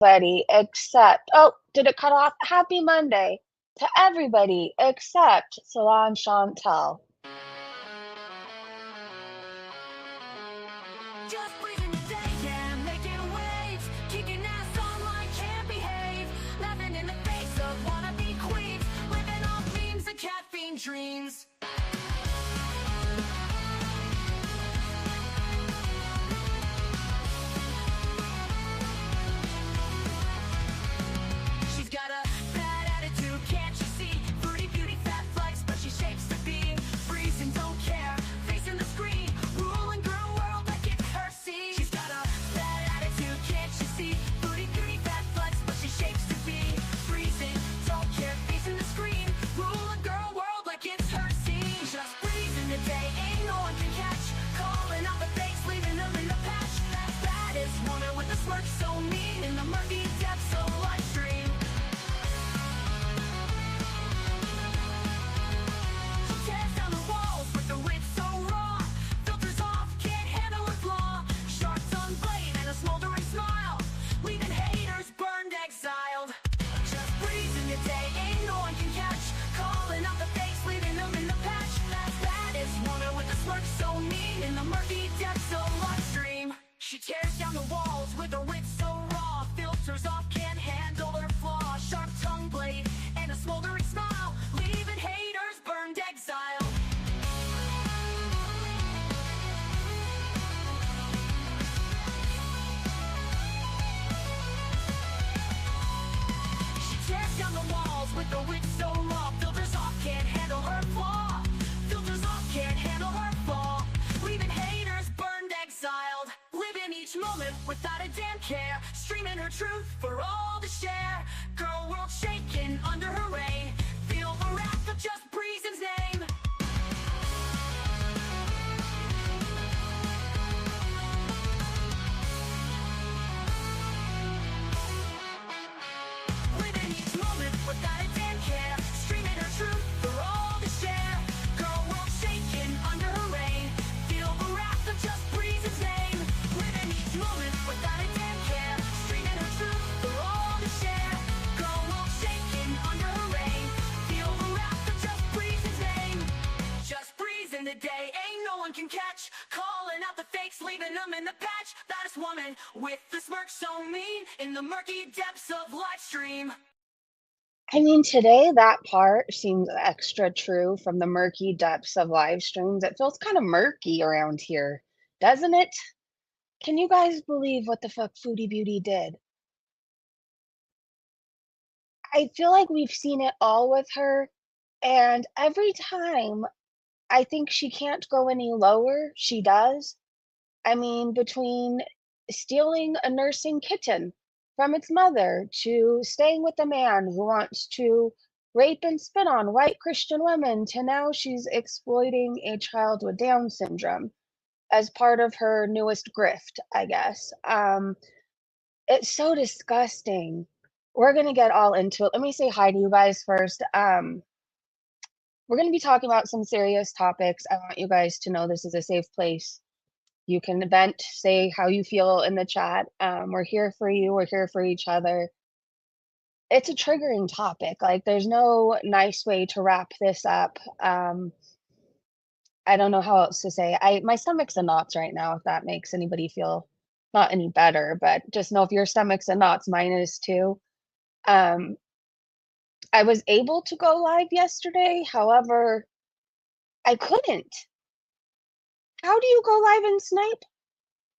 Everybody except, oh, did it cut off? Happy Monday to everybody except Salon Chantal. Just breathing your day, yeah, making waves, kicking ass online, can't behave, laughing in the face of wannabe queens, living off memes and caffeine dreams. She's got a bad attitude, can't you see? Fruity beauty, fat flex, but she shapes the beam. Freezing, don't care, facing the screen, ruling girl world like it's her scene. She's got a bad attitude, can't you see? Fruity beauty, fat flex, but she shapes the beam. Freezing, don't care, facing the screen, ruling girl world like it's her scene. Just breathing the day, ain't no one can catch. Calling out the fakes, leaving them in the patch. That baddest woman with a smirk so mean in the murky depths of life stream. Tears down the walls with the wit so raw. Filters off, can't handle her flaw. Sharp tongue blade and a smoldering smile, leaving haters burned, exiled. Just breezing the day, ain't no one can catch. Calling out the fakes, leaving them in the patch. That baddest woman with a smirk so mean in the murky depths of life stream. She tears down the walls with her wit so raw. Filters off, can't handle her flaw. Sharp tongue blade and a smoldering smile, leaving haters burned, exile. She tears down the walls with the wit so raw. Filters off, can't handle her flaw. Filters off, can't handle her fall, leaving haters burned, exiled. Living each moment without a damn care, streaming her truth for all to share. Girl world shaking under her reign, feel the wrath of just Breezen's name. Living each moment without a damn care, streaming her truth for all to share. Girl world shaking under her reign, feel the wrath of just Breezen's name. Living each moment without a damn care, streaming her truth for all to share. Girl world shaking under her reign, feel the wrath of just Breezen's name. Just breezing the day, ain't no one can catch. Calling out the fakes, leaving them in the patch. Baddest woman with the smirk so mean in the murky depths of live stream. I mean, today that part seems extra true from the murky depths of live streams. It feels kind of murky around here, doesn't it? Can you guys believe what the fuck Foodie Beauty did? I feel like we've seen it all with her, and every time I think she can't go any lower, she does. I mean, between stealing a nursing kitten from its mother to staying with a man who wants to rape and spit on white Christian women to now she's exploiting a child with Down syndrome as part of her newest grift, I guess. It's so disgusting. We're gonna get all into it. Let me say hi to you guys first. We're gonna be talking about some serious topics. I want you guys to know this is a safe place. You can vent, say how you feel in the chat. We're here for you. We're here for each other. It's a triggering topic. Like, there's no nice way to wrap this up. I don't know how else to say. My stomach's in knots right now. If that makes anybody feel not any better, but just know if your stomach's in knots, mine is too. Um, I was able to go live yesterday. However, I couldn't. How do you go live and snipe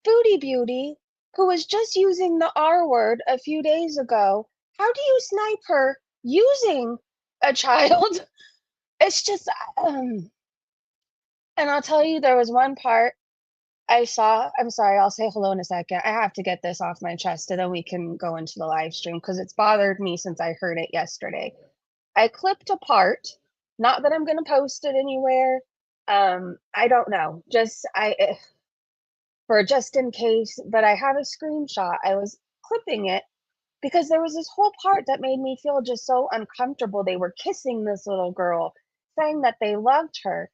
Foodie Beauty, who was just using the R word a few days ago? How do you snipe her using a child? It's just, and I'll tell you, there was one part I saw. I'm sorry, I'll say hello in a second. I have to get this off my chest and then we can go into the live stream because it's bothered me since I heard it yesterday. I clipped a part, not that I'm going to post it anywhere. I don't know. For just in case, but I have a screenshot. I was clipping it because there was this whole part that made me feel just so uncomfortable. They were kissing this little girl, saying that they loved her.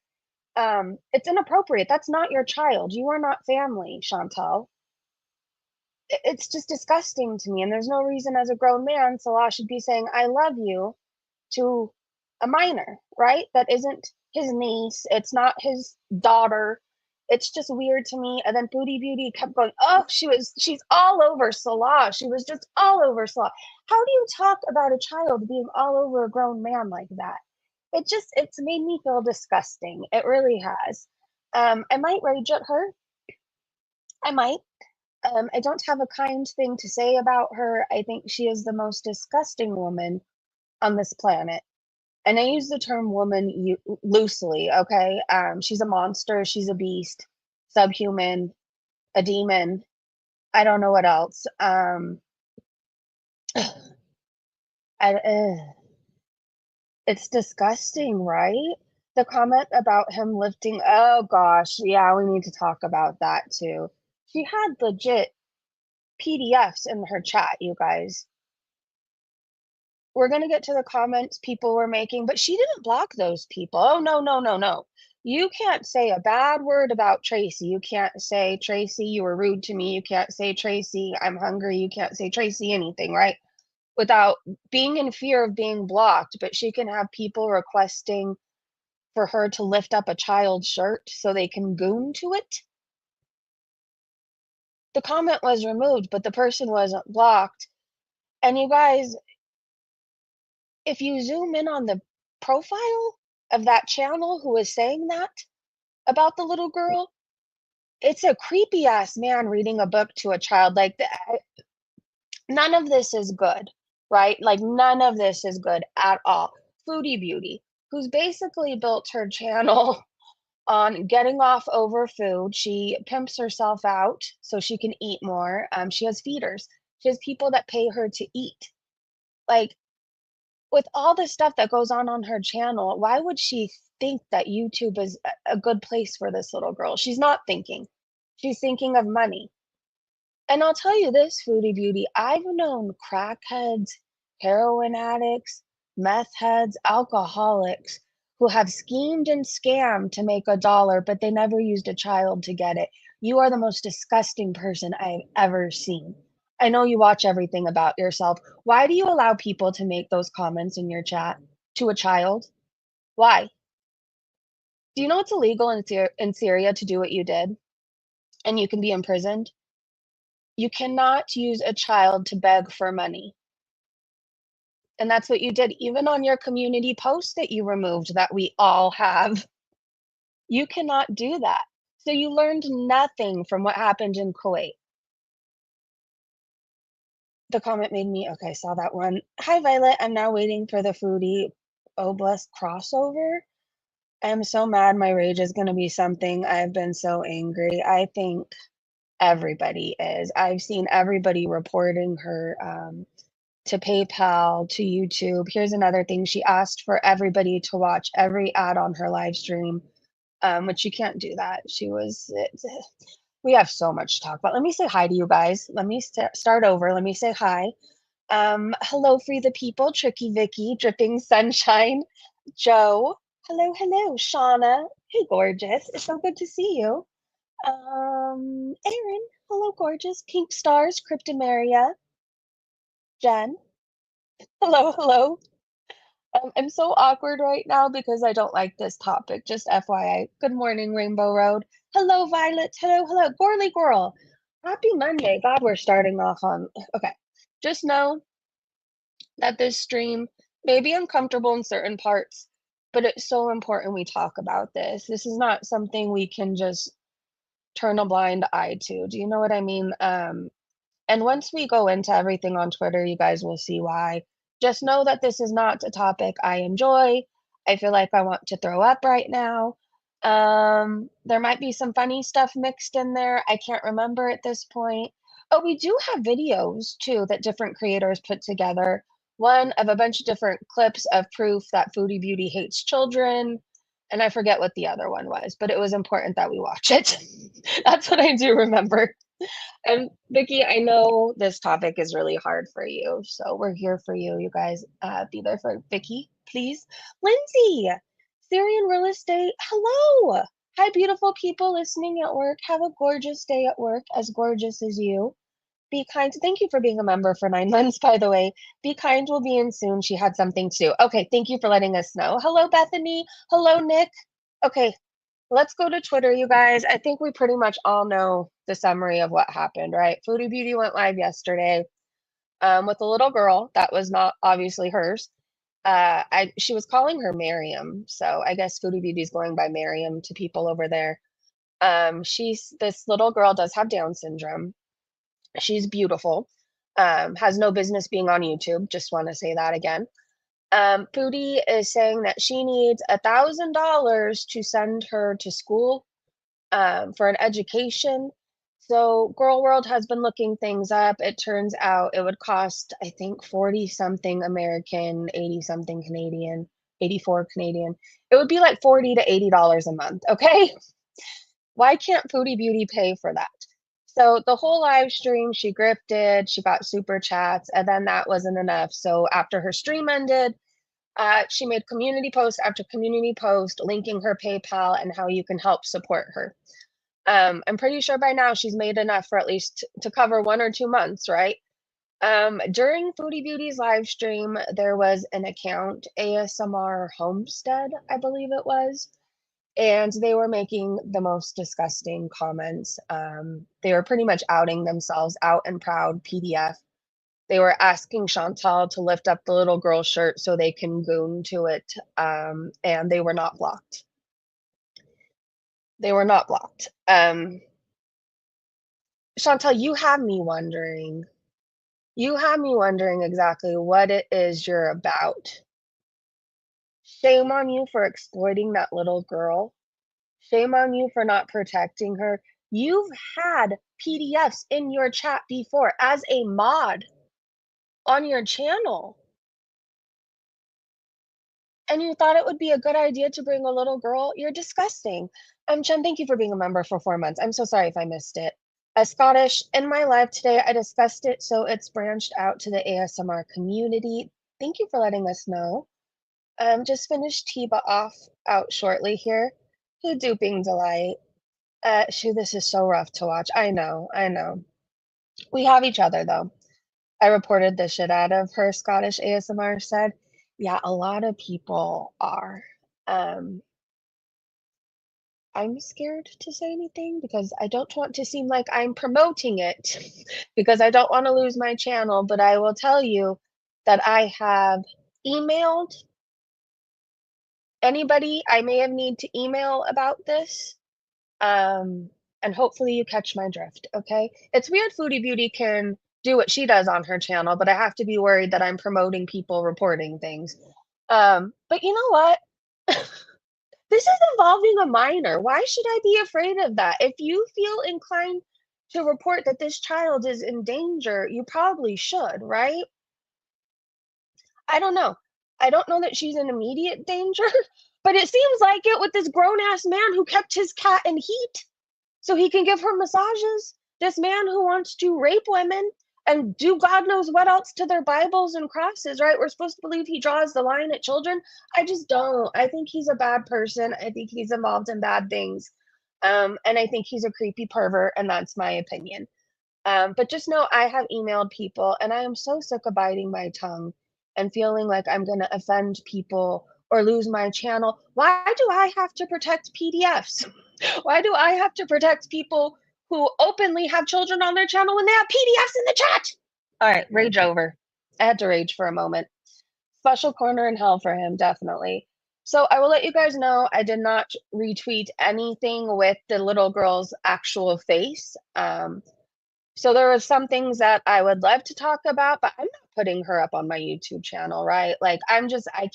It's inappropriate. That's not your child. You are not family, Chantal. it's just disgusting to me. And there's no reason as a grown man, Salah should be saying, I love you to a minor, right? That isn't his niece. It's not his daughter. It's just weird to me. And then Foodie Beauty kept going, oh, she's all over Salah. She was just all over Salah. How do you talk about a child being all over a grown man like that? It's made me feel disgusting. It really has. I might rage at her. I might. I don't have a kind thing to say about her. I think she is the most disgusting woman on this planet. And I use the term woman loosely, okay? She's a monster, she's a beast, subhuman, a demon. I don't know what else. I, it's disgusting, right? The comment about him lifting, oh gosh, yeah, we need to talk about that too. She had legit PDFs in her chat, you guys. We're going to get to the comments people were making, but she didn't block those people. Oh, no, no, no, no. You can't say a bad word about Tracy. You can't say, Tracy, you were rude to me. You can't say, Tracy, I'm hungry. You can't say, Tracy, anything, right? Without being in fear of being blocked. But she can have people requesting for her to lift up a child's shirt so they can goon to it. The comment was removed, but the person wasn't blocked. And you guys, if you zoom in on the profile of that channel who is saying that about the little girl, it's a creepy ass man reading a book to a child. Like, none of this is good, right? Like, none of this is good at all. Foodie Beauty, who's basically built her channel on getting off over food. She pimps herself out so she can eat more. She has feeders, she has people that pay her to eat. Like, with all the stuff that goes on her channel, why would she think that YouTube is a good place for this little girl? She's not thinking. She's thinking of money. And I'll tell you this, Foodie Beauty, I've known crackheads, heroin addicts, meth heads, alcoholics who have schemed and scammed to make $1, but they never used a child to get it. You are the most disgusting person I've ever seen. I know you watch everything about yourself. Why do you allow people to make those comments in your chat to a child? Why? Do you know it's illegal in Syria to do what you did? And you can be imprisoned? You cannot use a child to beg for money. And that's what you did, even on your community post that you removed that we all have. You cannot do that. So you learned nothing from what happened in Kuwait. The comment made me, okay, saw that one. Hi, Violet. I'm now waiting for the Foodie Oblast crossover. I'm so mad my rage is going to be something. I've been so angry. I think everybody is. I've seen everybody reporting her to PayPal, to YouTube. Here's another thing. She asked for everybody to watch every ad on her live stream, which you can't do that. We have so much to talk about. Let me say hi to you guys. Let me start over. Let me say hi. Hello, Free the People, Tricky Vicky, Dripping Sunshine, Joe. Hello, hello, Shauna. Hey, gorgeous. It's so good to see you. Aaron. Hello, gorgeous. Pink Stars, Cryptomaria, Jen. Hello, hello. I'm so awkward right now because I don't like this topic. Just FYI. Good morning, Rainbow Road. Hello, Violet. Hello, hello. Gorly Girl. Happy Monday. God, we're starting off on. Okay. Just know that this stream may be uncomfortable in certain parts, but it's so important we talk about this. This is not something we can just turn a blind eye to. Do you know what I mean? And once we go into everything on Twitter, you guys will see why. Just know that this is not a topic I enjoy. I feel like I want to throw up right now. There might be some funny stuff mixed in there. I can't remember at this point. Oh, we do have videos too that different creators put together. One of a bunch of different clips of proof that Foodie Beauty hates children. And I forget what the other one was, but it was important that we watch it. That's what I do remember. And Vicky, I know this topic is really hard for you, so we're here for you. You guys, be there for Vicky, please. Lindsay, Syrian real estate. Hello. Hi, beautiful people listening at work. Have a gorgeous day at work, as gorgeous as you. Be kind. Thank you for being a member for 9 months, by the way. Be kind will be in soon. She had something to do. Okay, thank you for letting us know. Hello, Bethany. Hello, Nick. Okay, let's go to Twitter, you guys. I think we pretty much all know the summary of what happened, right? Foodie Beauty went live yesterday with a little girl that was not obviously hers. She was calling her Miriam, so I guess Foodie Beauty's going by Miriam to people over there. She's this little girl does have Down syndrome. She's beautiful. Has no business being on YouTube. Just want to say that again. Foodie is saying that she needs $1,000 to send her to school for an education. So Girl World has been looking things up. It turns out it would cost, I think, 40 something American, 80 something Canadian, 84 Canadian. It would be like 40 to $80 a month. Okay. Why can't Foodie Beauty pay for that? So the whole live stream, she grifted, she got super chats, and then that wasn't enough. So after her stream ended, she made community post after community post linking her PayPal and how you can help support her. I'm pretty sure by now she's made enough for at least to cover 1 or 2 months, right? During Foodie Beauty's live stream, there was an account, ASMR Homestead, I believe it was, and they were making the most disgusting comments. They were pretty much outing themselves, out and proud PDF. They were asking Chantal to lift up the little girl's shirt so they can goon to it, and they were not blocked. They were not blocked. Chantal, you have me wondering. You have me wondering exactly what it is you're about. Shame on you for exploiting that little girl. Shame on you for not protecting her. You've had PDFs in your chat before as a mod on your channel, and you thought it would be a good idea to bring a little girl. You're disgusting. Chen, thank you for being a member for 4 months. I'm so sorry if I missed it. Scottish, in my live today, I discussed it, so it's branched out to the ASMR community. Thank you for letting us know. Just finished Tiba off out shortly here. Who duping delight. Shoo, this is so rough to watch. I know, I know. We have each other though. I reported the shit out of her, Scottish ASMR said. Yeah, a lot of people are. Um, I'm scared to say anything because I don't want to seem like I'm promoting it because I don't want to lose my channel, but I will tell you that I have emailed anybody I may have need to email about this. Um, and hopefully you catch my drift, okay? It's weird Foodie Beauty can do what she does on her channel, but I have to be worried that I'm promoting people reporting things. But you know what? This is involving a minor. Why should I be afraid of that? If you feel inclined to report that this child is in danger, you probably should, right? I don't know. I don't know that she's in immediate danger, but it seems like it with this grown ass man who kept his cat in heat so he can give her massages. This man who wants to rape women and do God knows what else to their Bibles and crosses, right? We're supposed to believe he draws the line at children. I just don't. I think he's a bad person. I think he's involved in bad things. And I think he's a creepy pervert, and that's my opinion. But just know I have emailed people, and I am so sick of biting my tongue and feeling like I'm going to offend people or lose my channel. Why do I have to protect PDFs? Why do I have to protect people who openly have children on their channel when they have PDFs in the chat? All right, rage over. I had to rage for a moment. Special corner in hell for him, definitely. So I will let you guys know I did not retweet anything with the little girl's actual face. So there are some things that I would love to talk about, but I'm not putting her up on my YouTube channel, right? Like I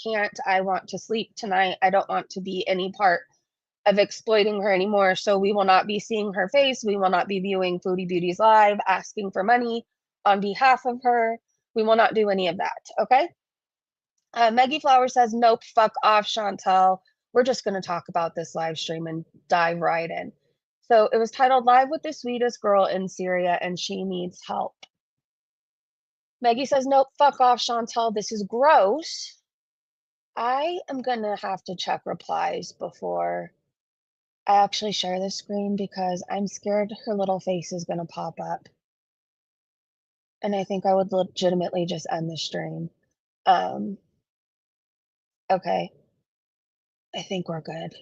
can't, I want to sleep tonight. I don't want to be any part of exploiting her anymore. So we will not be seeing her face. We will not be viewing Foodie Beauty's live, asking for money on behalf of her. We will not do any of that. Okay. Maggie Flower says, nope, fuck off, Chantal. We're just going to talk about this live stream and dive right in. So it was titled Live with the Sweetest Girl in Syria and She Needs Help. Maggie says, nope, fuck off, Chantal. This is gross. I am going to have to check replies before I actually share this screen because I'm scared her little face is going to pop up. and I think I would legitimately just end the stream. Um, okay, I think we're good.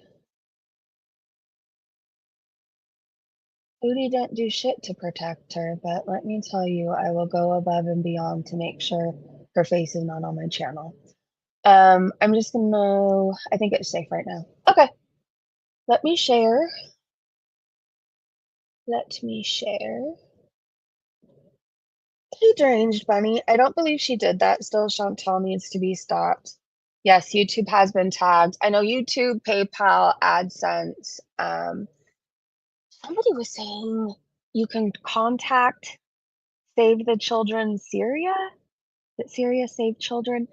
Foodie didn't do shit to protect her, but let me tell you, I will go above and beyond to make sure her face is not on my channel. I'm just gonna I think it's safe right now. Okay, let me share. Let me share. Hey, deranged bunny. I don't believe she did that. Still, Chantal needs to be stopped. Yes, YouTube has been tagged. I know YouTube, PayPal, AdSense. Somebody was saying you can contact Save the Children Syria. That Syria Save Children.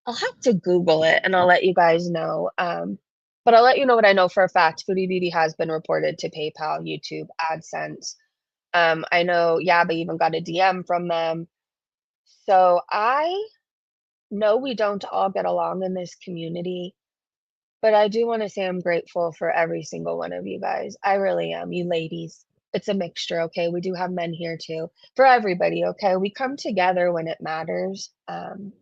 I'll have to Google it and I'll let you guys know. But I'll let you know what I know for a fact. Foodie Beauty has been reported to PayPal, YouTube, AdSense. I know Yaba even got a DM from them. So I know we don't all get along in this community, but I do want to say I'm grateful for every single one of you guys. I really am, you ladies. It's a mixture, okay? We do have men here too. For everybody, okay? We come together when it matters. And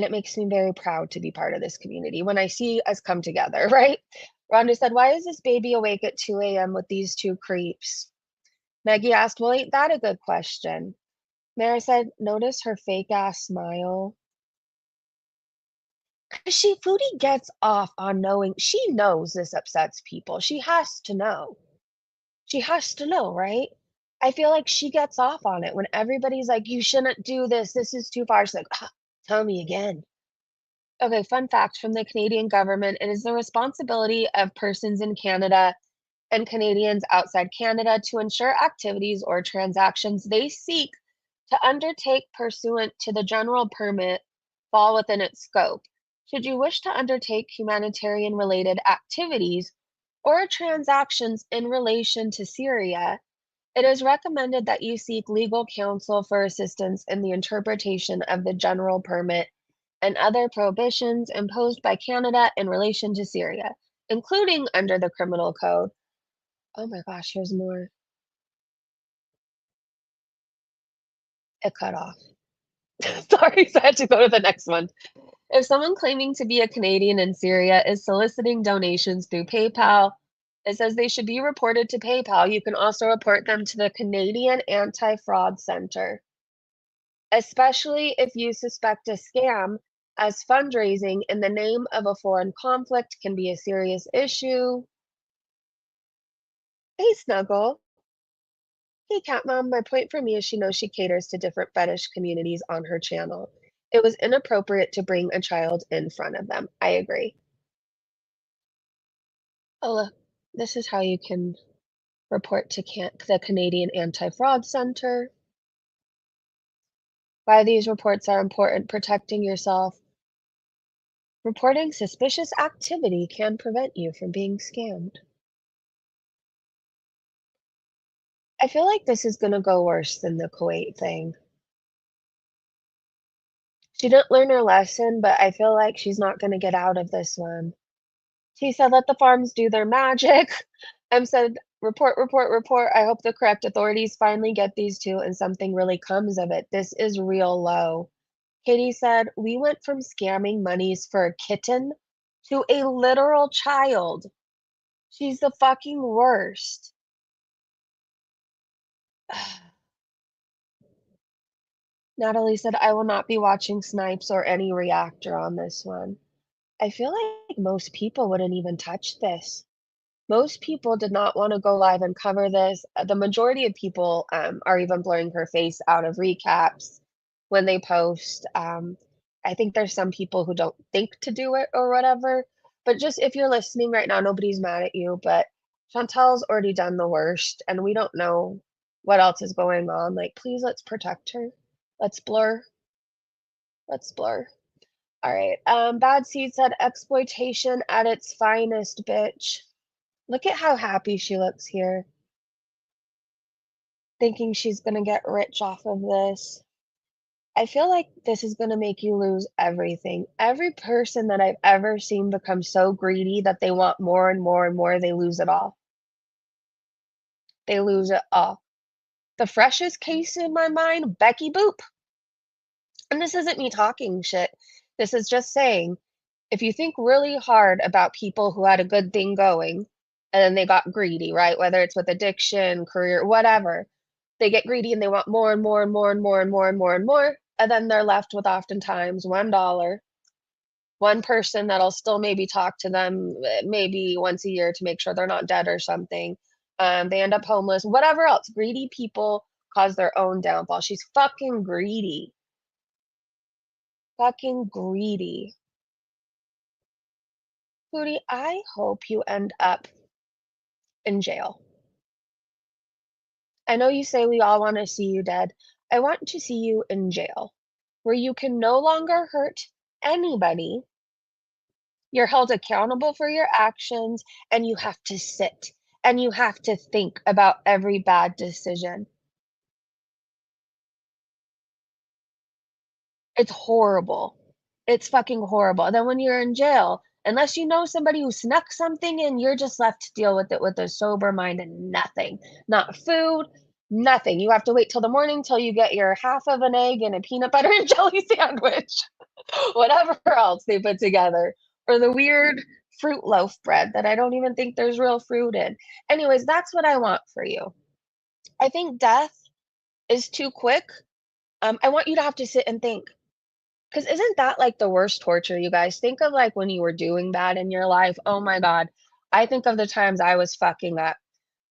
it makes me very proud to be part of this community when I see us come together, right? Rhonda said, "Why is this baby awake at 2 a.m. with these two creeps?" Maggie asked, "Well, ain't that a good question?" Mara said, "Notice her fake ass smile." 'Cause Foodie gets off on knowing she knows this upsets people. She has to know. She has to know, right? I feel like she gets off on it when everybody's like, "You shouldn't do this. This is too far." She's like, "Ah, tell me again." Okay, fun fact from the Canadian government, it is the responsibility of persons in Canada and Canadians outside Canada to ensure activities or transactions they seek to undertake pursuant to the general permit fall within its scope. Should you wish to undertake humanitarian related activities or transactions in relation to Syria, it is recommended that you seek legal counsel for assistance in the interpretation of the general permit and other prohibitions imposed by Canada in relation to Syria, including under the Criminal Code. Oh my gosh, here's more. It cut off. Sorry, so I had to go to the next one. If someone claiming to be a Canadian in Syria is soliciting donations through PayPal, it says they should be reported to PayPal. You can also report them to the Canadian Anti-Fraud Center, especially if you suspect a scam, as fundraising in the name of a foreign conflict can be a serious issue. Hey, Snuggle. Hey, Cat Mom. My point for me is she knows she caters to different fetish communities on her channel. It was inappropriate to bring a child in front of them. I agree. Oh, look, this is how you can report to the Canadian Anti-Fraud Center. Why these reports are important: protecting yourself. Reporting suspicious activity can prevent you from being scammed. I feel like this is gonna go worse than the Kuwait thing. She didn't learn her lesson, but I feel like she's not gonna get out of this one. He said, "Let the farms do their magic." M said, "Report, report, report. I hope the correct authorities finally get these two and something really comes of it. This is real low." Katie said, "We went from scamming monies for a kitten to a literal child. She's the fucking worst." Natalie said, "I will not be watching Snipes or any reactor on this one." I feel like most people wouldn't even touch this. Most people did not wanna go live and cover this. The majority of people, are even blurring her face out of recaps when they post. I think there's some people who don't think to do it or whatever, but just if you're listening right now, nobody's mad at you, but Chantal's already done the worst, and we don't know what else is going on. Like, please, let's protect her. Let's blur. Let's blur. Alright, Bad Seed said, "Exploitation at its finest, bitch." Look at how happy she looks here, thinking she's gonna get rich off of this. I feel like this is gonna make you lose everything. Every person that I've ever seen become so greedy that they want more and more and more, they lose it all. They lose it all. The freshest case in my mind, Becky Boop. And this isn't me talking shit. This is just saying, if you think really hard about people who had a good thing going and then they got greedy, right? Whether it's with addiction, career, whatever, they get greedy and they want more and more and more and more and more and more and more. And then they're left with oftentimes $1, one person that'll still maybe talk to them maybe once a year to make sure they're not dead or something. They end up homeless, whatever else. Greedy people cause their own downfall. She's fucking greedy. Fucking greedy. Foodie, I hope you end up in jail. I know you say we all want to see you dead. I want to see you in jail, where you can no longer hurt anybody. You're held accountable for your actions, and you have to sit and you have to think about every bad decision. It's horrible. It's fucking horrible. And then when you're in jail, unless you know somebody who snuck something in, you're just left to deal with it with a sober mind and nothing. Not food, nothing. You have to wait till the morning till you get your half of an egg and a peanut butter and jelly sandwich, whatever else they put together, or the weird fruit loaf bread that I don't even think there's real fruit in. Anyways, that's what I want for you. I think death is too quick. I want you to have to sit and think. 'Cause isn't that, like, the worst torture, you guys? Think of, like, when you were doing bad in your life. Oh my god. I think of the times I was fucking up,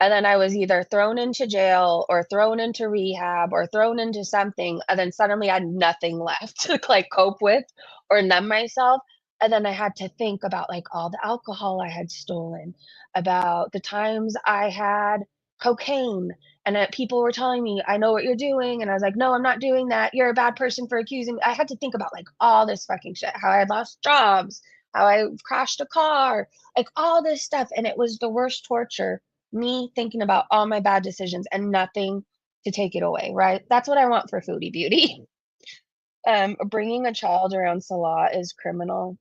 and then I was either thrown into jail or thrown into rehab or thrown into something, and then suddenly I had nothing left to, like, cope with or numb myself, and then I had to think about, like, all the alcohol I had stolen, about the times I had cocaine, and that people were telling me, "I know what you're doing," and I was like, "No, I'm not doing that. You're a bad person for accusing." I had to think about, like, all this fucking shit, how I had lost jobs, how I crashed a car, like, all this stuff, and it was the worst torture, me thinking about all my bad decisions and nothing to take it away, right? That's what I want for Foodie Beauty. Bringing a child around Salah is criminal.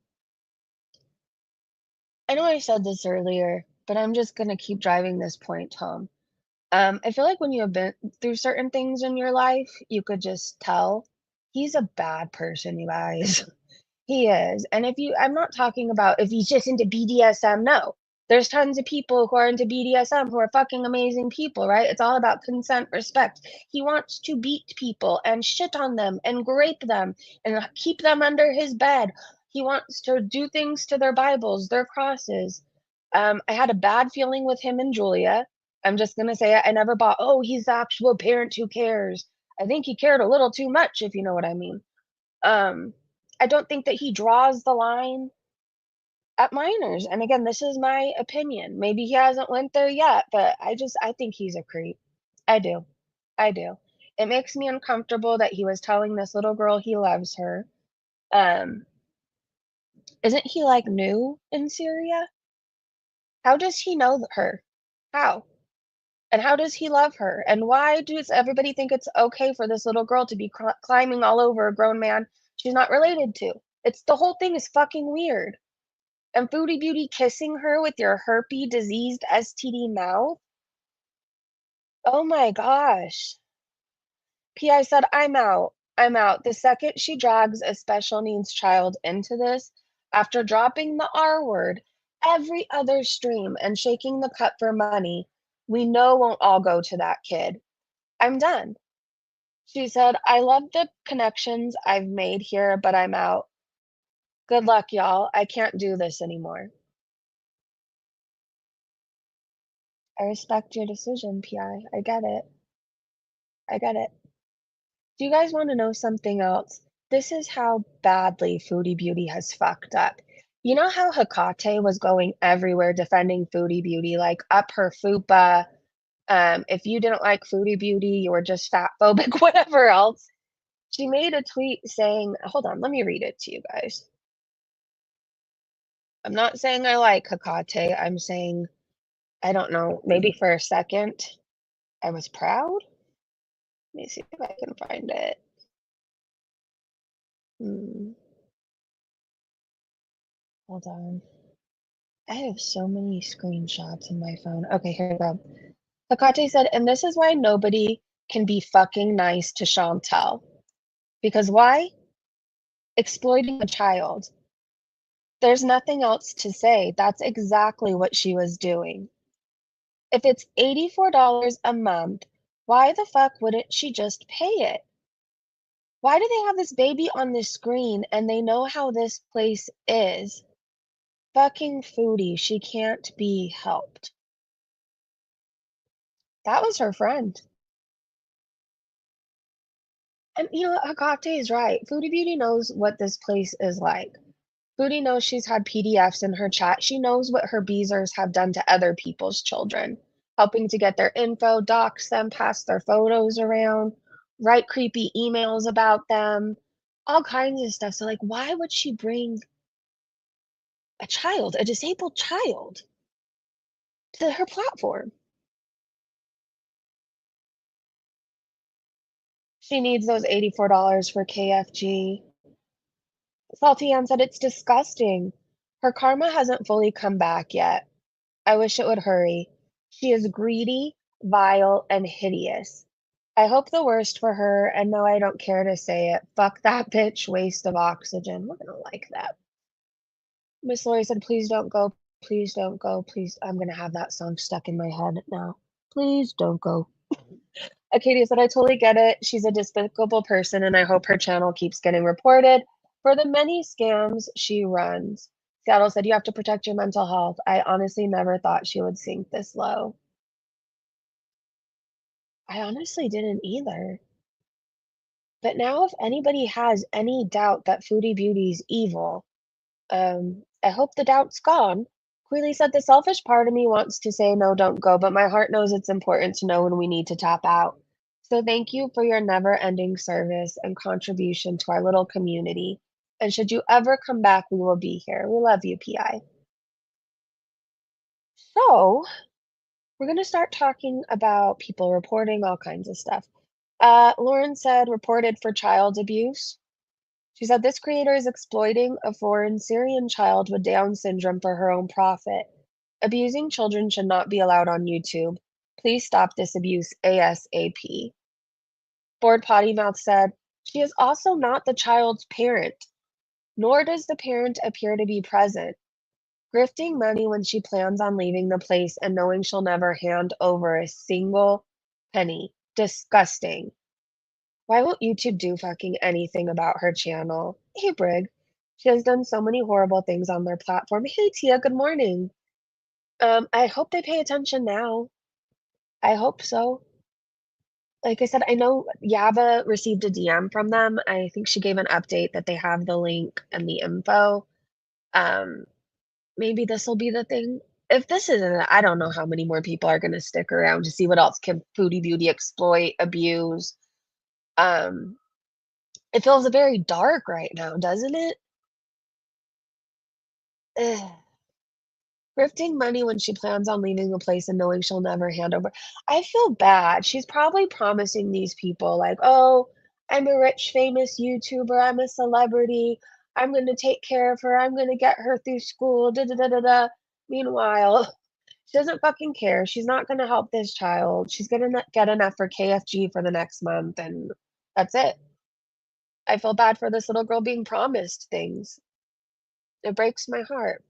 I know I said this earlier, but I'm just gonna keep driving this point home. I feel like when you have been through certain things in your life, you could just tell he's a bad person, you guys. He is. And if you, I'm not talking about if he's just into BDSM. No, there's tons of people who are into BDSM who are fucking amazing people, right? It's all about consent, respect. He wants to beat people and shit on them and grape them and keep them under his bed. He wants to do things to their Bibles, their crosses. I had a bad feeling with him and Julia. I'm just gonna say it. I never bought, oh, he's the actual parent who cares. I think he cared a little too much, if you know what I mean. Um, I don't think that he draws the line at minors, and again, this is my opinion. Maybe he hasn't went there yet, but I think he's a creep. I do. I do. It makes me uncomfortable that he was telling this little girl he loves her. Um, isn't he, like, new in Syria? How does he know her? How? And how does he love her? And why does everybody think it's okay for this little girl to be climbing all over a grown man she's not related to? It's the whole thing is fucking weird. And Foodie Beauty kissing her with your herpy diseased STD mouth? Oh my gosh. PI said, I'm out. I'm out. The second she drags a special needs child into this, after dropping the R word every other stream and shaking the cup for money, we know won't all go to that kid. I'm done. She said, I love the connections I've made here, but I'm out. Good luck, y'all. I can't do this anymore. I respect your decision, PI. I get it. I get it. Do you guys want to know something else? This is how badly Foodie Beauty has fucked up. You know how Hecate was going everywhere defending Foodie Beauty, like up her fupa. If you didn't like Foodie Beauty, you were just fat phobic, whatever else. She made a tweet saying, hold on, let me read it to you guys. I'm not saying I like Hecate. I'm saying, I don't know, maybe for a second, I was proud. Let me see if I can find it. Hmm, hold on. I have so many screenshots in my phone. Okay, here we go. Hecate said, and this is why nobody can be fucking nice to Chantal. Because why? Exploiting a child. There's nothing else to say. That's exactly what she was doing. If it's $84 a month, why the fuck wouldn't she just pay it? Why do they have this baby on the screen and they know how this place is? Fucking Foodie, she can't be helped. That was her friend. And you know, Agate is right. Foodie Beauty knows what this place is like. Foodie knows she's had PDFs in her chat. She knows what her beezers have done to other people's children, helping to get their info, dox them, pass their photos around, write creepy emails about them, all kinds of stuff. So, like, why would she bring a child, a disabled child, to her platform? She needs those $84 for KFG. Salty Ann said it's disgusting. Her karma hasn't fully come back yet. I wish it would hurry. She is greedy, vile, and hideous. I hope the worst for her, and no, I don't care to say it. Fuck that bitch, waste of oxygen. We're gonna like that. Miss Lori said, please don't go, please don't go, please. I'm gonna have that song stuck in my head now. Please don't go. Acadia said, I totally get it. She's a despicable person, and I hope her channel keeps getting reported for the many scams she runs. Seattle said, you have to protect your mental health. I honestly never thought she would sink this low. I honestly didn't either. But now, if anybody has any doubt that Foodie Beauty's evil, I hope the doubt's gone. Queely said, the selfish part of me wants to say no, don't go, but my heart knows it's important to know when we need to tap out. So thank you for your never ending service and contribution to our little community. And should you ever come back, we will be here. We love you, PI. So we're going to start talking about people reporting all kinds of stuff. Lauren said, reported for child abuse. She said, this creator is exploiting a foreign Syrian child with Down syndrome for her own profit. Abusing children should not be allowed on YouTube. Please stop this abuse ASAP. Bored Potty Mouth said, she is also not the child's parent, nor does the parent appear to be present. Grifting money when she plans on leaving the place and knowing she'll never hand over a single penny. Disgusting. Why won't YouTube do fucking anything about her channel? Hey, Brig. She has done so many horrible things on their platform. Hey, Tia, good morning. I hope they pay attention now. I hope so. Like I said, I know Yava received a DM from them. I think she gave an update that they have the link and the info. Um, maybe this will be the thing. If this isn't it, I don't know how many more people are gonna stick around to see what else can Foodie Beauty exploit, abuse. Um, it feels very dark right now, doesn't it? Ugh. Grifting money when she plans on leaving the place and knowing she'll never hand over. I feel bad. She's probably promising these people, like, oh, I'm a rich, famous YouTuber. I'm a celebrity. I'm going to take care of her. I'm going to get her through school. Da da da da da. Meanwhile, she doesn't fucking care. She's not going to help this child. She's going to get enough for KFG for the next month, and that's it. I feel bad for this little girl being promised things. It breaks my heart.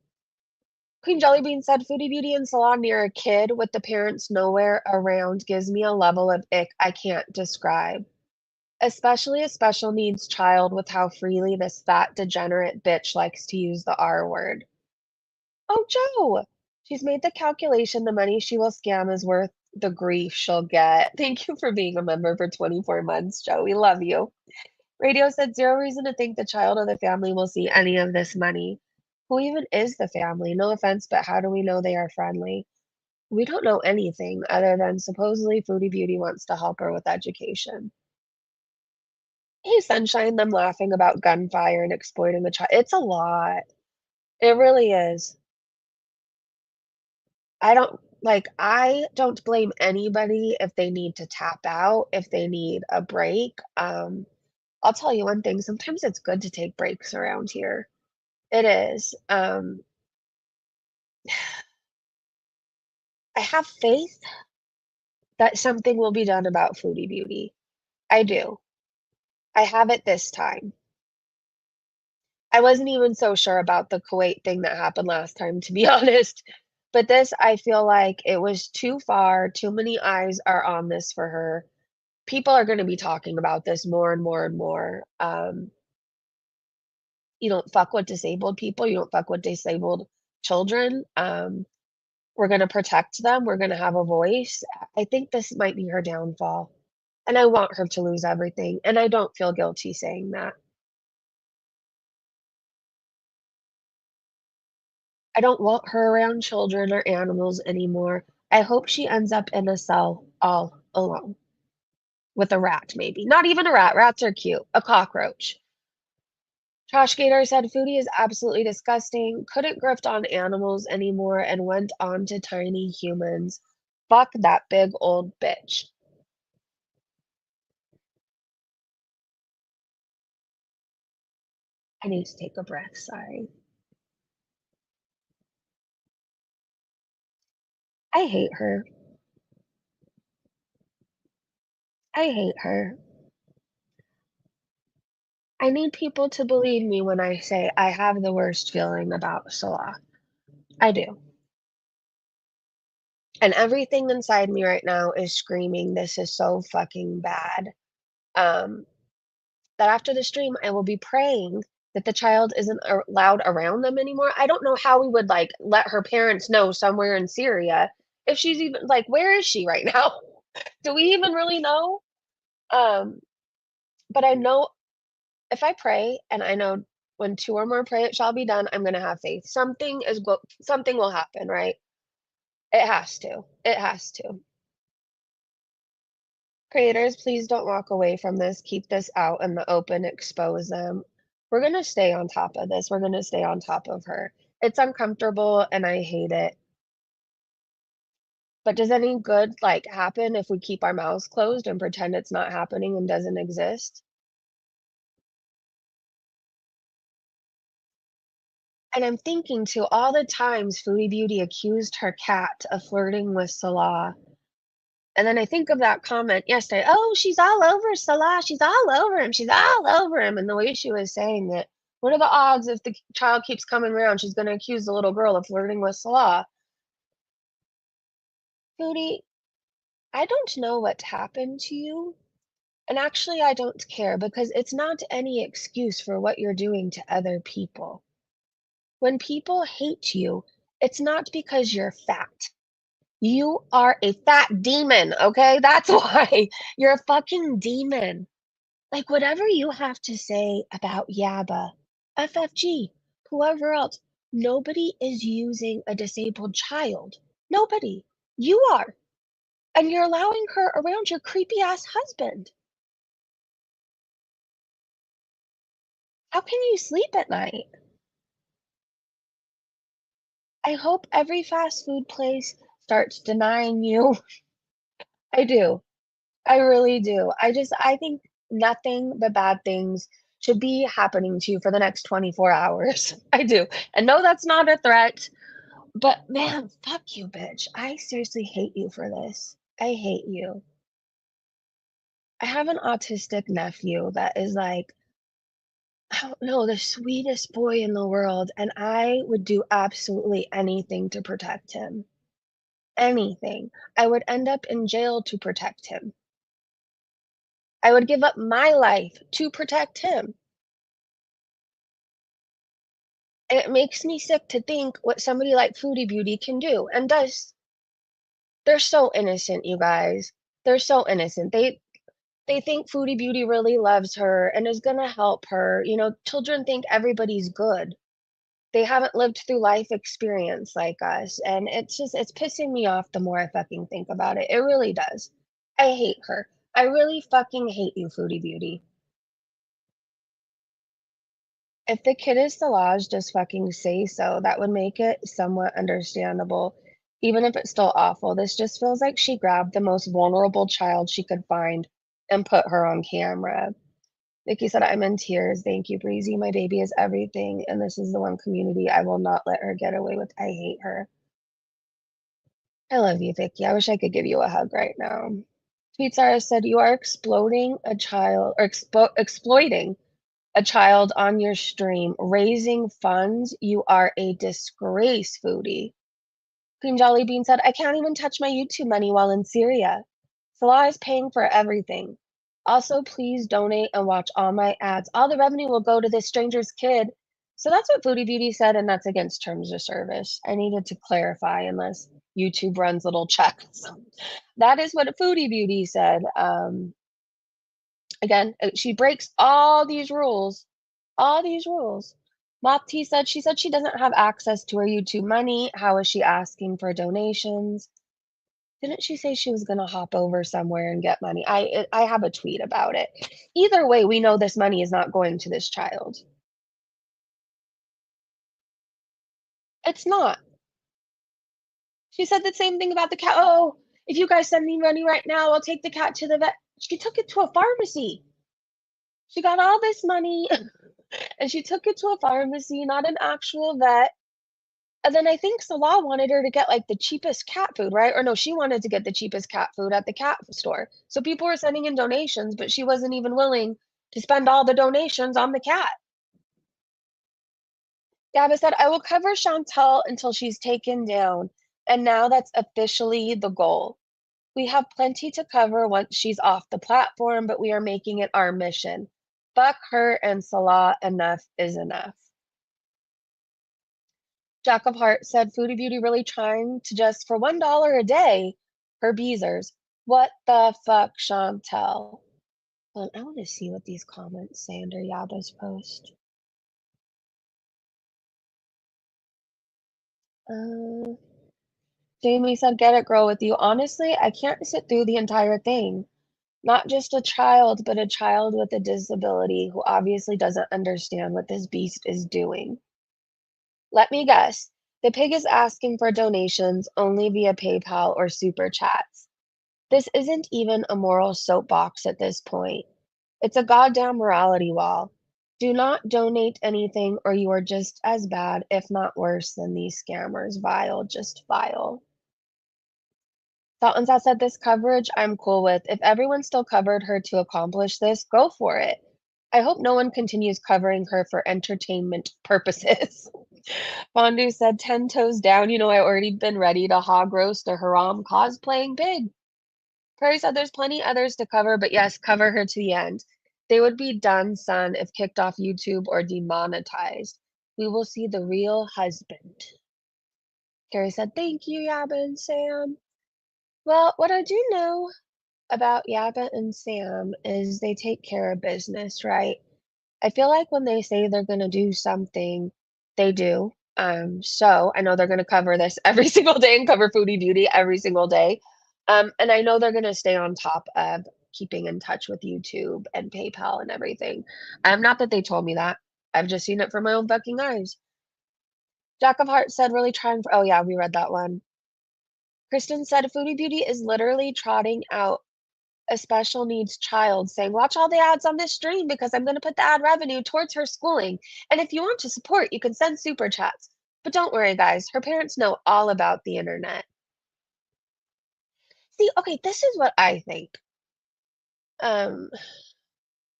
Queen Jellybean said, Foodie Beauty and Salon near a kid with the parents nowhere around gives me a level of ick I can't describe. Especially a special needs child with how freely this fat degenerate bitch likes to use the R word. Oh, Joe! She's made the calculation the money she will scam is worth the grief she'll get. Thank you for being a member for 24 months, Joe. We love you. Radio said zero reason to think the child or the family will see any of this money. Who even is the family? No offense, but how do we know they are friendly? We don't know anything other than supposedly Foodie Beauty wants to help her with education. Hey, Sunshine, them laughing about gunfire and exploiting the child. It's a lot. It really is. I don't blame anybody if they need to tap out, if they need a break. I'll tell you one thing, sometimes it's good to take breaks around here. It is. I have faith that something will be done about Foodie Beauty. I do. I have it this time. I wasn't even so sure about the Kuwait thing that happened last time, to be honest. But this, I feel like it was too far, too many eyes are on this for her. People are gonna be talking about this more and more and more. You don't fuck with disabled people, you don't fuck with disabled children. We're gonna protect them, we're gonna have a voice. I think this might be her downfall, and I want her to lose everything, and I don't feel guilty saying that. I don't want her around children or animals anymore. I hope she ends up in a cell all alone with a rat, maybe. Not even a rat, rats are cute. A cockroach. Trash Gator said Foodie is absolutely disgusting, couldn't grift on animals anymore, and went on to tiny humans. Fuck that big old bitch. I need to take a breath, sorry. I hate her. I hate her. I need people to believe me when I say I have the worst feeling about Salah. I do. And everything inside me right now is screaming, "This is so fucking bad." Um, that after the stream, I will be praying that the child isn't allowed around them anymore. I don't know how we would, like, let her parents know somewhere in Syria if she's even like, where is she right now? Do we even really know? Um, but I know if I pray and I know when 2 or more pray, it shall be done, I'm gonna have faith. Something will happen, right? It has to. It has to. Creators, please don't walk away from this. Keep this out in the open, expose them. We're gonna stay on top of this. We're gonna stay on top of her. It's uncomfortable and I hate it. But does any good like happen if we keep our mouths closed and pretend it's not happening and doesn't exist? And I'm thinking to all the times Foodie Beauty accused her cat of flirting with Salah. And then I think of that comment yesterday, "Oh, she's all over Salah, she's all over him, she's all over him," and the way she was saying it, what are the odds if the child keeps coming around, she's gonna accuse the little girl of flirting with Salah? Foodie, I don't know what happened to you, and actually I don't care because it's not any excuse for what you're doing to other people. When people hate you, it's not because you're fat. You are a fat demon, okay? That's why. You're a fucking demon. Like, whatever you have to say about Yaba, FFG, whoever else, nobody is using a disabled child. Nobody. You are. And you're allowing her around your creepy ass husband. How can you sleep at night? I hope every fast food place starts denying you. I do. I really do. I think nothing but bad things should be happening to you for the next 24 hours. I do. And no, that's not a threat. But man, fuck you, bitch. I seriously hate you for this. I hate you. I have an autistic nephew that is like, I don't know, the sweetest boy in the world, and I would do absolutely anything to protect him. Anything. I would end up in jail to protect him. I would give up my life to protect him. And it makes me sick to think what somebody like Foodie Beauty can do and does. They're so innocent, you guys. They're so innocent. They think Foodie Beauty really loves her and is gonna help her. You know, children think everybody's good. They haven't lived through life experience like us, and it's pissing me off the more I fucking think about it. It really does. I hate her. I really fucking hate you, Foodie Beauty. If the kid is Solange, just fucking say so. That would make it somewhat understandable, even if it's still awful. This just feels like she grabbed the most vulnerable child she could find and put her on camera. Vicky said, "I'm in tears. Thank you, Breezy. My baby is everything, and this is the one community I will not let her get away with. I hate her." I love you, Vicky. I wish I could give you a hug right now. Tweet Sarah said, "You are exploding a child or exploiting a child on your stream, raising funds. You are a disgrace, Foodie." Queen Jolly Bean said, "I can't even touch my YouTube money while in Syria. Salah is paying for everything. Also, please donate and watch all my ads. All the revenue will go to this stranger's kid." So that's what Foodie Beauty said, and that's against terms of service. I needed to clarify unless YouTube runs little checks. That is what Foodie Beauty said. Again, she breaks all these rules. All these rules. Mopti said she doesn't have access to her YouTube money. How is she asking for donations? Didn't she say she was gonna hop over somewhere and get money? I have a tweet about it. Either way, we know this money is not going to this child. It's not. She said the same thing about the cat. "Oh, if you guys send me money right now, I'll take the cat to the vet." She took it to a pharmacy. She got all this money and she took it to a pharmacy, not an actual vet. And then I think Salah wanted her to get, like, the cheapest cat food, right? Or no, she wanted to get the cheapest cat food at the cat store. So people were sending in donations, but she wasn't even willing to spend all the donations on the cat. Gabba said, "I will cover Chantal until she's taken down, and now that's officially the goal. We have plenty to cover once she's off the platform, but we are making it our mission. Fuck her and Salah, enough is enough." Jack of Heart said, "Foodie Beauty really trying to just for $1 a day, her Beezers. What the fuck, Chantel?" I want to see what these comments say under Yaba's post. Uh, Jamie said, "Get it, girl, with you. Honestly, I can't sit through the entire thing. Not just a child, but a child with a disability who obviously doesn't understand what this beast is doing. Let me guess. The pig is asking for donations only via PayPal or super chats. This isn't even a moral soapbox at this point. It's a goddamn morality wall. Do not donate anything, or you are just as bad, if not worse, than these scammers. Vile, just vile." Sultans said, "This coverage I'm cool with. If everyone still covered her to accomplish this, go for it. I hope no one continues covering her for entertainment purposes." Fondue said, "10 toes down. You know, I already been ready to hog roast a haram cosplaying pig." Prairie said, "There's plenty others to cover, but yes, cover her to the end. They would be done, son, if kicked off YouTube or demonetized. We will see the real husband." Carrie said, "Thank you, Yaba and Sam." Well, what I do know about Yaba and Sam is they take care of business, right? I feel like when they say they're gonna do something, they do. So I know they're gonna cover this every single day and cover Foodie Beauty every single day. And I know they're gonna stay on top of keeping in touch with YouTube and PayPal and everything. Not that they told me that. I've just seen it from my own fucking eyes. Jack of Hearts said, "Really trying for." Oh yeah, we read that one. Kristen said, "Foodie Beauty is literally trotting out a special needs child saying, 'Watch all the ads on this stream because I'm going to put the ad revenue towards her schooling. And if you want to support, you can send super chats.' But don't worry, guys, her parents know all about the internet." See, okay, this is what I think. Um,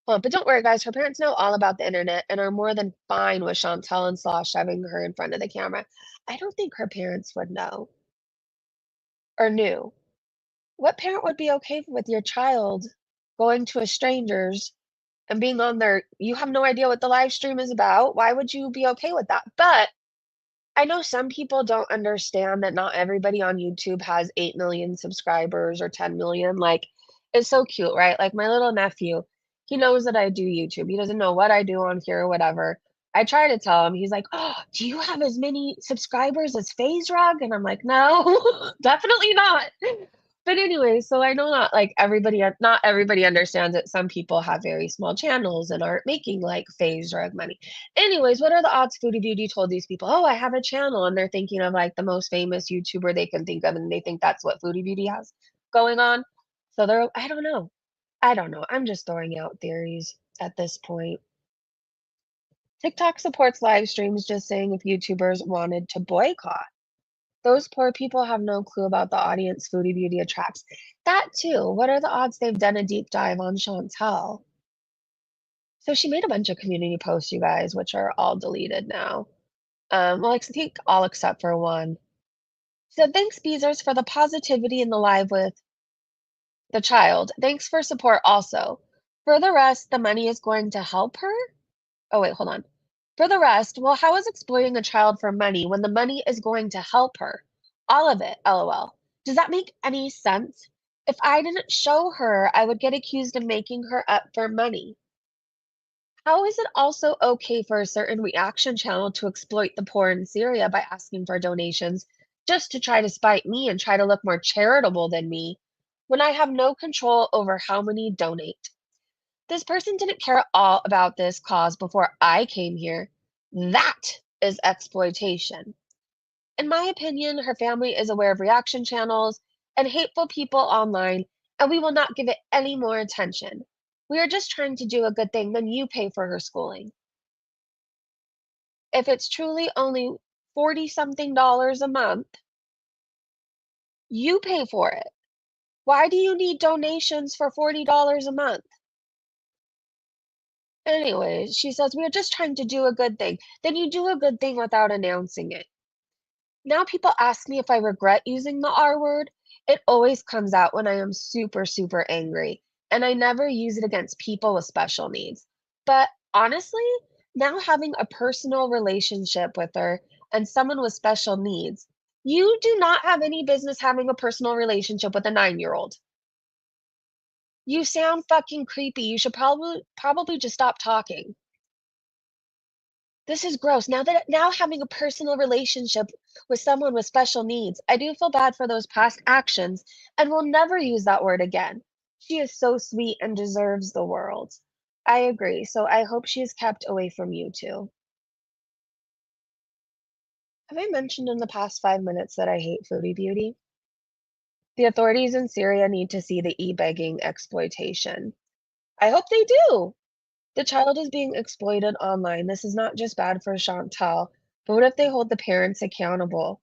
well, but don't worry, guys, her parents know all about the internet and are more than fine with Chantel and Slaw shoving her in front of the camera. I don't think her parents would know or knew. What parent would be okay with your child going to a stranger's and being on there, you have no idea what the live stream is about? Why would you be okay with that? But I know some people don't understand that not everybody on YouTube has 8 million subscribers or 10 million. Like, it's so cute, right? Like, my little nephew, he knows that I do YouTube. He doesn't know what I do on here or whatever. I try to tell him, he's like, "Oh, do you have as many subscribers as FaZe Rug?" And I'm like, "No, definitely not." But anyway, so I know not everybody understands that some people have very small channels and aren't making like FaZe Rug money. Anyways, what are the odds Foodie Beauty told these people, "Oh, I have a channel," and they're thinking of like the most famous YouTuber they can think of, and they think that's what Foodie Beauty has going on. So they're, I don't know. I don't know. I'm just throwing out theories at this point. TikTok supports live streams, just saying if YouTubers wanted to boycott. Those poor people have no clue about the audience Foodie Beauty attracts. That too. What are the odds they've done a deep dive on Chantal? So she made a bunch of community posts, you guys, which are all deleted now. Well, I think all except for one. So thanks, Beezers, for the positivity in the live with the child. Thanks for support also. For the rest, the money is going to help her? Oh, wait, hold on. For the rest, well, how is exploiting a child for money when the money is going to help her? All of it, lol. Does that make any sense? If I didn't show her, I would get accused of making her up for money. How is it also okay for a certain reaction channel to exploit the poor in Syria by asking for donations just to try to spite me and try to look more charitable than me when I have no control over how many donate? This person didn't care at all about this cause before I came here. That is exploitation. In my opinion, her family is aware of reaction channels and hateful people online, and we will not give it any more attention. We are just trying to do a good thing, then you pay for her schooling. If it's truly only 40 something dollars a month, you pay for it. Why do you need donations for $40 a month? Anyways, she says, "We are just trying to do a good thing." Then you do a good thing without announcing it. Now people ask me if I regret using the R word. It always comes out when I am super, super angry, and I never use it against people with special needs. But honestly, now having a personal relationship with her and someone with special needs, you do not have any business having a personal relationship with a 9-year-old. You sound fucking creepy. You should probably just stop talking. This is gross. Now having a personal relationship with someone with special needs, I do feel bad for those past actions and will never use that word again. She is so sweet and deserves the world. I agree. So I hope she is kept away from you too. Have I mentioned in the past 5 minutes that I hate Foodie Beauty? The authorities in Syria need to see the e-begging exploitation. I hope they do. The child is being exploited online. This is not just bad for Chantal, but what if they hold the parents accountable?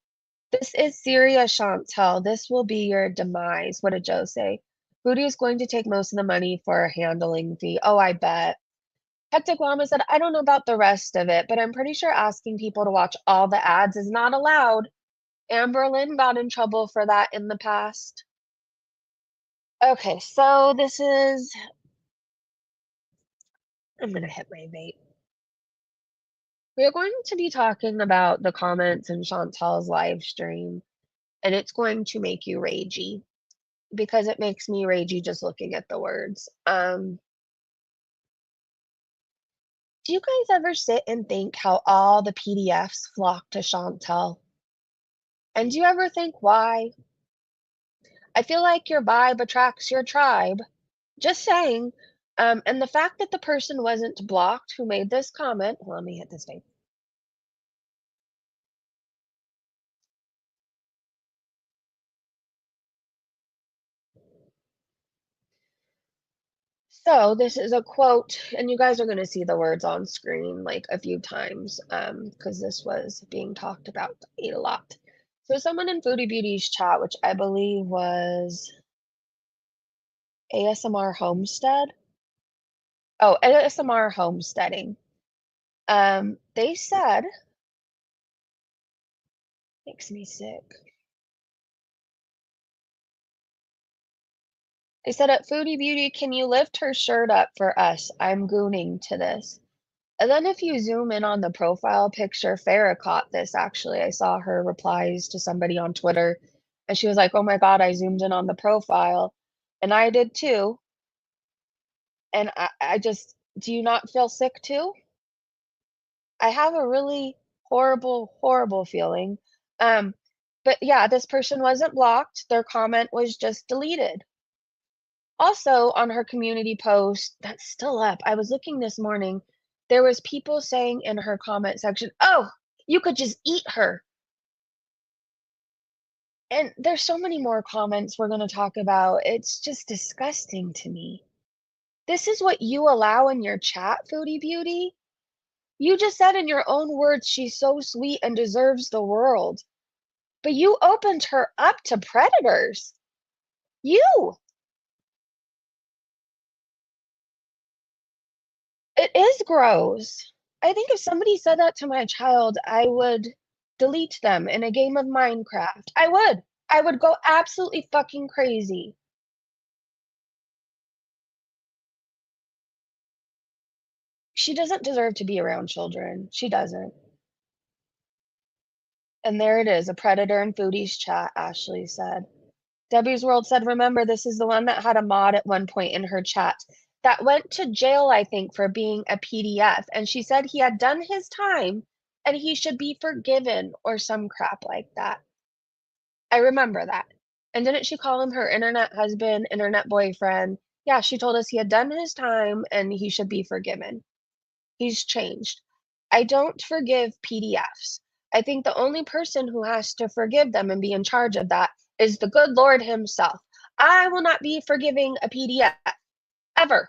This is Syria, Chantal. This will be your demise. What did Joe say? Foodie is going to take most of the money for a handling fee. Oh, I bet. Hectic Llama said, I don't know about the rest of it, but I'm pretty sure asking people to watch all the ads is not allowed. Amber Lynn got in trouble for that in the past. Okay, so I'm going to hit my vape. We're going to be talking about the comments in Chantal's live stream, and it's going to make you ragey because it makes me ragey just looking at the words. Do you guys ever sit and think how all the PDFs flock to Chantal? And do you ever think why? I feel like your vibe attracts your tribe. Just saying. And the fact that the person wasn't blocked who made this comment, well, let me hit this thing. So this is a quote, and you guys are going to see the words on screen like a few times because this was being talked about a lot. So someone in Foodie Beauty's chat, which I believe was ASMR Homestead. Oh, ASMR Homesteading. They said, makes me sick. They said at Foodie Beauty, can you lift her shirt up for us? I'm gooning to this. And then if you zoom in on the profile picture, Farah caught this actually. I saw her replies to somebody on Twitter, and she was like, oh my God, I zoomed in on the profile. And I did too. And I just, do you not feel sick too? I have a really horrible, horrible feeling. Um, but yeah, this person wasn't blocked. Their comment was just deleted. Also, on her community post that's still up, I was looking this morning, there was people saying in her comment section, "Oh, you could just eat her." And there's so many more comments we're gonna talk about. It's just disgusting to me. This is what you allow in your chat, Foodie Beauty? You just said in your own words she's so sweet and deserves the world. But you opened her up to predators. You. It is gross. I think if somebody said that to my child, I would delete them in a game of Minecraft. I would. I would go absolutely fucking crazy. She doesn't deserve to be around children. She doesn't. And there it is, a predator in Foodie's chat, Ashley said. Debbie's World said, remember, this is the one that had a mod at one point in her chat that went to jail, I think, for being a PDF. And she said he had done his time and he should be forgiven or some crap like that. I remember that. And didn't she call him her internet husband, internet boyfriend? Yeah, she told us he had done his time and he should be forgiven. He's changed. I don't forgive PDFs. I think the only person who has to forgive them and be in charge of that is the good Lord himself. I will not be forgiving a PDF ever.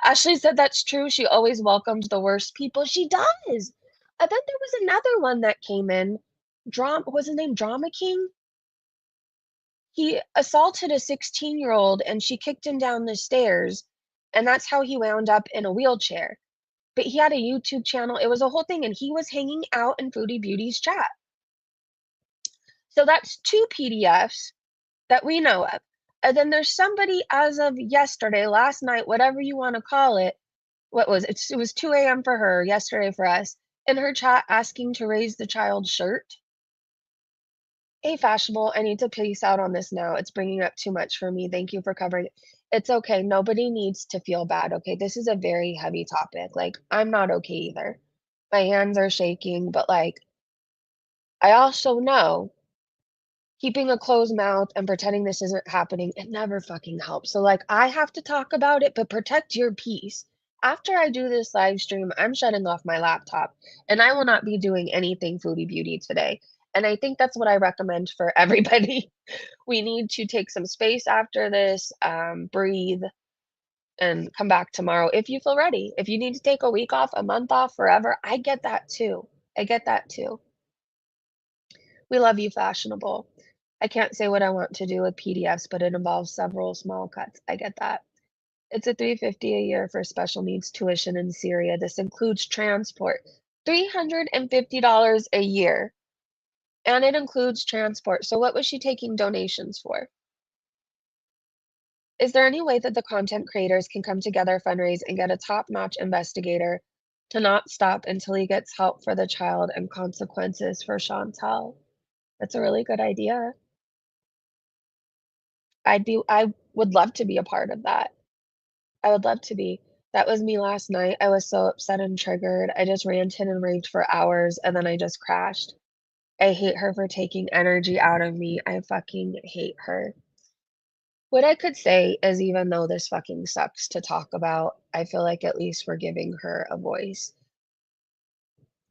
Ashley said that's true. She always welcomes the worst people. She does. Then there was another one that came in. Was his name Drama King? He assaulted a 16-year-old and she kicked him down the stairs. And that's how he wound up in a wheelchair. But he had a YouTube channel. It was a whole thing. And he was hanging out in Foodie Beauty's chat. So that's 2 PDFs that we know of. And then there's somebody as of yesterday, last night, whatever you want to call it. What was it? It was 2 a.m. for her, yesterday for us, in her chat asking to raise the child's shirt. Hey, Fashionable, I need to peace out on this now. It's bringing up too much for me. Thank you for covering it. It's okay. Nobody needs to feel bad, okay? This is a very heavy topic. Like, I'm not okay either. My hands are shaking, but like, I also know keeping a closed mouth and pretending this isn't happening, it never fucking helps. So, like, I have to talk about it, but protect your peace. After I do this live stream, I'm shutting off my laptop and I will not be doing anything Foodie Beauty today. And I think that's what I recommend for everybody. We need to take some space after this, breathe, and come back tomorrow if you feel ready. If you need to take a week off, a month off, forever, I get that too. I get that too. We love you, Fashionable. I can't say what I want to do with PDFs, but it involves several small cuts. I get that. It's a $350 a year for special needs tuition in Syria. This includes transport. $350 a year. And it includes transport. So what was she taking donations for? Is there any way that the content creators can come together, fundraise, and get a top-notch investigator to not stop until he gets help for the child and consequences for Chantal? That's a really good idea. I would love to be a part of that. I would love to be. That was me last night. I was so upset and triggered. I just ranted and raved for hours and then I just crashed. I hate her for taking energy out of me. I fucking hate her. What I could say is even though this fucking sucks to talk about, I feel like at least we're giving her a voice.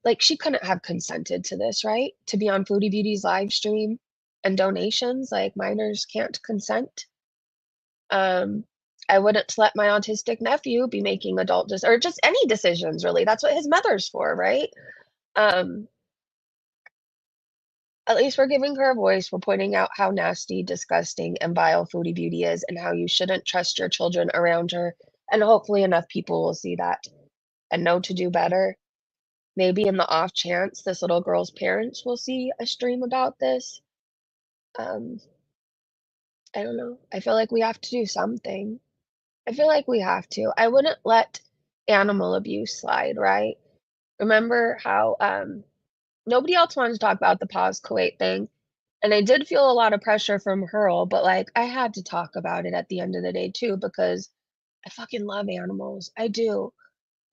Like she couldn't have consented to this, right? To be on Foodie Beauty's live stream and donations, like minors can't consent. Um, I wouldn't let my autistic nephew be making or just any decisions really. That's what his mother's for, right? Um, at least we're giving her a voice. We're pointing out how nasty, disgusting, and vile Foodie Beauty is and how you shouldn't trust your children around her. And hopefully enough people will see that and know to do better. Maybe in the off chance this little girl's parents will see a stream about this. Um, I don't know. I feel like we have to do something. I feel like we have to. I wouldn't let animal abuse slide, right? Remember how nobody else wanted to talk about the pause Kuwait thing, and I did feel a lot of pressure from Hurl, but like I had to talk about it at the end of the day too because I fucking love animals. I do.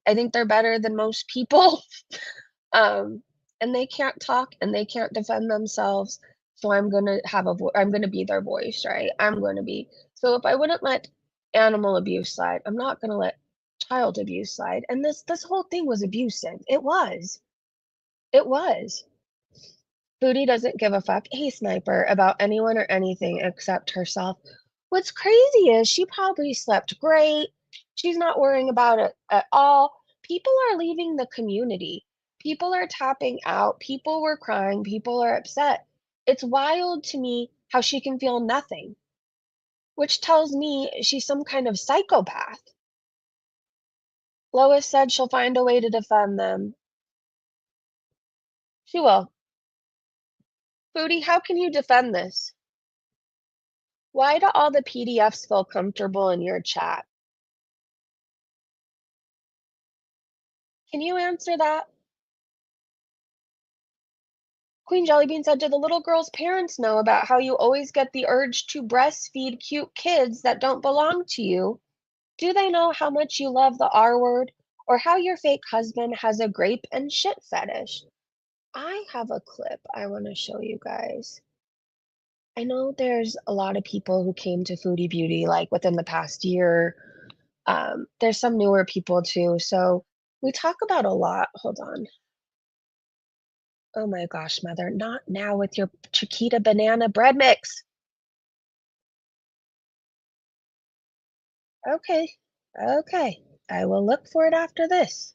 I think they're better than most people. Um, and they can't talk and they can't defend themselves. So I'm gonna be their voice, right? I'm gonna be. So if I wouldn't let animal abuse slide, I'm not gonna let child abuse slide. And this whole thing was abusive. It was. It was. Foodie doesn't give a fuck, hey sniper, about anyone or anything except herself. What's crazy is she probably slept great. She's not worrying about it at all. People are leaving the community. People are tapping out. People were crying. People are upset. It's wild to me how she can feel nothing, which tells me she's some kind of psychopath. Lois said she'll find a way to defend them. She will. Foodie, how can you defend this? Why do all the PDFs feel comfortable in your chat? Can you answer that? Queen Jellybean said, "Do the little girl's parents know about how you always get the urge to breastfeed cute kids that don't belong to you? Do they know how much you love the R word or how your fake husband has a grape and shit fetish?" I have a clip I want to show you guys. I know there's a lot of people who came to Foodie Beauty like within the past year. There's some newer people too. So we talk about a lot. Hold on. Oh my gosh, mother, not now with your Chiquita banana bread mix. Okay, okay. I will look for it after this.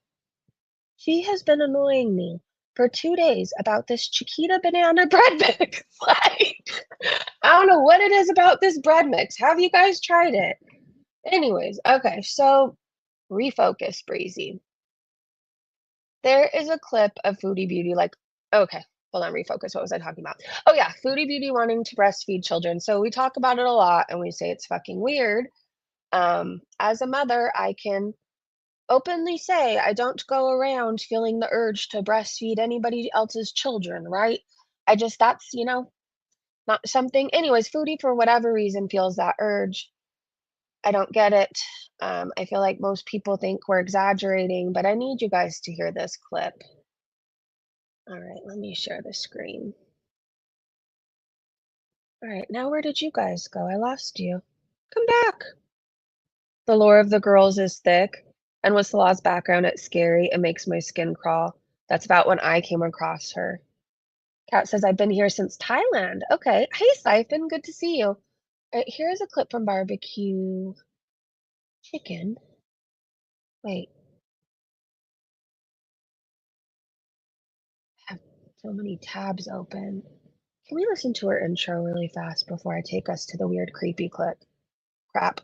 She has been annoying me for 2 days about this Chiquita banana bread mix. Like, I don't know what it is about this bread mix. Have you guys tried it? Anyways, okay, so refocus, Breezy. There is a clip of Foodie Beauty, like, okay, hold on, refocus. What was I talking about? Oh, yeah, Foodie Beauty wanting to breastfeed children. So we talk about it a lot and we say it's fucking weird. As a mother, I can openly say I don't go around feeling the urge to breastfeed anybody else's children, right? That's, not something. Anyways, Foodie, for whatever reason, feels that urge. I don't get it. I feel like most people think we're exaggerating, but I need you guys to hear this clip. All right, let me share the screen. All right, now where did you guys go? I lost you. Come back. The lore of the girls is thick, and with Salah's background, it's scary. It makes my skin crawl. That's about when I came across her. Kat says, I've been here since Thailand. Okay. Hey, Siphon, good to see you. All right, here's a clip from Barbecue Chicken. Wait, I have so many tabs open. Can we listen to her intro really fast before I take us to the weird, creepy clip? Crap.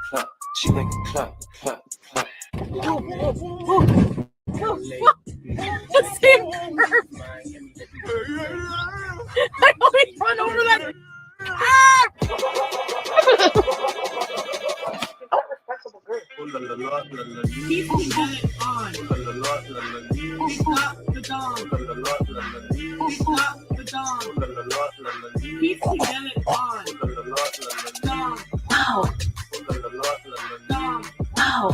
Clap, she make it clap, clap, clap. The same curve. I always run over that. People get it on. Stop the dawn. Stop the dawn. People get it on. Dawn. Wow. Dawn. Wow.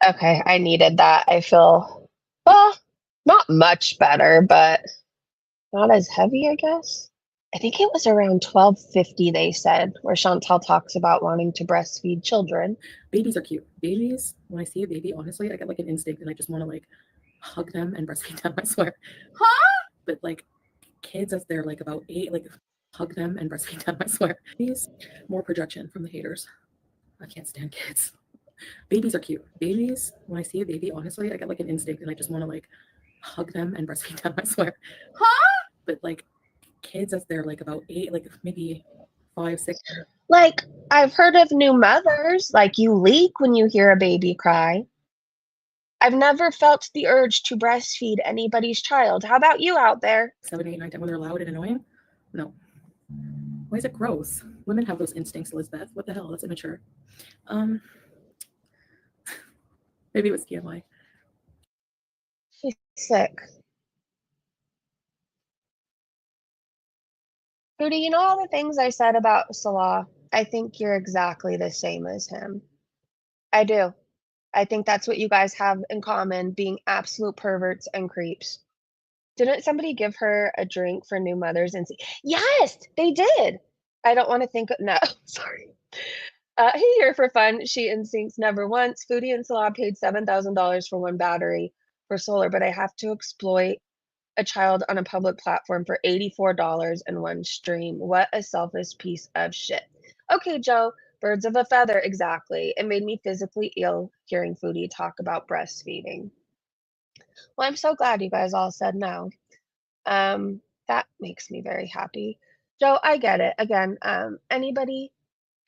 Okay, I needed that. I feel, well, not much better, but not as heavy, I guess. I think it was around 12:50, they said, where Chantal talks about wanting to breastfeed children. Babies are cute. Babies, when I see a baby, honestly, I get like an instinct and I just want to like hug them and breastfeed them, I swear. Huh? But like kids, as they're like about 8, like hug them and breastfeed them, I swear. These more projection from the haters. I can't stand kids. Babies are cute. Babies, when I see a baby, honestly, I get like an instinct and I just want to like hug them and breastfeed them, I swear. Huh? But like kids, as they're like about 8, like maybe 5, 6. Like, I've heard of new mothers, like you leak when you hear a baby cry. I've never felt the urge to breastfeed anybody's child. How about you out there? 7, 8, 9, 10, when they're loud and annoying? No. Why is it gross? Women have those instincts, Elizabeth. What the hell? That's immature. Maybe it was TMI. She's sick. Rudy, you know all the things I said about Salah? I think you're exactly the same as him. I do. I think that's what you guys have in common, being absolute perverts and creeps. Didn't somebody give her a drink for new mothers and see? Yes, they did. I don't want to think. No, sorry. Hey, here for fun. She instincts never once. Foodie and Salah paid $7,000 for one battery for solar, but I have to exploit a child on a public platform for $84 in one stream. What a selfish piece of shit. Okay, Joe, birds of a feather, exactly. It made me physically ill hearing Foodie talk about breastfeeding. Well, I'm so glad you guys all said no. That makes me very happy. Joe, I get it. Again, anybody,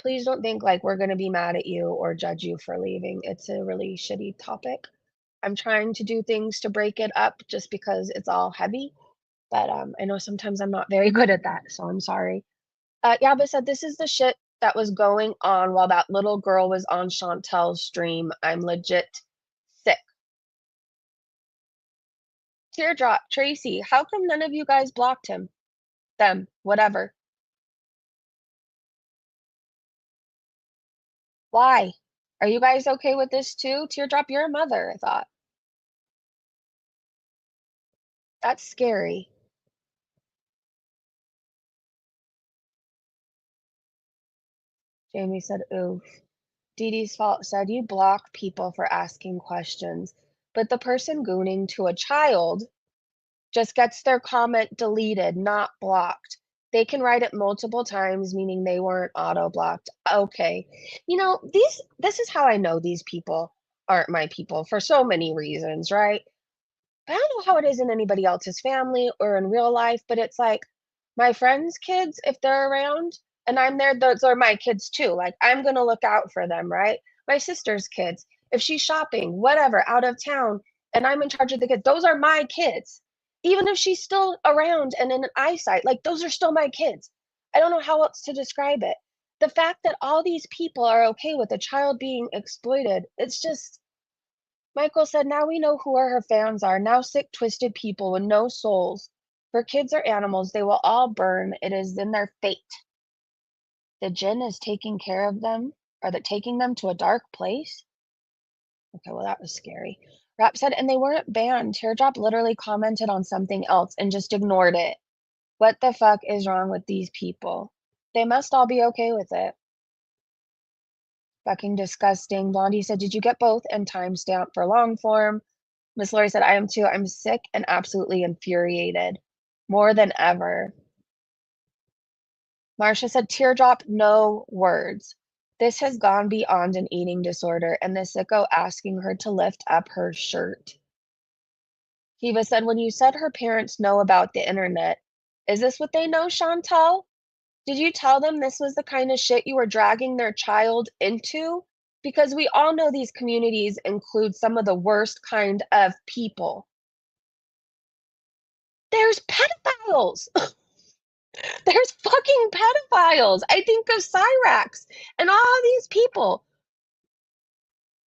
please don't think like we're gonna be mad at you or judge you for leaving. It's a really shitty topic. I'm trying to do things to break it up just because it's all heavy, but I know sometimes I'm not very good at that, so I'm sorry. Yaba said, "This is the shit that was going on while that little girl was on Chantel's stream. I'm legit sick." Teardrop, Tracy, how come none of you guys blocked him? Them, whatever. Why? Are you guys okay with this too? Teardrop, you're a mother, I thought. That's scary. Jamie said, oof. Dee Dee's fault said, you block people for asking questions, but the person gooning to a child just gets their comment deleted, not blocked. They can write it multiple times, meaning they weren't auto blocked. Okay. You know, this is how I know these people aren't my people for so many reasons, right? But I don't know how it is in anybody else's family or in real life, but it's like my friends' kids, if they're around and I'm there, those are my kids too. Like I'm gonna look out for them, right? My sister's kids, if she's shopping, whatever, out of town, and I'm in charge of the kids, those are my kids. Even if she's still around and in eyesight, like those are still my kids. I don't know how else to describe it. The fact that all these people are okay with a child being exploited, it's just Michael said, now we know who her fans are. Now sick, twisted people with no souls. For kids or animals, they will all burn. It is in their fate. The jinn is taking care of them, or that taking them to a dark place? Okay, well, that was scary. Rap said, and they weren't banned. Teardrop literally commented on something else and just ignored it. What the fuck is wrong with these people? They must all be okay with it. Fucking disgusting. Blondie said, did you get both? And timestamp for long form. Miss Lori said, I am too. I'm sick and absolutely infuriated. More than ever. Marcia said, teardrop, no words. This has gone beyond an eating disorder, and the sicko asking her to lift up her shirt. Kiva said, when you said her parents know about the internet, is this what they know, Chantal? Did you tell them this was the kind of shit you were dragging their child into? Because we all know these communities include some of the worst kind of people. There's pedophiles. There's fucking pedophiles. I think of Cyrax and all these people.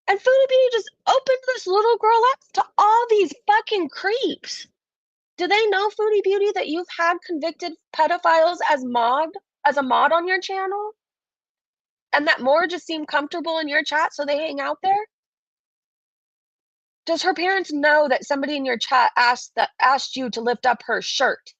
And Foodie Beauty just opened this little girl up to all these fucking creeps. Do they know, Foodie Beauty, that you've had convicted pedophiles as a mod on your channel? And that more just seem comfortable in your chat so they hang out there? Does her parents know that somebody in your chat asked you to lift up her shirt?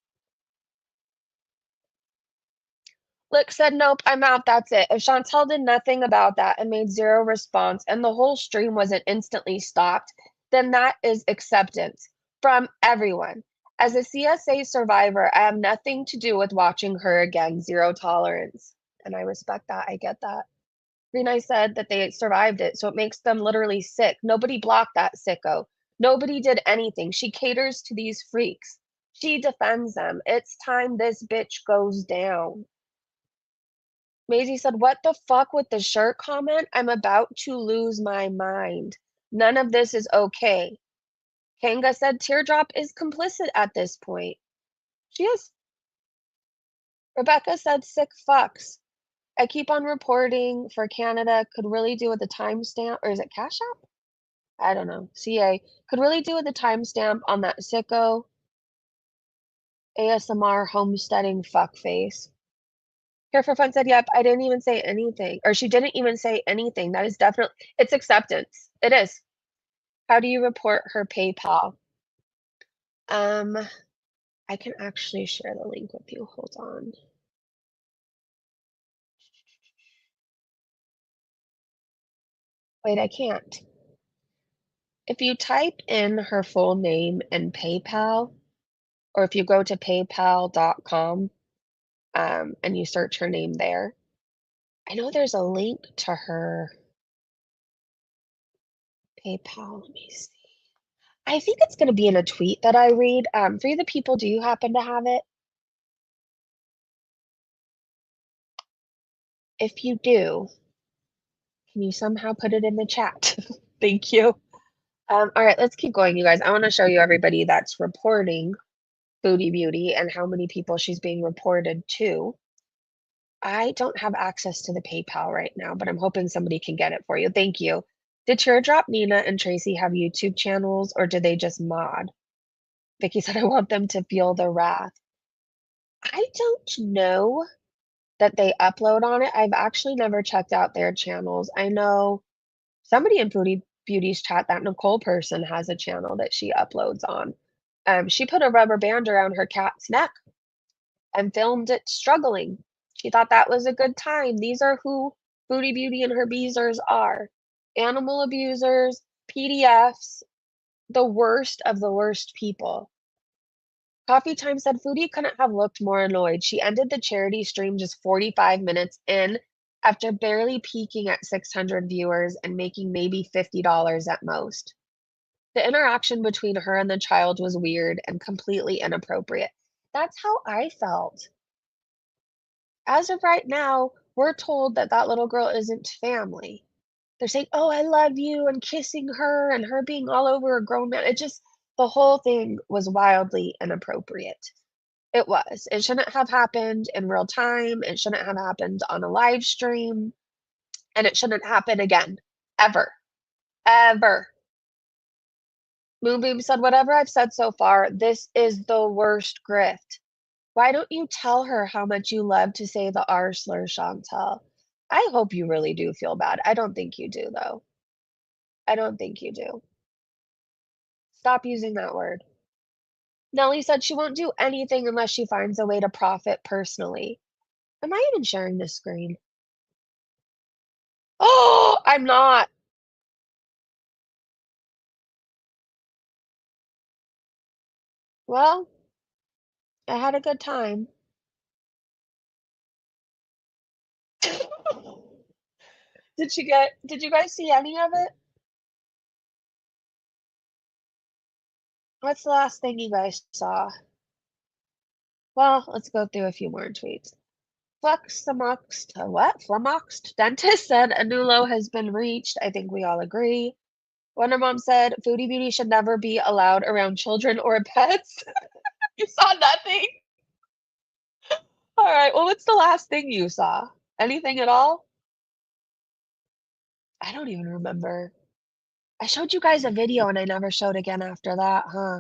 Lick said, nope, I'm out, that's it. If Chantal did nothing about that and made zero response and the whole stream wasn't instantly stopped, then that is acceptance from everyone. As a CSA survivor, I have nothing to do with watching her again, zero tolerance. And I respect that, I get that. Renai said that they survived it, so it makes them literally sick. Nobody blocked that sicko. Nobody did anything. She caters to these freaks. She defends them. It's time this bitch goes down. Maisie said, what the fuck with the shirt comment? I'm about to lose my mind. None of this is okay. Kanga said, Teardrop is complicit at this point. She is. Rebecca said, sick fucks. I keep on reporting for Canada. Could really do with the timestamp. Or is it Cash App? I don't know. CA. Could really do with the timestamp on that sicko ASMR homesteading fuckface. Here for Fun said, yep, I didn't even say anything. Or she didn't even say anything. That is definitely, it's acceptance. It is. How do you report her PayPal? Um, I can actually share the link with you. Hold on. Wait, I can't. If you type in her full name and PayPal, or if you go to paypal.com and you search her name there, I know there's a link to her PayPal. Let me see. I think it's gonna be in a tweet that I read. For you the people, do you happen to have it? If you do, can you somehow put it in the chat? Thank you. All right, let's keep going, you guys. I wanna show you everybody that's reporting Foodie Beauty and how many people she's being reported to. I don't have access to the PayPal right now, but I'm hoping somebody can get it for you. Thank you. Did Teardrop, Nina, and Tracy have YouTube channels, or did they just mod? Vicky said, I want them to feel the wrath. I don't know that they upload on it. I've actually never checked out their channels. I know somebody in Foodie Beauty's chat, that Nicole person, has a channel that she uploads on. She put a rubber band around her cat's neck and filmed it struggling. She thought that was a good time. These are who Foodie Beauty and her beezers are. Animal abusers, PDFs, the worst of the worst people. Coffee Time said Foodie couldn't have looked more annoyed. She ended the charity stream just 45 minutes in after barely peaking at 600 viewers and making maybe $50 at most. The interaction between her and the child was weird and completely inappropriate. That's how I felt. As of right now, we're told that that little girl isn't family. They're saying, "Oh, I love you," and kissing her and her being all over a grown man. It just the whole thing was wildly inappropriate. It was. It shouldn't have happened in real time. It shouldn't have happened on a live stream, and it shouldn't happen again. Ever. Ever. Moonbeam said, "Whatever I've said so far, this is the worst grift. Why don't you tell her how much you love to say the R slur, Chantal?" I hope you really do feel bad. I don't think you do, though. I don't think you do. Stop using that word. Nellie said she won't do anything unless she finds a way to profit personally. Am I even sharing this screen? Oh, I'm not. Well, I had a good time. Did you guys see any of it? What's the last thing you guys saw? Well, let's go through a few more tweets. Flummoxed dentist said a new low has been reached. I think we all agree. Wonder Mom said Foodie Beauty should never be allowed around children or pets. You saw nothing? All right. Well, what's the last thing you saw? Anything at all? I don't even remember. I showed you guys a video and I never showed again after that, huh?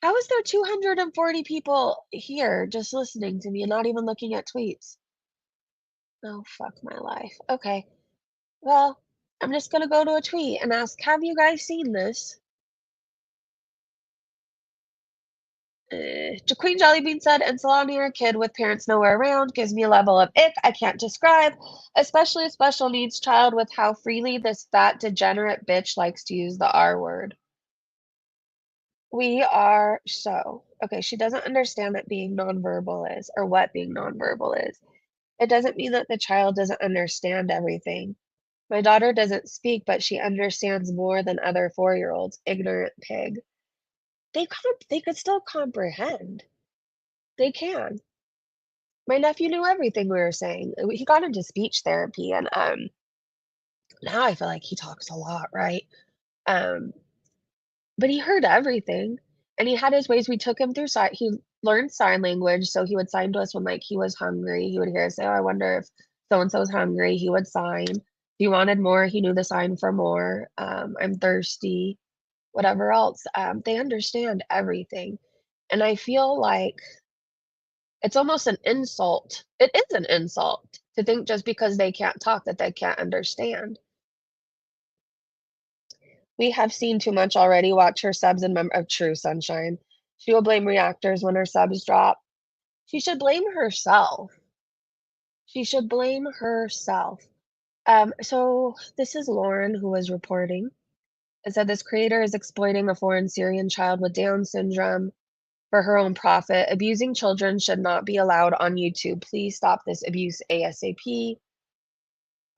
How is there 240 people here just listening to me and not even looking at tweets? Oh, fuck my life. Okay. Well, I'm just gonna go to a tweet and ask, have you guys seen this? Queen Jellybean said, and salon near a kid with parents nowhere around gives me a level of ick I can't describe, especially a special needs child with how freely this fat degenerate bitch likes to use the R word. We are so okay. She doesn't understand that being nonverbal is, or what being nonverbal is. It doesn't mean that the child doesn't understand everything. My daughter doesn't speak, but she understands more than other 4-year-olds. Ignorant pig. They could still comprehend. They can. My nephew knew everything we were saying. He got into speech therapy, and now I feel like he talks a lot, right? Um, but he heard everything, and he had his ways. We took him through sign. He learned sign language, so he would sign to us when like he was hungry. He would hear us say, "Oh, I wonder if so and so is hungry." He would sign. If he wanted more, he knew the sign for more. I'm thirsty. Whatever else. They understand everything, and I feel like it's almost an insult. It is an insult to think just because they can't talk that they can't understand. We have seen too much already. Watch her subs and of True Sunshine. She will blame reactors when her subs drop. She should blame herself. She should blame herself. So this is Lauren who was reporting. It said this creator is exploiting a foreign Syrian child with Down syndrome for her own profit. Abusing children should not be allowed on YouTube. Please stop this abuse ASAP.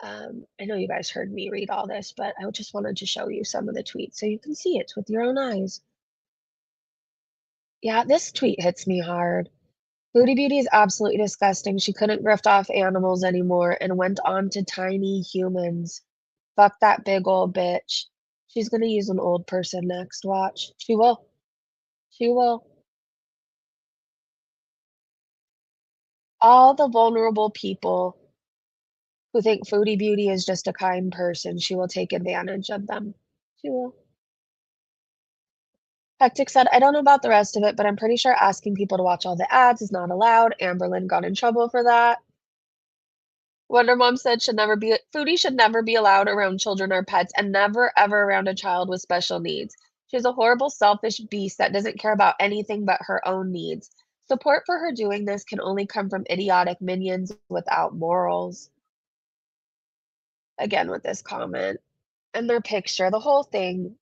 I know you guys heard me read all this, but I just wanted to show you some of the tweets so you can see it with your own eyes. Yeah, this tweet hits me hard. Foodie Beauty is absolutely disgusting. She couldn't grift off animals anymore and went on to tiny humans. Fuck that big old bitch. She's gonna use an old person next. Watch. She will. She will. All the vulnerable people who think Foodie Beauty is just a kind person, she will take advantage of them. She will. Hectic said, I don't know about the rest of it, but I'm pretty sure asking people to watch all the ads is not allowed. Amberlynn got in trouble for that. Wonder Mom said Foodie should never be allowed around children or pets and never ever around a child with special needs. She's a horrible, selfish beast that doesn't care about anything but her own needs. Support for her doing this can only come from idiotic minions without morals. Again with this comment. And their picture, the whole thing.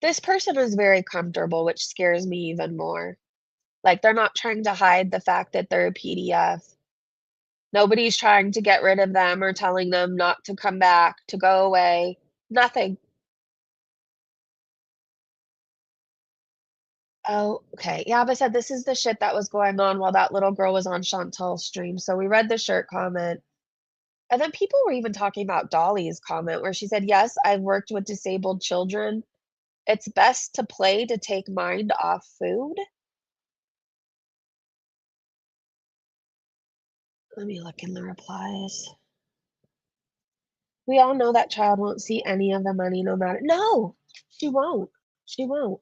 This person is very comfortable, which scares me even more. Like, they're not trying to hide the fact that they're a PDF. Nobody's trying to get rid of them or telling them not to come back, to go away. Nothing. Oh, okay. Yaba said this is the shit that was going on while that little girl was on Chantal's stream. So we read the shirt comment. And then people were even talking about Dolly's comment where she said, yes, I've worked with disabled children. It's best to play to take mind off food. Let me look in the replies. We all know that child won't see any of the money no matter. No, she won't. She won't.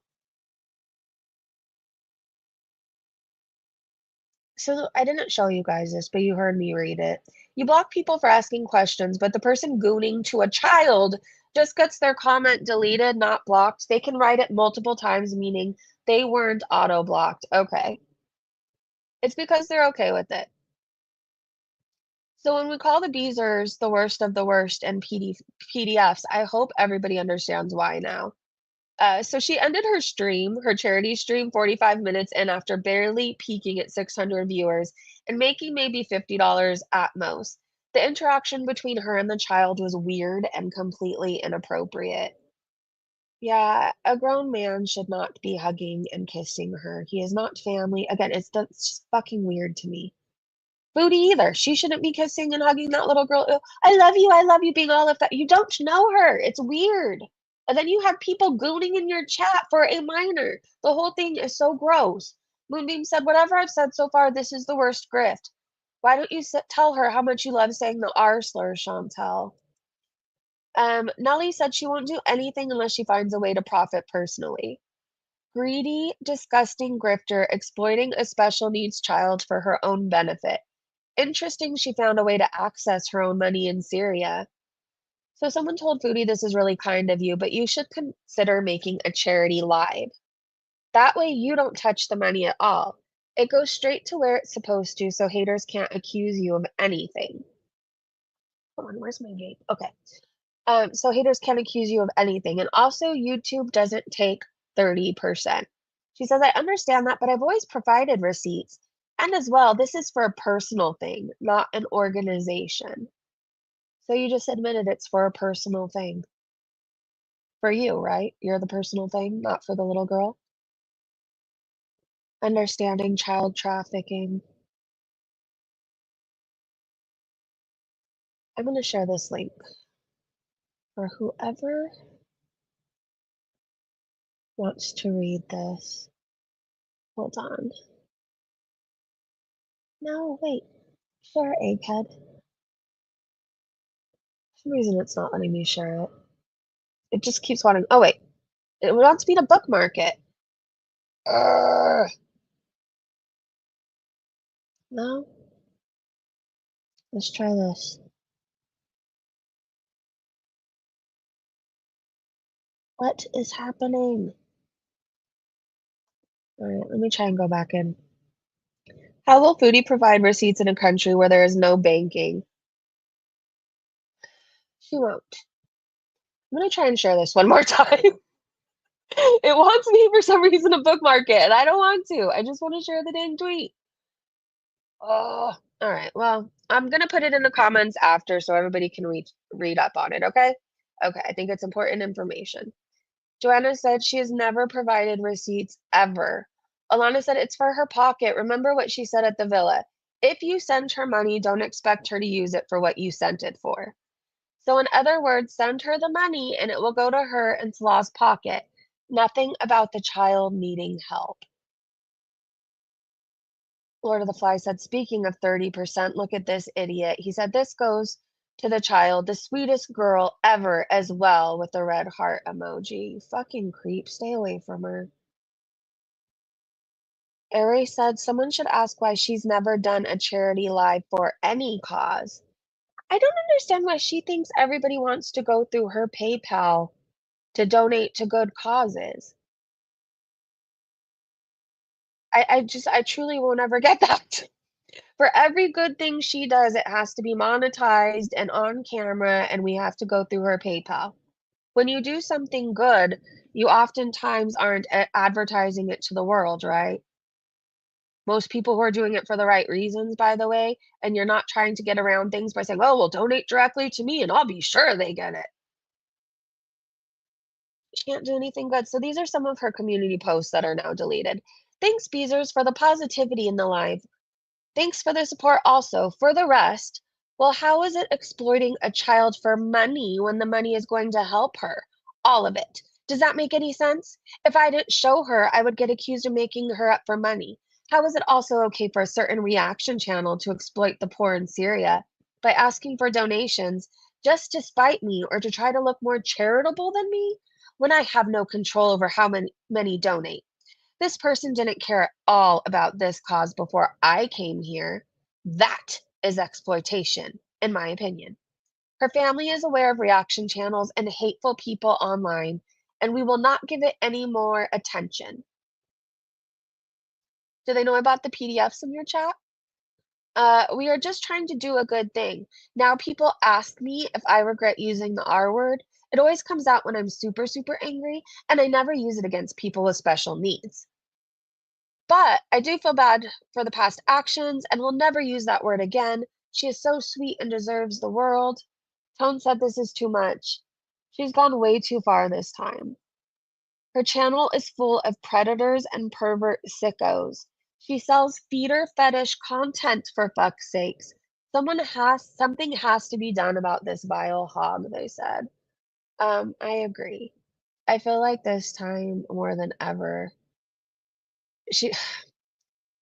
So I didn't show you guys this, but you heard me read it. You block people for asking questions, but the person gooning to a child just gets their comment deleted, not blocked. They can write it multiple times, meaning they weren't auto blocked. Okay. It's because they're okay with it. So when we call the Beezers the worst of the worst and PDFs, I hope everybody understands why now. So she ended her stream, her charity stream, 45 minutes in after barely peaking at 600 viewers and making maybe $50 at most. The interaction between her and the child was weird and completely inappropriate. Yeah, a grown man should not be hugging and kissing her. He is not family. Again, it's just fucking weird to me. Foodie either. She shouldn't be kissing and hugging that little girl. I love you, being all of that. You don't know her. It's weird. And then you have people gooning in your chat for a minor. The whole thing is so gross. Moonbeam said, whatever I've said so far, this is the worst grift. Why don't you tell her how much you love saying the R slur, Chantal? Nellie said she won't do anything unless she finds a way to profit personally. Greedy, disgusting grifter exploiting a special needs child for her own benefit. Interesting she found a way to access her own money in Syria. So someone told Foodie this is really kind of you, but you should consider making a charity live. That way you don't touch the money at all. It goes straight to where it's supposed to, so haters can't accuse you of anything. Hold on, where's my vape? Okay. So haters can't accuse you of anything. And also YouTube doesn't take 30%. She says, I understand that, but I've always provided receipts. And as well, this is for a personal thing, not an organization. So you just admitted it's for a personal thing. For you, right? You're the personal thing, not for the little girl. Understanding child trafficking. I'm going to share this link for whoever wants to read this. Hold on. No, wait. Share Egghead. For some reason it's not letting me share it. It just keeps wanting. Oh, wait. It wants me to bookmark it. Urgh. No? Let's try this. What is happening? Alright, let me try and go back in. How will Foodie provide receipts in a country where there is no banking? She won't. I'm gonna try and share this one more time. It wants me for some reason to bookmark it, and I don't want to. I just want to share the dang tweet. Oh. All right. Well, I'm gonna put it in the comments after so everybody can read up on it, okay? Okay, I think it's important information. Joanna said she has never provided receipts ever. Alana said it's for her pocket. Remember what she said at the villa. If you send her money, don't expect her to use it for what you sent it for. So, in other words, send her the money and it will go to her and Slaw's pocket. Nothing about the child needing help. Lord of the Flies said, speaking of 30%, look at this idiot. He said, this goes to the child, the sweetest girl ever, as well, with the red heart emoji. You fucking creep. Stay away from her. Ari said, someone should ask why she's never done a charity live for any cause. I don't understand why she thinks everybody wants to go through her PayPal to donate to good causes. I truly will never get that. For every good thing she does, it has to be monetized and on camera, and we have to go through her PayPal. When you do something good, you oftentimes aren't advertising it to the world, right? Most people who are doing it for the right reasons, by the way, and you're not trying to get around things by saying, oh, well, donate directly to me and I'll be sure they get it. She can't do anything good. So these are some of her community posts that are now deleted. Thanks, Beezers, for the positivity in the live. Thanks for the support also. For the rest, well, how is it exploiting a child for money when the money is going to help her? All of it. Does that make any sense? If I didn't show her, I would get accused of making her up for money. How is it also okay for a certain reaction channel to exploit the poor in Syria by asking for donations just to spite me or to try to look more charitable than me when I have no control over how many donate? This person didn't care at all about this cause before I came here. That is exploitation, in my opinion. Her family is aware of reaction channels and hateful people online, and we will not give it any more attention. Do they know about the PDFs in your chat? We are just trying to do a good thing. Now, people ask me if I regret using the R word. It always comes out when I'm super, super angry, and I never use it against people with special needs. But I do feel bad for the past actions and will never use that word again. She is so sweet and deserves the world. Tone said this is too much. She's gone way too far this time. Her channel is full of predators and pervert sickos. She sells feeder fetish content for fuck's sakes. Something has to be done about this vile hog, they said. I agree. I feel like this time more than ever, she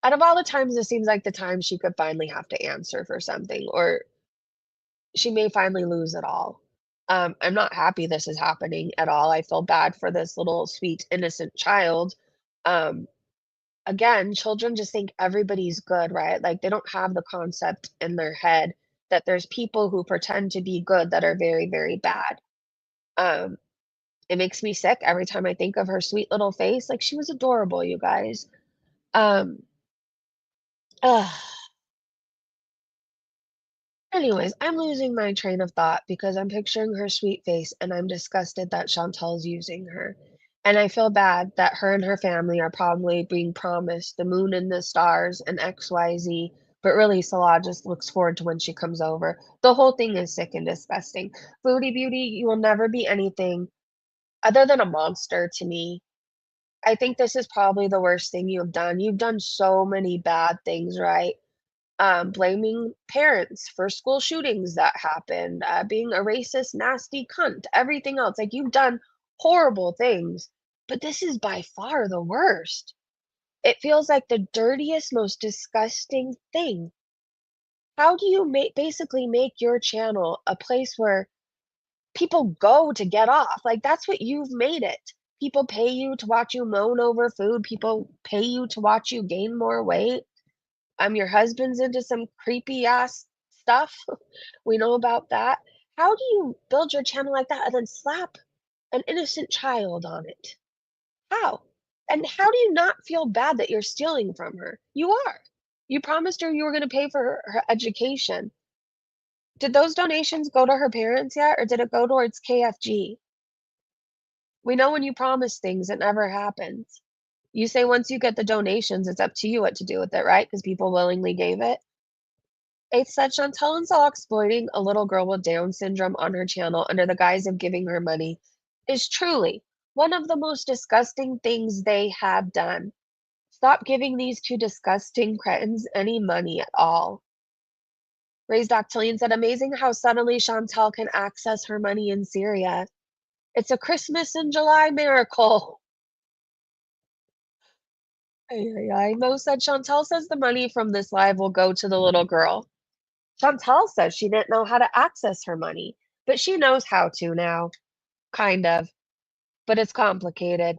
out of all the times, this seems like the time she could finally have to answer for something, or she may finally lose it all. I'm not happy this is happening at all. I feel bad for this little sweet, innocent child. Um, Again, children just think everybody's good, right? Like they don't have the concept in their head that there's people who pretend to be good that are very, very bad. Um, it makes me sick every time I think of her sweet little face. Like she was adorable, you guys. Um, ugh. Anyways, I'm losing my train of thought because I'm picturing her sweet face and I'm disgusted that Chantal's using her. And I feel bad that her and her family are probably being promised the moon and the stars and XYZ, but really Salah just looks forward to when she comes over. The whole thing is sick and disgusting. Foodie Beauty, you will never be anything other than a monster to me. I think this is probably the worst thing you have done. You've done so many bad things, right? Blaming parents for school shootings that happened, being a racist, nasty cunt, everything else. Like you've done horrible things, but this is by far the worst. It feels like the dirtiest, most disgusting thing. How do you basically make your channel a place where people go to get off? Like that's what you've made it. People pay you to watch you moan over food. People pay you to watch you gain more weight. Your husband's into some creepy ass stuff. We know about that. How do you build your channel like that and then slap an innocent child on it? How? And how do you not feel bad that you're stealing from her? You are. You promised her you were going to pay for her education. Did those donations go to her parents yet, or did it go towards KFG? We know when you promise things, it never happens. You say once you get the donations, it's up to you what to do with it, right? Because people willingly gave it. It said Chantal and Saul exploiting a little girl with Down syndrome on her channel under the guise of giving her money is truly one of the most disgusting things they have done. Stop giving these two disgusting cretins any money at all. Raised Octillion said, amazing how suddenly Chantal can access her money in Syria. It's a Christmas in July miracle. Mo said, Chantal says the money from this live will go to the little girl. Chantal says she didn't know how to access her money, but she knows how to now. Kind of. But it's complicated.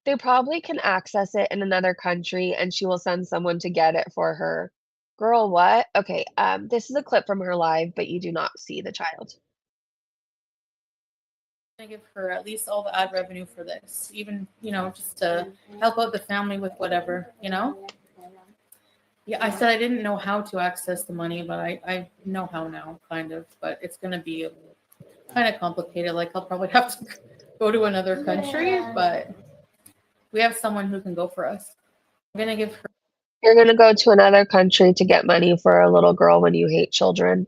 They probably can access it in another country and she will send someone to get it for her. Girl, what? Okay, this is a clip from her live, but you do not see the child. I give her at least all the ad revenue for this, even, just to help out the family with whatever, Yeah, I said I didn't know how to access the money, but I know how now, kind of, but it's going to be kind of complicated. Like, I'll probably have to go to another country, but we have someone who can go for us. I'm going to give her. You're going to go to another country to get money for a little girl when you hate children.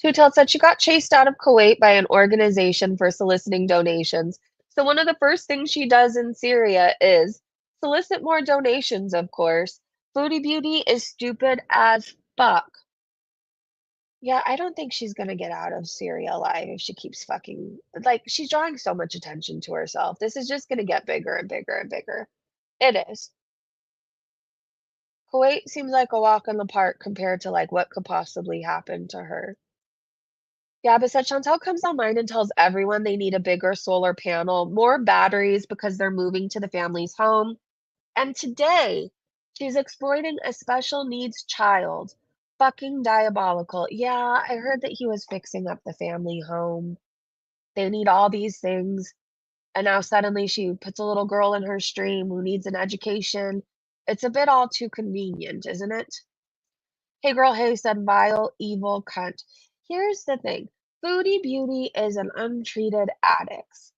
Tutel said she got chased out of Kuwait by an organization for soliciting donations. So one of the first things she does in Syria is solicit more donations, of course. Foodie Beauty is stupid as fuck. Yeah, I don't think she's gonna get out of Syria alive if she keeps fucking like she's drawing so much attention to herself. This is just gonna get bigger and bigger and bigger. It is. Kuwait seems like a walk in the park compared to like what could possibly happen to her. Yeah, but said Chantal comes online and tells everyone they need a bigger solar panel, more batteries because they're moving to the family's home. And today, she's exploiting a special needs child. Fucking diabolical. Yeah, I heard that he was fixing up the family home. They need all these things. And now suddenly she puts a little girl in her stream who needs an education. It's a bit all too convenient, isn't it? Hey girl, hey, said vile, evil cunt. Here's the thing. Foodie Beauty is an untreated addict.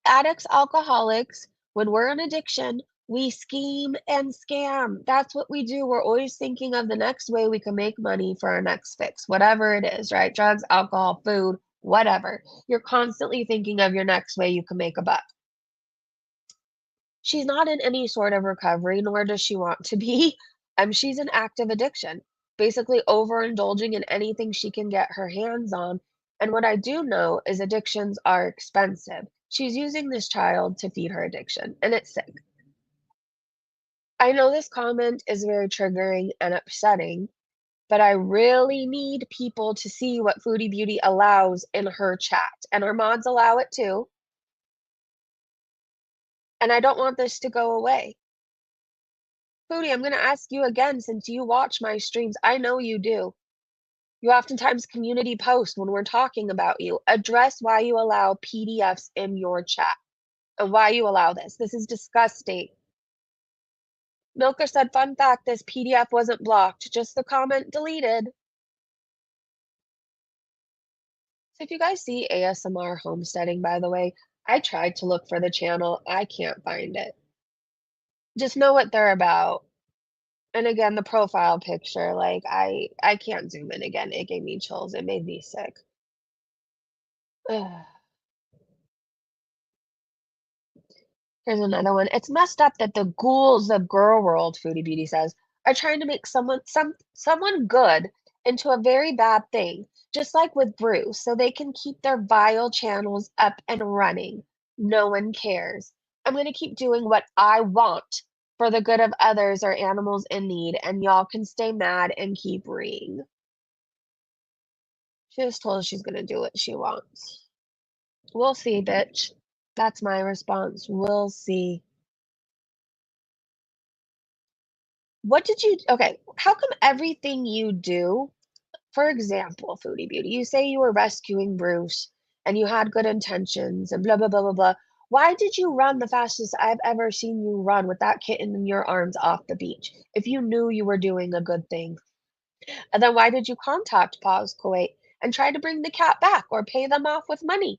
Addicts, alcoholics, when we're in addiction, we scheme and scam. That's what we do. We're always thinking of the next way we can make money for our next fix, whatever it is, right? Drugs, alcohol, food, whatever. You're constantly thinking of your next way you can make a buck. She's not in any sort of recovery, nor does she want to be. She's in active addiction, basically overindulging in anything she can get her hands on. And what I do know is addictions are expensive. She's using this child to feed her addiction, and it's sick. I know this comment is very triggering and upsetting, but I really need people to see what Foodie Beauty allows in her chat, and her mods allow it too. And I don't want this to go away. Foodie, I'm going to ask you again since you watch my streams. I know you do. You oftentimes community post when we're talking about you. Address why you allow PDFs in your chat and why you allow this. This is disgusting. Milker said, fun fact, this PDF wasn't blocked, just the comment deleted. So if you guys see ASMR homesteading, by the way, I tried to look for the channel. I can't find it. Just know what they're about. And again, the profile picture, like I can't zoom in again. It gave me chills. It made me sick. Ugh. Here's another one. It's messed up that the ghouls of Girl World, Foodie Beauty says, are trying to make someone good into a very bad thing, just like with Bruce, so they can keep their vile channels up and running. No one cares. I'm gonna keep doing what I want for the good of others or animals in need, and y'all can stay mad and keep reading. She just told us she's gonna do what she wants. We'll see, bitch. That's my response. We'll see. What did you okay, how come everything you do, for example, Foodie Beauty, you say you were rescuing Bruce and you had good intentions and blah, blah, blah, blah, blah. Why did you run the fastest I've ever seen you run with that kitten in your arms off the beach if you knew you were doing a good thing? And then why did you contact Paws Kuwait and try to bring the cat back or pay them off with money?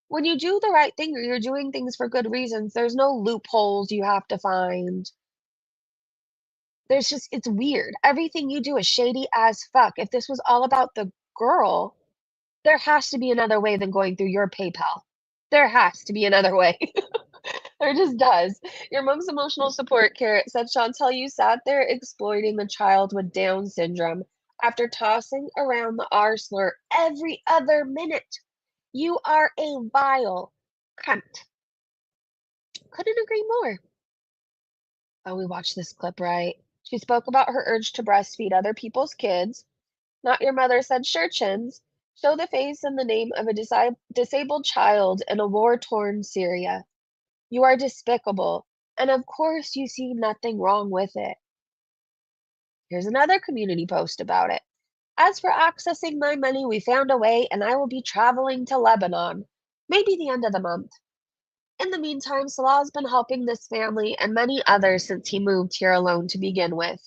When you do the right thing or you're doing things for good reasons, there's no loopholes you have to find. It's weird. Everything you do is shady as fuck. If this was all about the girl, there has to be another way than going through your PayPal. There has to be another way. There just does. Your mom's emotional support carrot said, Chantal, you sat there exploiting the child with Down syndrome after tossing around the R slur every other minute. You are a vile cunt. Couldn't agree more. Oh, we watched this clip, right? She spoke about her urge to breastfeed other people's kids. Not your mother said, sure, chins. Show the face and the name of a disabled child in a war-torn Syria. You are despicable, and of course you see nothing wrong with it. Here's another community post about it. As for accessing my money, we found a way, and I will be traveling to Lebanon, maybe the end of the month. In the meantime, Salah's been helping this family and many others since he moved here alone to begin with.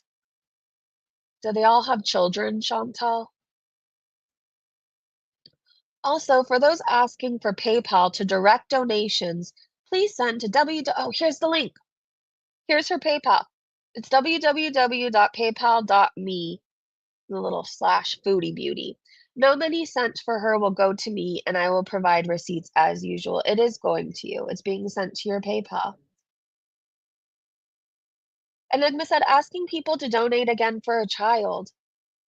Do they all have children, Chantal? Also, for those asking for PayPal to direct donations, please send to Oh, here's the link. Here's her PayPal. It's www.paypal.me, the little slash foodie beauty. No money sent for her will go to me, and I will provide receipts as usual. It is going to you. It's being sent to your PayPal. Enigma said, asking people to donate again for a child.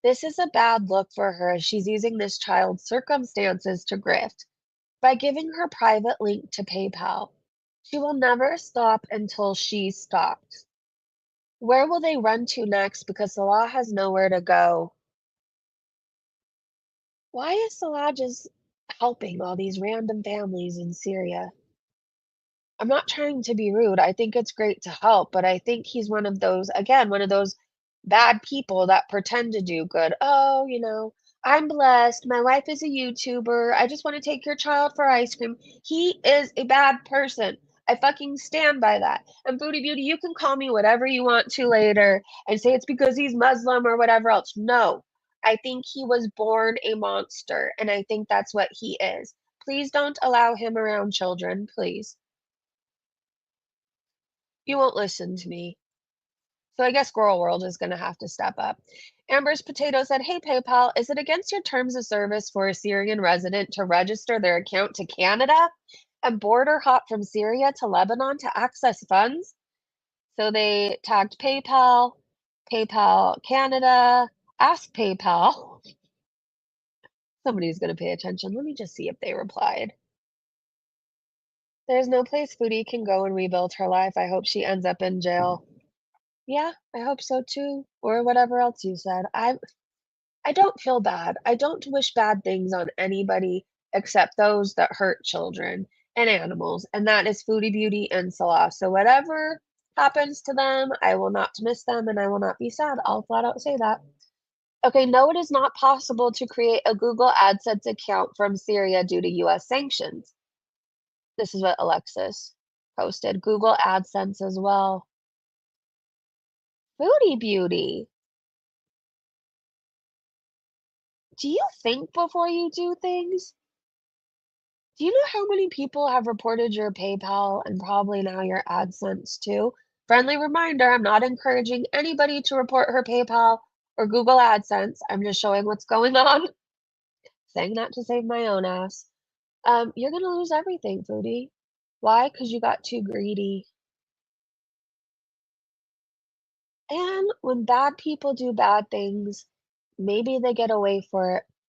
This is a bad look for her as she's using this child's circumstances to grift. By giving her private link to PayPal, she will never stop until she stops. Where will they run to next because Salah has nowhere to go? Why is Salah just helping all these random families in Syria? I'm not trying to be rude. I think it's great to help, but I think he's one of those, again, one of those bad people that pretend to do good. Oh, I'm blessed. My wife is a YouTuber. I just want to take your child for ice cream. He is a bad person. I fucking stand by that. And Foodie Beauty, you can call me whatever you want to later and say it's because he's Muslim or whatever else. No, I think he was born a monster, and I think that's what he is. Please don't allow him around children, please. You won't listen to me. So I guess Squirrel World is going to have to step up. Amber's Potato said, hey, PayPal, is it against your terms of service for a Syrian resident to register their account to Canada and border hop from Syria to Lebanon to access funds? So they tagged PayPal, PayPal Canada, ask PayPal. Somebody's going to pay attention. Let me just see if they replied. There's no place Foodie can go and rebuild her life. I hope she ends up in jail. Yeah, I hope so too, or whatever else you said. I don't feel bad. I don't wish bad things on anybody except those that hurt children and animals, and that is Foodie Beauty and Salah. So whatever happens to them, I will not miss them and I will not be sad. I'll flat out say that. Okay, no, it is not possible to create a Google AdSense account from Syria due to US sanctions. This is what Alexis posted. Google AdSense as well. Foodie Beauty. Do you think before you do things? Do you know how many people have reported your PayPal and probably now your AdSense too? Friendly reminder, I'm not encouraging anybody to report her PayPal or Google AdSense. I'm just showing what's going on. Saying that to save my own ass. You're gonna lose everything, Foodie. Why? Because you got too greedy. And when bad people do bad things, maybe they get away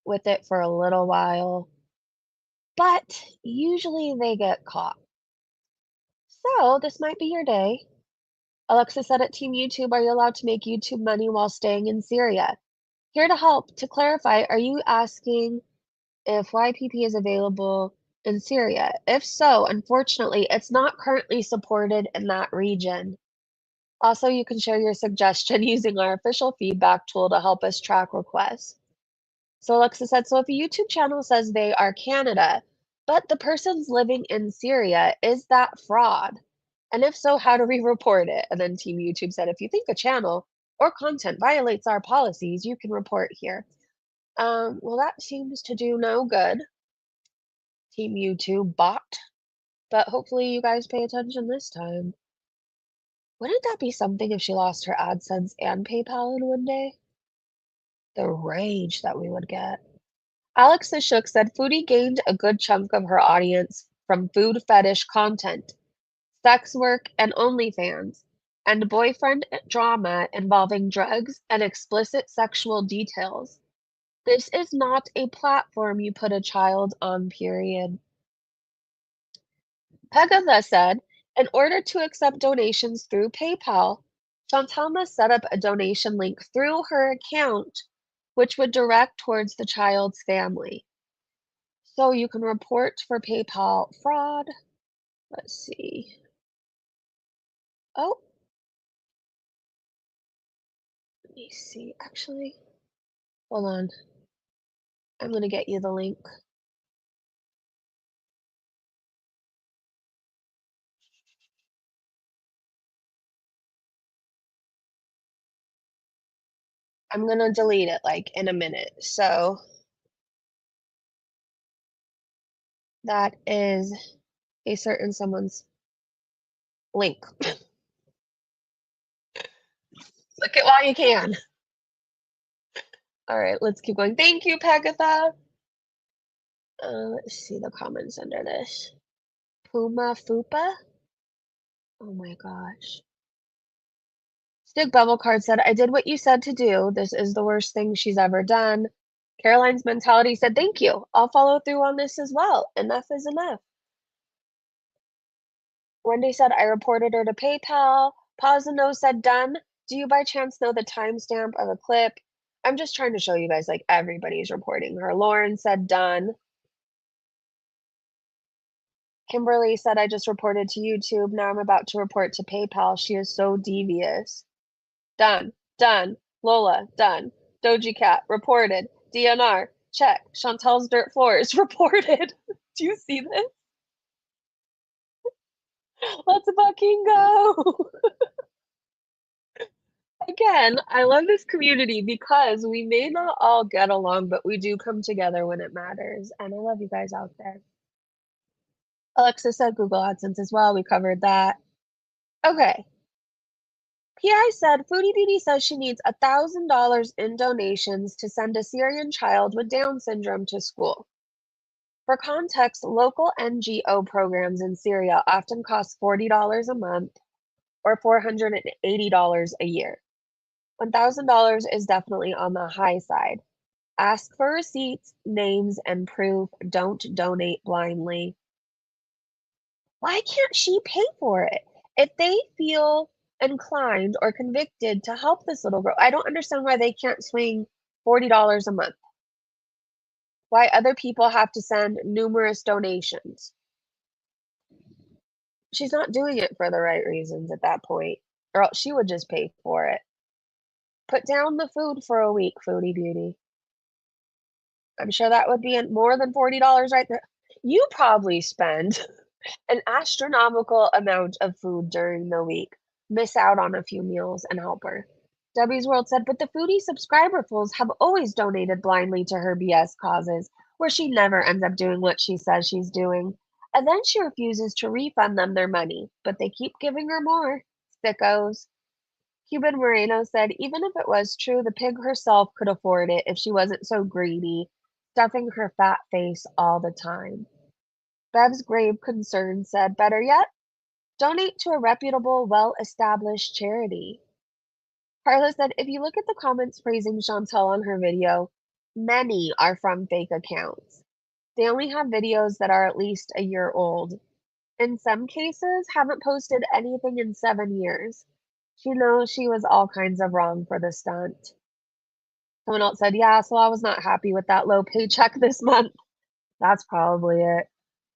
with it for a little while, but usually they get caught. So this might be your day. Alexa said at Team YouTube, are you allowed to make YouTube money while staying in Syria? Here to help. To clarify, are you asking if YPP is available in Syria? If so, unfortunately, it's not currently supported in that region. Also, you can share your suggestion using our official feedback tool to help us track requests. So Alexa said, so if a YouTube channel says they are Canada, but the person's living in Syria, is that fraud? And if so, how do we report it? And then Team YouTube said, if you think a channel or content violates our policies, you can report here. Well, that seems to do no good, Team YouTube bot, but hopefully you guys pay attention this time. Wouldn't that be something if she lost her AdSense and PayPal in one day? The rage that we would get. Alex the Shook said Foodie gained a good chunk of her audience from food fetish content, sex work and OnlyFans, and boyfriend drama involving drugs and explicit sexual details. This is not a platform you put a child on, period. Pegatha said, in order to accept donations through PayPal, Chantal must set up a donation link through her account, which would direct towards the child's family. So you can report for PayPal fraud. Let's see. Oh, let me see. Actually, hold on. I'm going to get you the link. I'm going to delete it like in a minute. So that is a certain someone's link. Look it while you can. All right, let's keep going. Thank you, Pegatha. Let's see the comments under this. Puma Fupa? Oh my gosh. Stick Bubble Card said, I did what you said to do. This is the worst thing she's ever done. Caroline's Mentality said, thank you. I'll follow through on this as well. Enough is enough. Wendy said, I reported her to PayPal. Posino said, done. Do you by chance know the timestamp of a clip? I'm just trying to show you guys, like, everybody's reporting her. Lauren said, done. Kimberly said, I just reported to YouTube. Now I'm about to report to PayPal. She is so devious. Done. Done. Lola, done. Doji Cat, reported. DNR, check. Chantal's dirt floors, reported. Do you see this? Let's fucking go. Again, I love this community because we may not all get along, but we do come together when it matters. And I love you guys out there. Alexa said Google AdSense as well. We covered that. Okay. PI said Foodie Beauty says she needs $1,000 in donations to send a Syrian child with Down syndrome to school. For context, local NGO programs in Syria often cost $40 a month or $480 a year. $1,000 is definitely on the high side. Ask for receipts, names, and proof. Don't donate blindly. Why can't she pay for it? If they feel inclined or convicted to help this little girl, I don't understand why they can't swing $40 a month. Why other people have to send numerous donations. She's not doing it for the right reasons at that point, or else she would just pay for it. Put down the food for a week, Foodie Beauty. I'm sure that would be more than $40 right there. You probably spend an astronomical amount of food during the week. Miss out on a few meals and help her. Debbie's World said, but the Foodie subscriber pools have always donated blindly to her BS causes, where she never ends up doing what she says she's doing. And then she refuses to refund them their money, but they keep giving her more. Sickos. Cuban Moreno said, even if it was true, the pig herself could afford it if she wasn't so greedy, stuffing her fat face all the time. Bev's grave concern said, better yet, donate to a reputable, well-established charity. Carla said, if you look at the comments praising Chantal on her video, many are from fake accounts. They only have videos that are at least a year old. In some cases, haven't posted anything in 7 years. She knows she was all kinds of wrong for the stunt. Someone else said, yeah, so I was not happy with that low paycheck this month. That's probably it.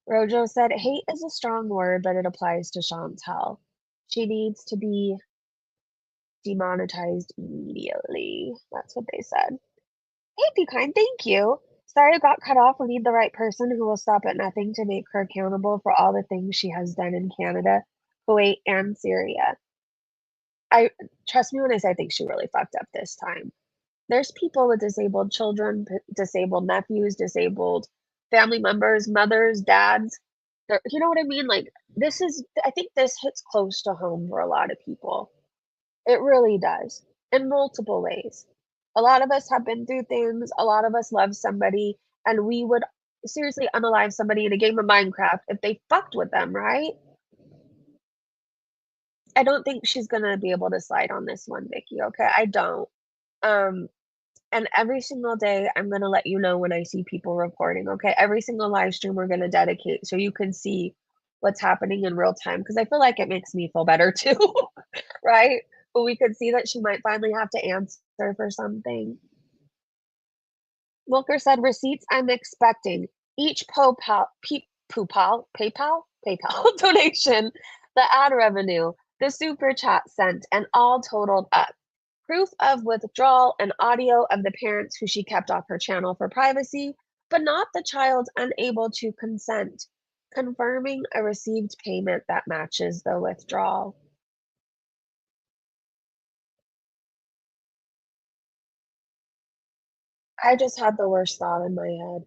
Rojo said, hate is a strong word, but it applies to Chantal. She needs to be demonetized immediately. That's what they said. Hey, be kind, thank you. Sorry I got cut off. We need the right person who will stop at nothing to make her accountable for all the things she has done in Canada, Kuwait, and Syria. I trust me when I say I think she really fucked up this time. There's people with disabled children, disabled nephews, disabled family members, mothers, dads. You know what I mean? Like, I think this hits close to home for a lot of people. It really does, in multiple ways. A lot of us have been through things, a lot of us love somebody, and we would seriously unalive somebody in a game of Minecraft if they fucked with them, right? I don't think she's gonna be able to slide on this one, Vicky, okay? I don't. Um, and every single day, I'm gonna let you know when I see people reporting, okay? Every single live stream we're gonna dedicate so you can see what's happening in real time because I feel like it makes me feel better too, right? But we could see that she might finally have to answer for something. Wilker said, "Receipts I'm expecting. Each PayPal donation, the ad revenue, the super chat sent, and all totaled up. Proof of withdrawal and audio of the parents who she kept off her channel for privacy, but not the child unable to consent. Confirming a received payment that matches the withdrawal." I just had the worst thought in my head.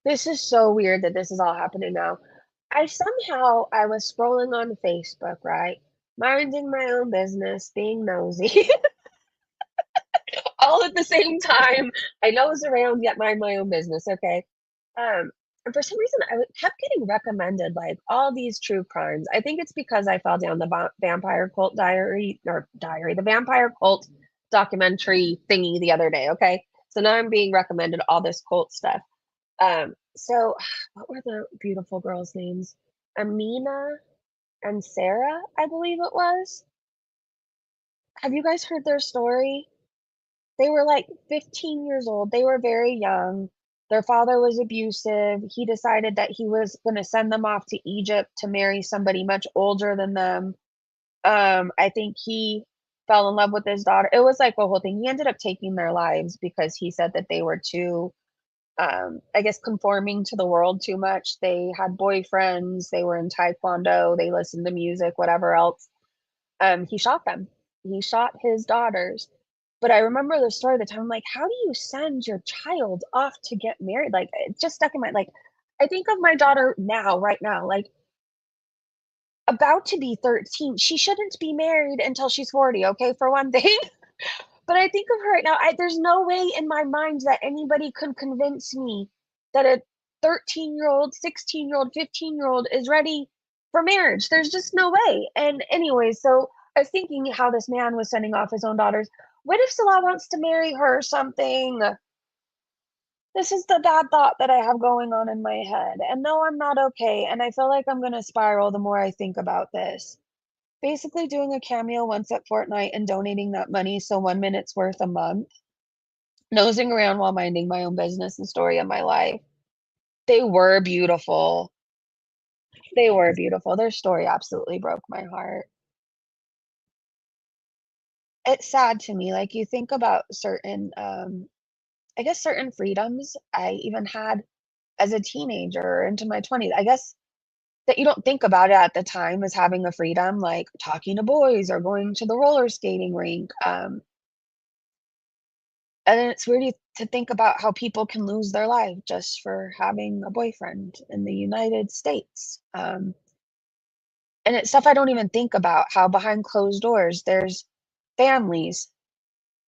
This is so weird that this is all happening now. I was scrolling on Facebook, right? Minding my own business, being nosy, all at the same time. I nose around yet mind my own business, okay? And for some reason, kept getting recommended like all these true crimes. I think it's because I fell down the vampire cult the vampire cult documentary thingy the other day, okay? So now I'm being recommended all this cult stuff. So what were the beautiful girls' names? Amina and Sarah, I believe it was. Have you guys heard their story? They were like 15 years old. They were very young. Their father was abusive. He decided that he was going to send them off to Egypt to marry somebody much older than them. I think he fell in love with his daughter. It was like a whole thing. He ended up taking their lives because he said that they were too I guess conforming to the world too much. They had boyfriends, they were in taekwondo, they listened to music, whatever else. He shot them. He shot his daughters. But I remember the story at the time, I'm like, how do you send your child off to get married? Like, it just stuck in my like, I think of my daughter now, right now, like about to be 13. She shouldn't be married until she's 40, okay, for one thing. But I think of her right now, there's no way in my mind that anybody could convince me that a 13-year-old, 16-year-old, 15-year-old is ready for marriage. There's just no way. And anyway, so I was thinking how this man was sending off his own daughters. What if Salah wants to marry her or something? This is the bad thought that I have going on in my head. And no, I'm not okay. And I feel like I'm going to spiral the more I think about this. Basically doing a cameo once at Fortnite and donating that money so 1 minute's worth a month. Nosing around while minding my own business, the story of my life. They were beautiful. They were beautiful. Their story absolutely broke my heart. It's sad to me, like, you think about certain, I guess certain freedoms I even had as a teenager or into my 20s. I guess that you don't think about it at the time as having a freedom, like talking to boys or going to the roller skating rink, and then it's weird to think about how people can lose their life just for having a boyfriend in the United States. And it's stuff I don't even think about, how behind closed doors, there's families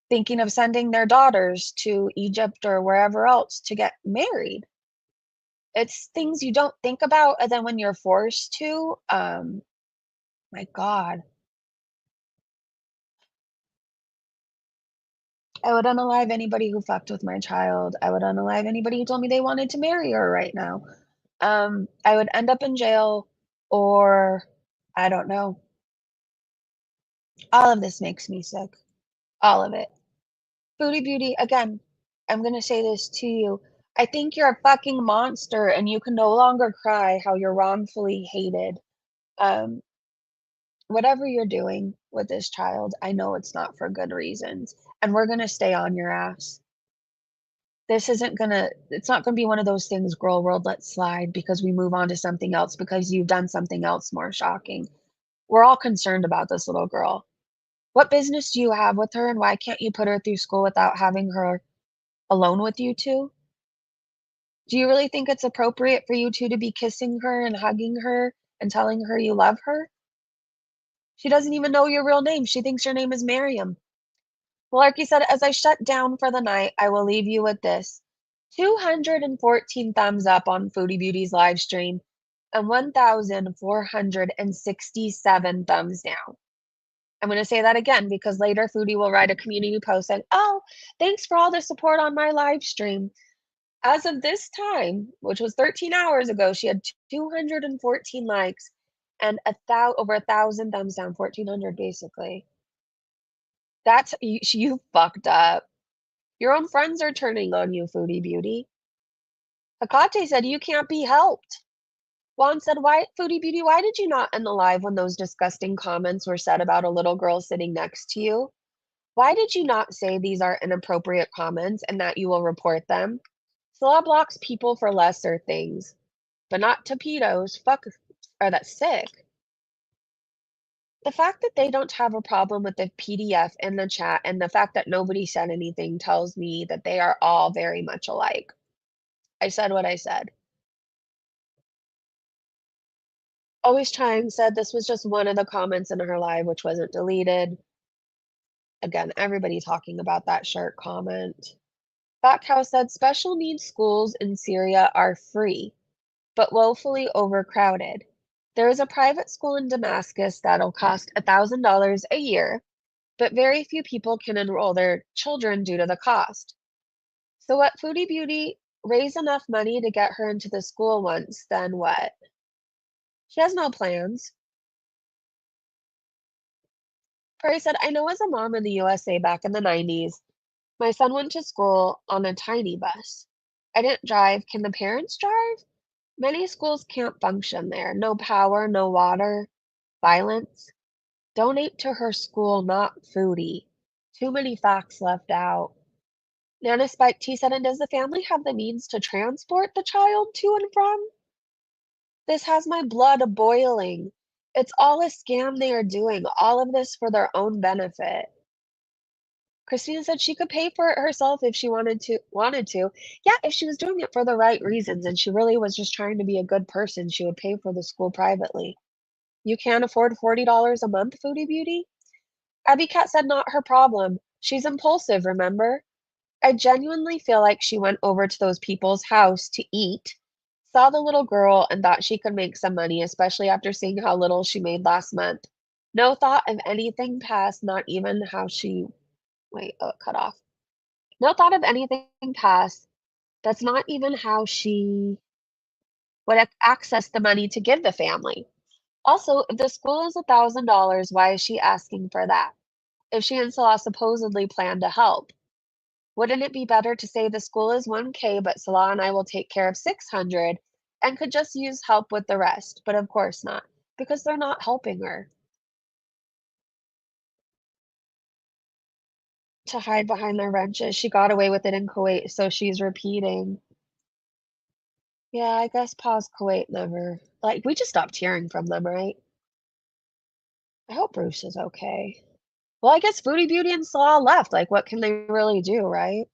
thinking of sending their daughters to Egypt or wherever else to get married. It's things you don't think about, and then when you're forced to, my God, I would unalive anybody who fucked with my child. I would unalive anybody who told me they wanted to marry her right now. I would end up in jail or I don't know. All of this makes me sick. All of it. Foodie Beauty, again, I'm gonna say this to you. I think you're a fucking monster and you can no longer cry how you're wrongfully hated. Um, Whatever you're doing with this child, I know it's not for good reasons. And we're gonna stay on your ass. It's not gonna be one of those things, girl world, let's slide because we move on to something else because you've done something else more shocking. We're all concerned about this little girl. What business do you have with her, and why can't you put her through school without having her alone with you 2? Do you really think it's appropriate for you two to be kissing her and hugging her and telling her you love her? She doesn't even know your real name. She thinks your name is Miriam. Malarkey said, as I shut down for the night, I will leave you with this. 214 thumbs up on Foodie Beauty's live stream and 1,467 thumbs down. I'm going to say that again because later Foodie will write a community post saying, oh, thanks for all the support on my live stream. As of this time, which was 13 hours ago, she had 214 likes and over 1,000 thumbs down, 1,400 basically. That's you fucked up. Your own friends are turning on you, Foodie Beauty. Hakate said you can't be helped. Juan said, why, Foodie Beauty, why did you not end the live when those disgusting comments were said about a little girl sitting next to you? Why did you not say these are inappropriate comments and that you will report them? Slaw blocks people for lesser things, but not torpedoes. Fuck, are that sick? The fact that they don't have a problem with the PDF in the chat and the fact that nobody said anything tells me that they are all very much alike. I said what I said. Always Trying said this was just one of the comments in her live, which wasn't deleted. Again, everybody talking about that shirt comment. Backhouse said special needs schools in Syria are free, but woefully overcrowded. There is a private school in Damascus that'll cost $1,000 a year, but very few people can enroll their children due to the cost. So what, Foodie Beauty? Raise enough money to get her into the school once, then what? She has no plans. Prairie said, I know as a mom in the USA back in the 90s, my son went to school on a tiny bus. I didn't drive. Can the parents drive? Many schools can't function there. No power, no water, violence. Donate to her school, not Foodie. Too many facts left out. Nana Spike T said, and does the family have the means to transport the child to and from? This has my blood a boiling. It's all a scam they are doing, all of this for their own benefit. Christina said she could pay for it herself if she wanted to. Yeah, if she was doing it for the right reasons and she really was just trying to be a good person, she would pay for the school privately. You can't afford $40 a month, Foodie Beauty? Abby Cat said not her problem. She's impulsive, remember? I genuinely feel like she went over to those people's house to eat, saw the little girl, and thought she could make some money, especially after seeing how little she made last month. No thought of anything past, not even how she. Wait, oh, it cut off. No thought of anything past. That's not even how she would access the money to give the family. Also, if the school is $1,000, why is she asking for that? If she and Salah supposedly plan to help, wouldn't it be better to say the school is 1K, but Salah and I will take care of 600 and could just use help with the rest? But of course not, because they're not helping her. To hide behind their wrenches. She got away with it in Kuwait, so she's repeating. Yeah, I guess pause Kuwait never. Like, we just stopped hearing from them, right? I hope Bruce is okay. Well, I guess Foodie Beauty and Saw left. Like, what can they really do, right?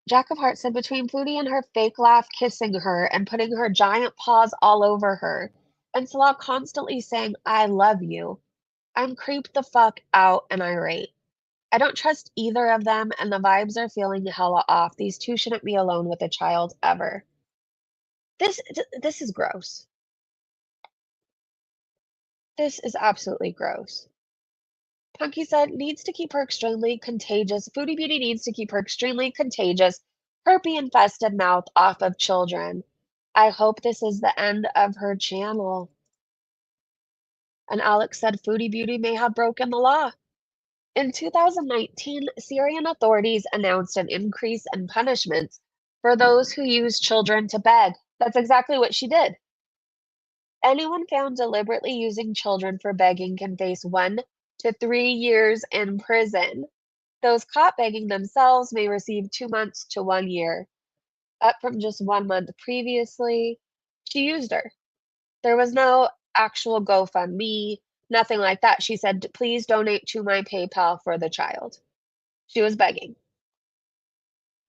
Jack of Hearts said between Foodie and her fake laugh kissing her and putting her giant paws all over her, and Salah constantly saying, I love you, I'm creeped the fuck out and irate. I don't trust either of them, and the vibes are feeling hella off. These two shouldn't be alone with a child ever. This is gross. This is absolutely gross. Punky said needs to keep her extremely contagious. Foodie Beauty needs to keep her extremely contagious, herpes-infested mouth off of children. I hope this is the end of her channel. And Alex said Foodie Beauty may have broken the law. In 2019, Syrian authorities announced an increase in punishments for those who use children to beg. That's exactly what she did. Anyone found deliberately using children for begging can face 1 to 3 years in prison. Those caught begging themselves may receive 2 months to 1 year, up from just 1 month previously. She used her. There was no actual GoFundMe, nothing like that. She said, please donate to my PayPal for the child. She was begging.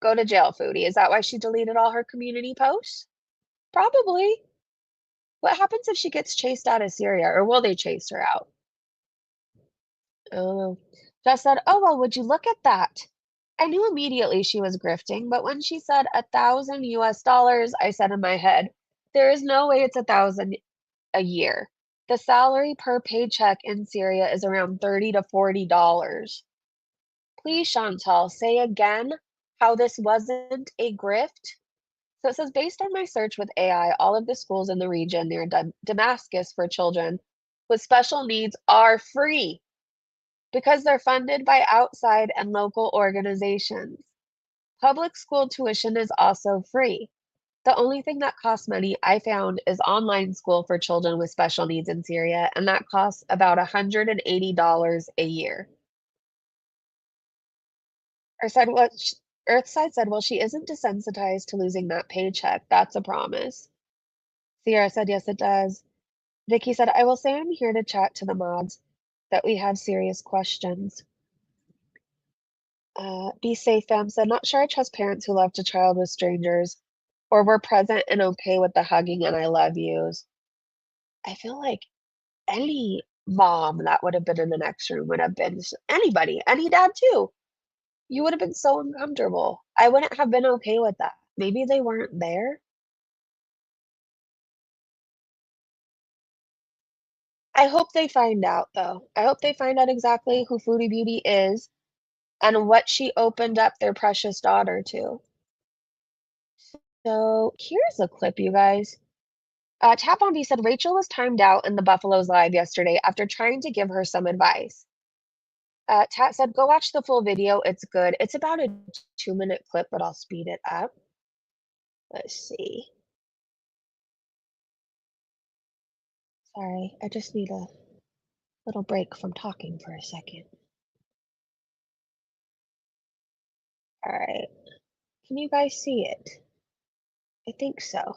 Go to jail, Foodie. Is that why she deleted all her community posts? Probably. What happens if she gets chased out of Syria, or will they chase her out? I don't know. Jess said, "Oh, well, would you look at that?" I knew immediately she was grifting, but when she said $1,000 US, I said in my head, there is no way it's 1,000 a year. The salary per paycheck in Syria is around $30 to $40. Please, Chantal, say again how this wasn't a grift. So it says, based on my search with AI, all of the schools in the region near Damascus for children with special needs are free because they're funded by outside and local organizations. Public school tuition is also free. The only thing that costs money I found is online school for children with special needs in Syria, and that costs about $180 a year. Earthside said, well, she isn't desensitized to losing that paycheck. That's a promise. Sierra said, yes, it does. Vicky said, I will say I'm here to chat to the mods, that we have serious questions. Be safe, fam said, not sure I trust parents who left a child with strangers or were present and okay with the hugging and I love yous. I feel like any mom that would have been in the next room would have been anybody, any dad too. You would have been so uncomfortable. I wouldn't have been okay with that. Maybe they weren't there. I hope they find out, though. I hope they find out exactly who Foodie Beauty is and what she opened up their precious daughter to. So here's a clip, you guys. Tap on B said Rachel was timed out in the Buffaloes live yesterday after trying to give her some advice. Tat said, go watch the full video. It's good. It's about a 2-minute clip, but I'll speed it up. Let's see. Sorry, I just need a little break from talking for a second. All right. Can you guys see it? I think so.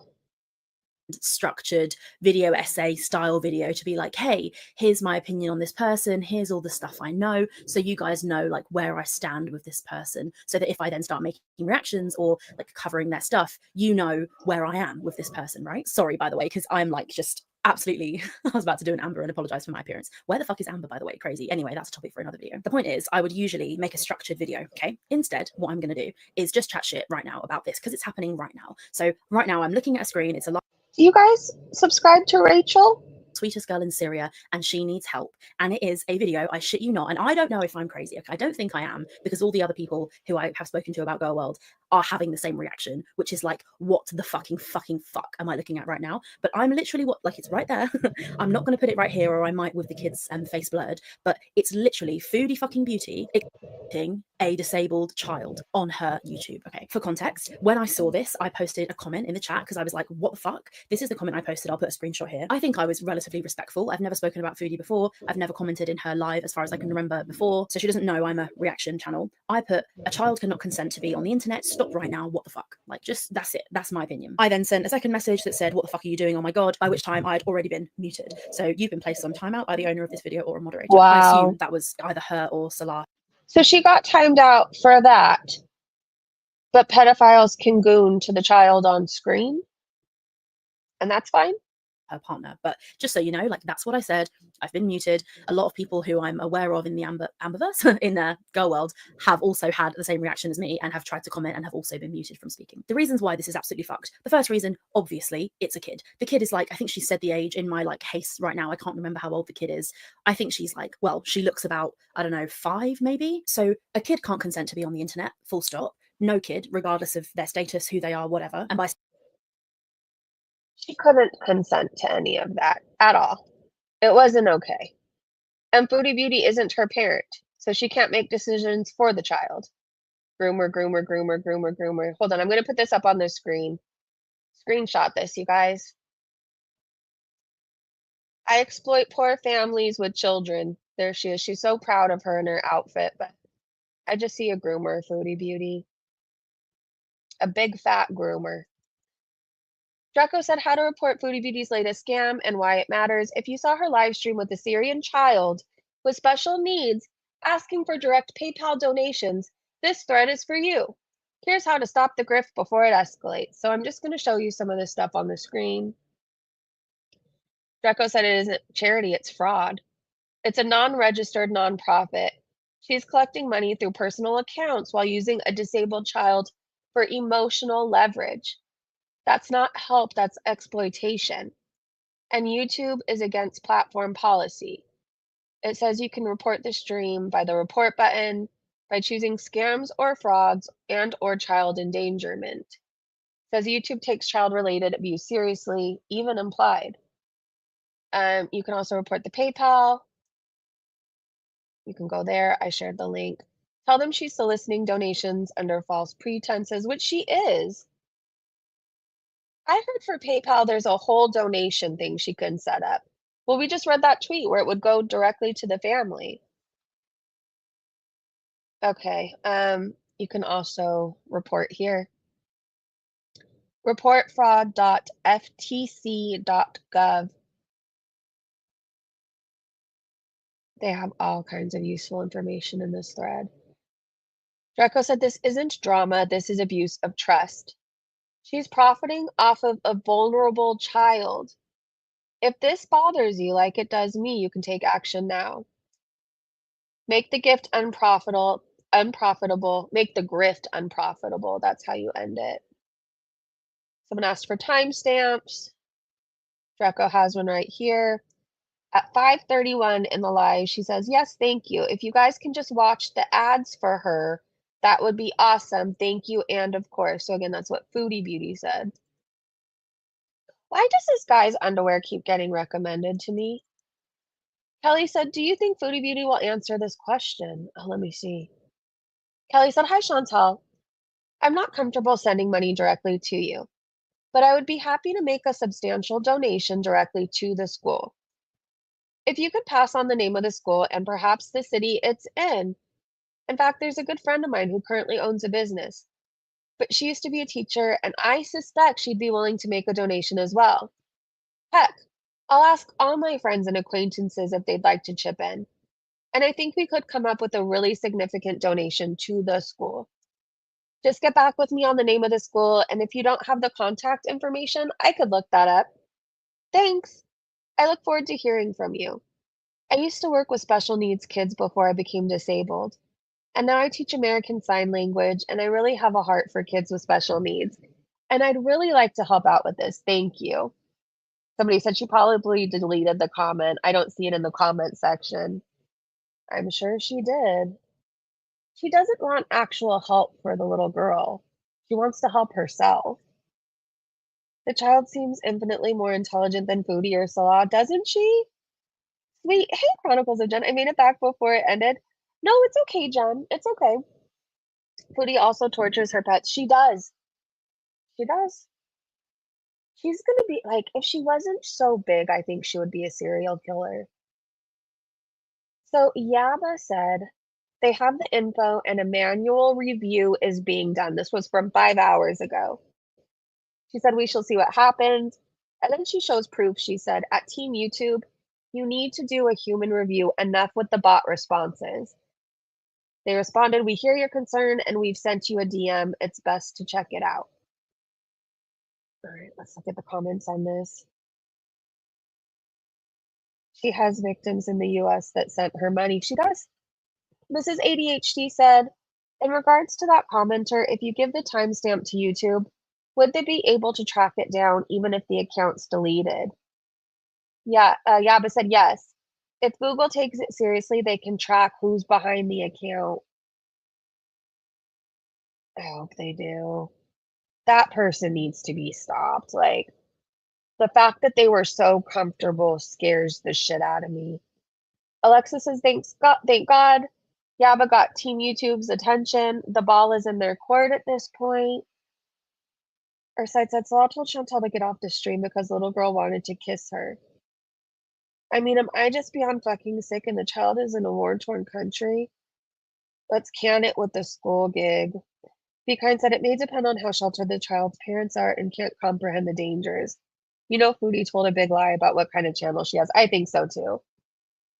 Structured video essay style video to be like, hey, here's my opinion on this person, here's all the stuff I know, so you guys know like where I stand with this person, so that if I then start making reactions or like covering their stuff, you know where I am with this person, right? Sorry, by the way, because I'm like just absolutely I was about to do an Amber and apologize for my appearance. Where the fuck is Amber, by the way? Crazy. Anyway, that's a topic for another video. The point is, I would usually make a structured video, okay? Instead, what I'm going to do is just chat shit right now about this because it's happening right now. So right now I'm looking at a screen. It's a Do you guys subscribe to Rachel? sweetest girl in Syria and she needs help. And it is a video, I shit you not. And I don't know if I'm crazy. Okay, I don't think I am, because all the other people who I have spoken to about Girl World are having the same reaction, which is like, what the fucking fuck am I looking at right now? But I'm literally like, it's right there. I'm not going to put it right here, or I might with the kids face blurred, but it's literally Foodie fucking Beauty a disabled child on her YouTube. Okay, for context, when I saw this, I posted a comment in the chat because I was like, what the fuck? This is the comment I posted. I'll put a screenshot here. I think I was relatively respectful. I've never spoken about Foodie before. I've never commented in her live as far as I can remember before, so she doesn't know I'm a reaction channel. I put, a child cannot consent to be on the internet. Stop right now. What the fuck? Like, just, that's it. That's my opinion. I then sent a second message that said, what the fuck are you doing? Oh my god, by which time I'd already been muted. So you've been placed on timeout by the owner of this video or a moderator. Wow. I assume that was either her or Salah. So she got timed out for that, but pedophiles can goon to the child on screen, and that's fine? Her partner. But just so you know, like, that's what I said. I've been muted. A lot of people who I'm aware of in the Amberverse in the Girl World have also had the same reaction as me and have tried to comment and have also been muted from speaking. The reasons why this is absolutely fucked. The first reason, obviously, it's a kid. The kid is like, I think she said the age in my like haste right now. I can't remember how old the kid is. I think she's like, well, she looks about, I don't know, 5 maybe. So a kid can't consent to be on the internet, full stop. No kid, regardless of their status, who they are, whatever. And by She couldn't consent to any of that at all. It wasn't okay. And Foodie Beauty isn't her parent, so she can't make decisions for the child. Groomer, groomer, groomer, groomer, groomer. Hold on, I'm going to put this up on the screen. Screenshot this, you guys. I exploit poor families with children. There she is. She's so proud of her and her outfit, but I just see a groomer, Foodie Beauty. A big fat groomer. Draco said how to report Foodie Beauty's latest scam and why it matters. If you saw her live stream with a Syrian child with special needs asking for direct PayPal donations, this thread is for you. Here's how to stop the grift before it escalates. So I'm just going to show you some of this stuff on the screen. Draco said it isn't charity, it's fraud. It's a non-registered nonprofit. She's collecting money through personal accounts while using a disabled child for emotional leverage. That's not help, that's exploitation. And YouTube is against platform policy. It says you can report the stream by the report button, by choosing scams or frauds and or child endangerment. It says YouTube takes child-related abuse seriously, even implied. You can also report the PayPal. You can go there. I shared the link. Tell them she's soliciting donations under false pretenses, which she is. I heard for PayPal there's a whole donation thing she can set up. Well, we just read that tweet where it would go directly to the family. Okay, you can also report here. Reportfraud.ftc.gov. They have all kinds of useful information in this thread. Draco said this isn't drama, this is abuse of trust. She's profiting off of a vulnerable child. If this bothers you like it does me, you can take action now. Make the gift unprofitable. Make the grift unprofitable. That's how you end it. Someone asked for timestamps. Draco has one right here. At 5:31 in the live, she says, yes, thank you. If you guys can just watch the ads for her, that would be awesome. Thank you. And of course, so again, that's what Foodie Beauty said. Why does this guy's underwear keep getting recommended to me? Kelly said, do you think Foodie Beauty will answer this question? Oh, let me see. Kelly said, hi, Chantal. I'm not comfortable sending money directly to you, but I would be happy to make a substantial donation directly to the school. If you could pass on the name of the school and perhaps the city it's in. In fact, there's a good friend of mine who currently owns a business, but she used to be a teacher, and I suspect she'd be willing to make a donation as well. Heck, I'll ask all my friends and acquaintances if they'd like to chip in. And I think we could come up with a really significant donation to the school. Just get back with me on the name of the school, and if you don't have the contact information, I could look that up. Thanks. I look forward to hearing from you. I used to work with special needs kids before I became disabled, and now I teach American Sign Language, and I really have a heart for kids with special needs. And I'd really like to help out with this. Thank you. Somebody said she probably deleted the comment. I don't see it in the comment section. I'm sure she did. She doesn't want actual help for the little girl. She wants to help herself. The child seems infinitely more intelligent than Foodie or Salah, doesn't she? Sweet. Hey, Chronicles of Jen. I made it back before it ended. No, it's okay, Jen. It's okay. Foodie also tortures her pets. She does. She does. She's gonna be like, if she wasn't so big, I think she would be a serial killer. So Yaba said they have the info and a manual review is being done. This was from 5 hours ago. She said, we shall see what happens. And then she shows proof. She said, at Team YouTube, you need to do a human review. Enough with the bot responses. They responded, we hear your concern and we've sent you a DM. It's best to check it out. All right, let's look at the comments on this. She has victims in the US that sent her money. She does. Mrs. ADHD said, in regards to that commenter, if you give the timestamp to YouTube, would they be able to track it down even if the account's deleted? Yeah, Yaba said yes. If Google takes it seriously, they can track who's behind the account. I hope they do. That person needs to be stopped. Like, the fact that they were so comfortable scares the shit out of me. Alexa says, thank God. Yaba got Team YouTube's attention. The ball is in their court at this point. Our side said, Salah told Chantal to get off the stream because the little girl wanted to kiss her. I mean, am I just beyond fucking sick and the child is in a war-torn country? Let's can it with the school gig. Be Kind said, it may depend on how sheltered the child's parents are and can't comprehend the dangers. You know, Foodie told a big lie about what kind of channel she has. I think so, too.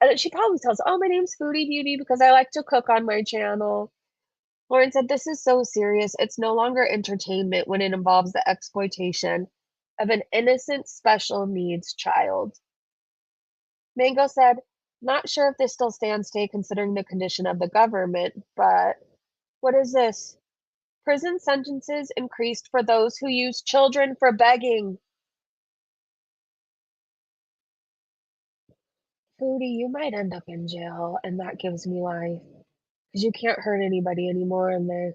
And she probably tells, oh, my name's Foodie Beauty because I like to cook on my channel. Lauren said, "This is so serious. It's no longer entertainment when it involves the exploitation of an innocent special needs child." Mango said, "Not sure if this still stands today considering the condition of the government, but what is this? Prison sentences increased for those who use children for begging." Foodie, you might end up in jail, and that gives me life because you can't hurt anybody anymore in there.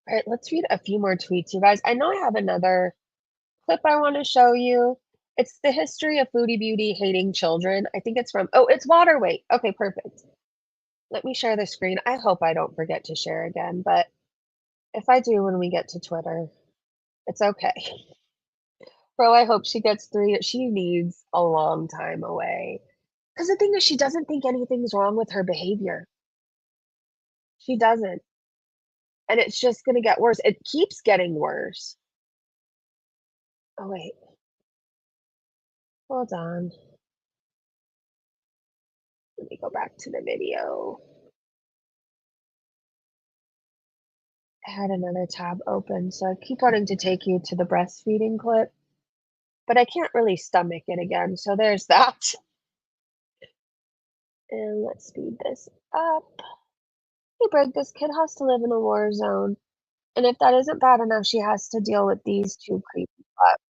All right, let's read a few more tweets, you guys. I know I have another clip I want to show you. It's the history of Foodie Beauty hating children. I think it's from, oh, it's water weight. Okay, perfect. Let me share the screen. I hope I don't forget to share again, but if I do when we get to Twitter, it's okay. Bro, I hope she gets through it. She needs a long time away. Because the thing is, she doesn't think anything's wrong with her behavior. She doesn't. And it's just going to get worse. It keeps getting worse. Oh, wait. Hold on. Let me go back to the video. I had another tab open, so I keep wanting to take you to the breastfeeding clip, but I can't really stomach it again, so there's that. And let's speed this up. Hey, Brig, this kid has to live in a war zone. And if that isn't bad enough, she has to deal with these two creepy butts.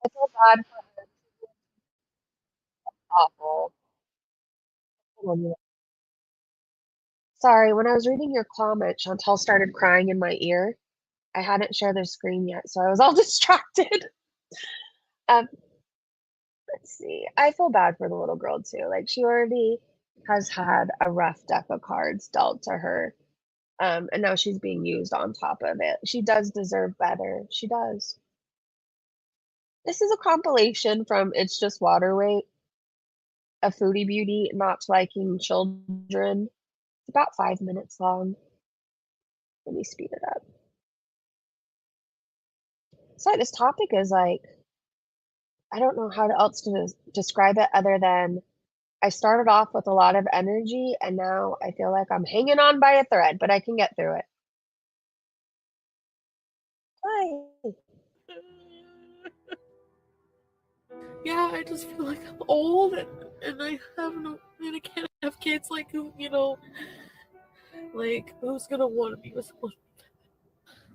I feel bad for her. Awful. Sorry, when I was reading your comment, Chantal started crying in my ear. I hadn't shared the screen yet, so I was all distracted. Um, let's see. I feel bad for the little girl too. Like she already has had a rough deck of cards dealt to her. And now she's being used on top of it. She does deserve better. She does. This is a compilation from It's Just Water Weight, a Foodie Beauty not liking children. It's about 5 minutes long. Let me speed it up. So this topic is like, I don't know how else to describe it other than I started off with a lot of energy and now I feel like I'm hanging on by a thread, but I can get through it. Hi. Yeah, I just feel like I'm old and I have no, and I can't have kids like who, like who's gonna want to be with someone?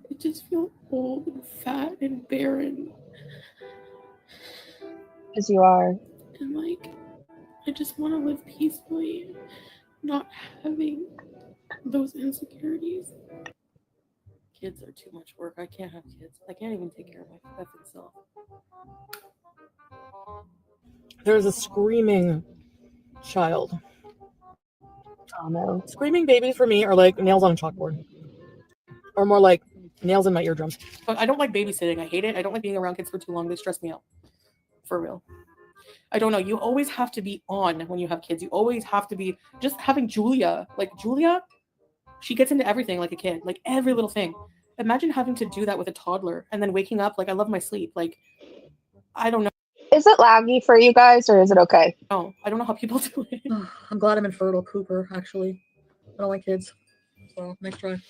I just feel old and fat and barren. As you are. And like, I just want to live peacefully, not having those insecurities. Kids are too much work. I can't have kids. I can't even take care of my effing self. There's a screaming child. Oh no. Screaming babies for me are like nails on a chalkboard. Or more like nails in my eardrums. But I don't like babysitting. I hate it. I don't like being around kids for too long. They stress me out. For real. I don't know. You always have to be on when you have kids. You always have to be just having Julia. Like Julia, she gets into everything like a kid. Like every little thing. Imagine having to do that with a toddler and then waking up like I love my sleep. Like I don't know. Is it laggy for you guys or is it okay? No, I don't know how people do it. I'm glad I'm infertile, Cooper, actually. I don't like kids. So nice try.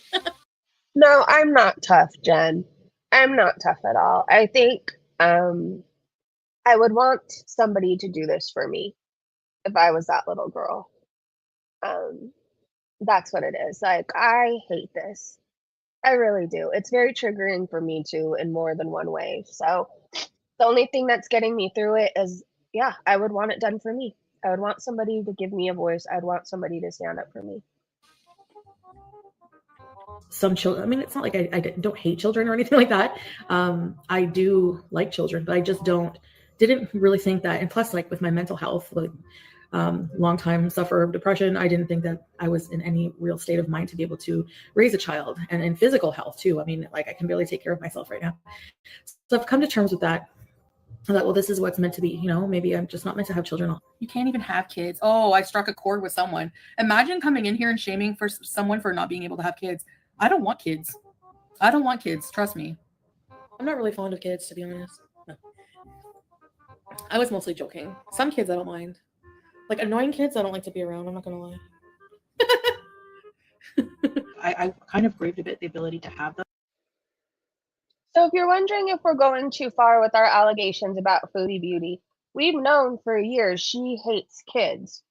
No, I'm not tough, Jen. I'm not tough at all. I think I would want somebody to do this for me if I was that little girl. Um, that's what it is. Like, I hate this. I really do. It's very triggering for me too in more than one way. So the only thing that's getting me through it is, yeah, I would want it done for me. I would want somebody to give me a voice. I'd want somebody to stand up for me. Some children, I mean, it's not like I don't hate children or anything like that. I do like children, but I just didn't really think that. And plus, like with my mental health, like long time suffer of depression, I didn't think that I was in any real state of mind to be able to raise a child, and in physical health too. I mean, like I can barely take care of myself right now. So I've come to terms with that. I'm like, well, this is what's meant to be. Maybe I'm just not meant to have children. You can't even have kids. Oh, I struck a chord with someone. Imagine coming in here and shaming for someone for not being able to have kids. I don't want kids. I don't want kids. Trust me. I'm not really fond of kids, to be honest. No. I was mostly joking. Some kids I don't mind. Like annoying kids I don't like to be around. I'm not going to lie. I kind of craved a bit the ability to have them. So if you're wondering if we're going too far with our allegations about Foodie Beauty, we've known for years she hates kids.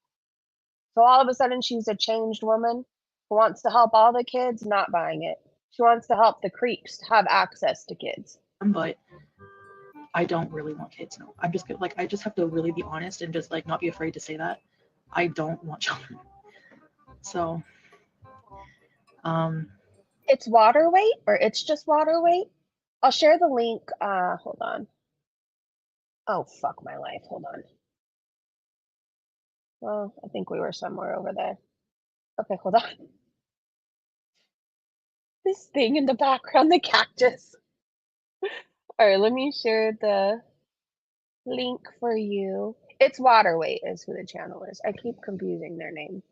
So all of a sudden she's a changed woman who wants to help all the kids, not buying it. She wants to help the creeps have access to kids. But I don't really want kids. No, I'm just like, I just have to really be honest and just like not be afraid to say that I don't want children. So, It's water weight, or it's just water weight. I'll share the link. Hold on. Oh, fuck my life. Hold on. Well, I think we were somewhere over there. Okay, hold on. This thing in the background, the cactus. All right, let me share the link for you. It's Waterweight is who the channel is. I keep confusing their name.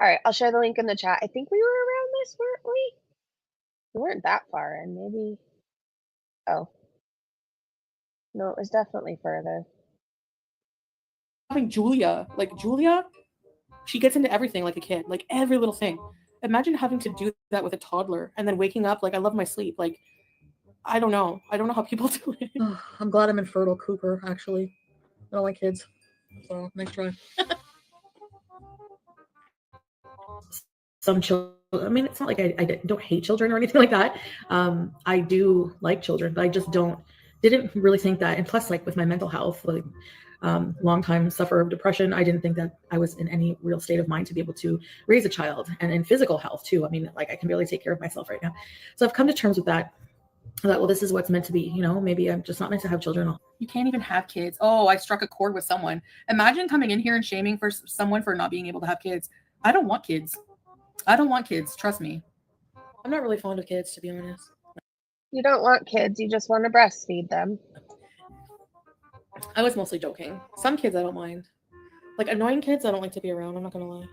All right, I'll share the link in the chat. I think we were around this, weren't we? We weren't that far in, maybe. Oh. No, it was definitely further. Having Julia, she gets into everything like a kid, like every little thing. Imagine having to do that with a toddler and then waking up like, I love my sleep. Like, I don't know how people do it. I'm glad I'm infertile, Cooper. Actually, I don't like kids, so nice try. Some children, I mean, it's not like I don't hate children or anything like that. I do like children, but I just didn't really think that. And plus, like with my mental health, like long time sufferer of depression, I didn't think that I was in any real state of mind to be able to raise a child, and in physical health too. I mean, like I can barely take care of myself right now. So I've come to terms with that. Well, this is what's meant to be. You know, maybe I'm just not meant to have children. You can't even have kids. Oh, I struck a chord with someone. Imagine coming in here and shaming for someone for not being able to have kids. I don't want kids. I don't want kids. Trust me. I'm not really fond of kids, to be honest. You don't want kids, you just want to breastfeed them. I was mostly joking. Some kids I don't mind. Like annoying kids I don't like to be around, I'm not gonna lie.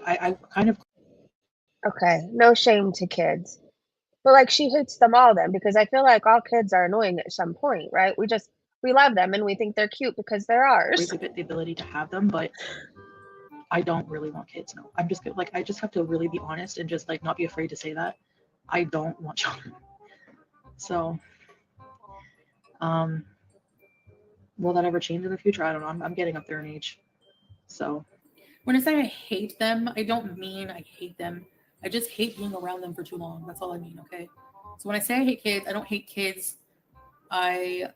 I kind of. Okay, no shame to kids. But like she hates them all then, because I feel like all kids are annoying at some point, right? We love them and we think they're cute because they're ours. The ability to have them, but I don't really want kids. No, I'm just like, I just have to really be honest and just like not be afraid to say that I don't want children. So, will that ever change in the future? I don't know. I'm getting up there in age. So, when I say I hate them, I don't mean I hate them. I just hate being around them for too long. That's all I mean, okay? So when I say I hate kids, I don't hate kids. I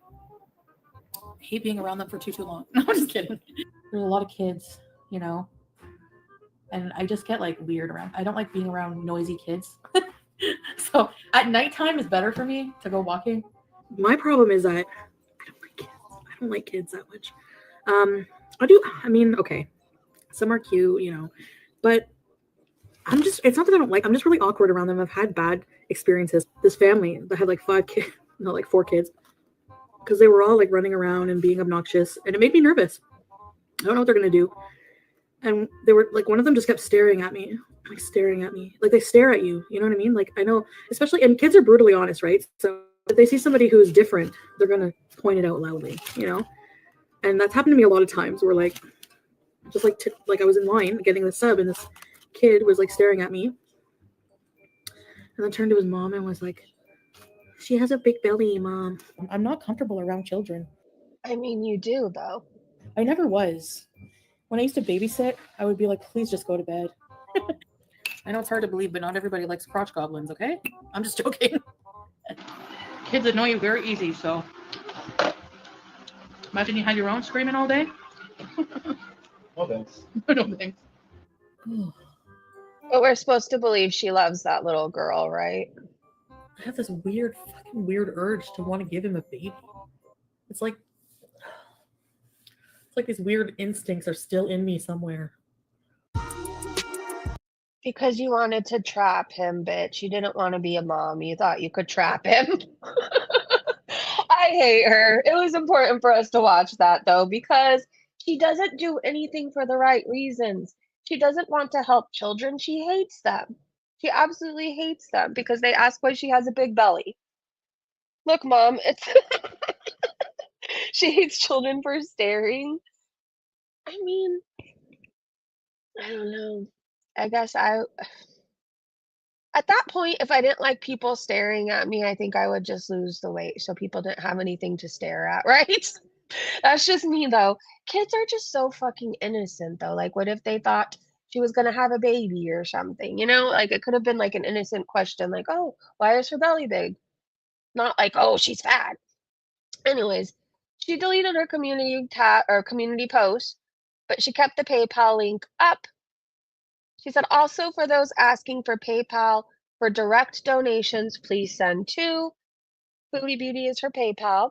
hate being around them for too long. No, I'm just kidding. There's a lot of kids, you know, and I just get like weird around. I don't like being around noisy kids. So at nighttime is better for me to go walking. My problem is that I don't like kids. I don't like kids that much. I mean, okay, some are cute, you know, but it's not that I don't like, I'm just really awkward around them. I've had bad experiences. This family that had like 5 kids, no, like 4 kids, because they were all like running around and being obnoxious, and it made me nervous. I don't know what they're going to do. And they were like, one of them just kept staring at me. Like they stare at you. You know what I mean? Like, I know, especially, and kids are brutally honest, right? So if they see somebody who is different, they're going to point it out loudly, you know? And that's happened to me a lot of times where like, just like I was in line getting the sub and this kid was like staring at me. And then turned to his mom and was like, "She has a big belly, Mom." I'm not comfortable around children. I mean, you do, though. I never was. When I used to babysit, I would be like, please just go to bed. I know it's hard to believe, but not everybody likes crotch goblins, okay? I'm just joking. Kids annoy you very easy, so. Imagine you had your own screaming all day. No thanks. No thanks. But we're supposed to believe she loves that little girl, right? I have this fucking weird urge to want to give him a baby. It's like these weird instincts are still in me somewhere. Because you wanted to trap him, bitch. You didn't want to be a mom. You thought you could trap him. I hate her. It was important for us to watch that, though, because she doesn't do anything for the right reasons. She doesn't want to help children. She hates them. She absolutely hates them because they ask why she has a big belly. Look, Mom, it's she hates children for staring. I mean, I don't know. I guess I at that point, if I didn't like people staring at me, I think I would just lose the weight so people didn't have anything to stare at, right? That's just me though. Kids are just so fucking innocent though. Like, what if they thought she was gonna have a baby or something? You know, like it could have been like an innocent question, like, "Oh, why is her belly big?" Not like, "Oh, she's fat." Anyways, she deleted her community tab or community post, but she kept the PayPal link up. She said, "Also, for those asking for PayPal for direct donations, please send to Foodie Beauty is her PayPal.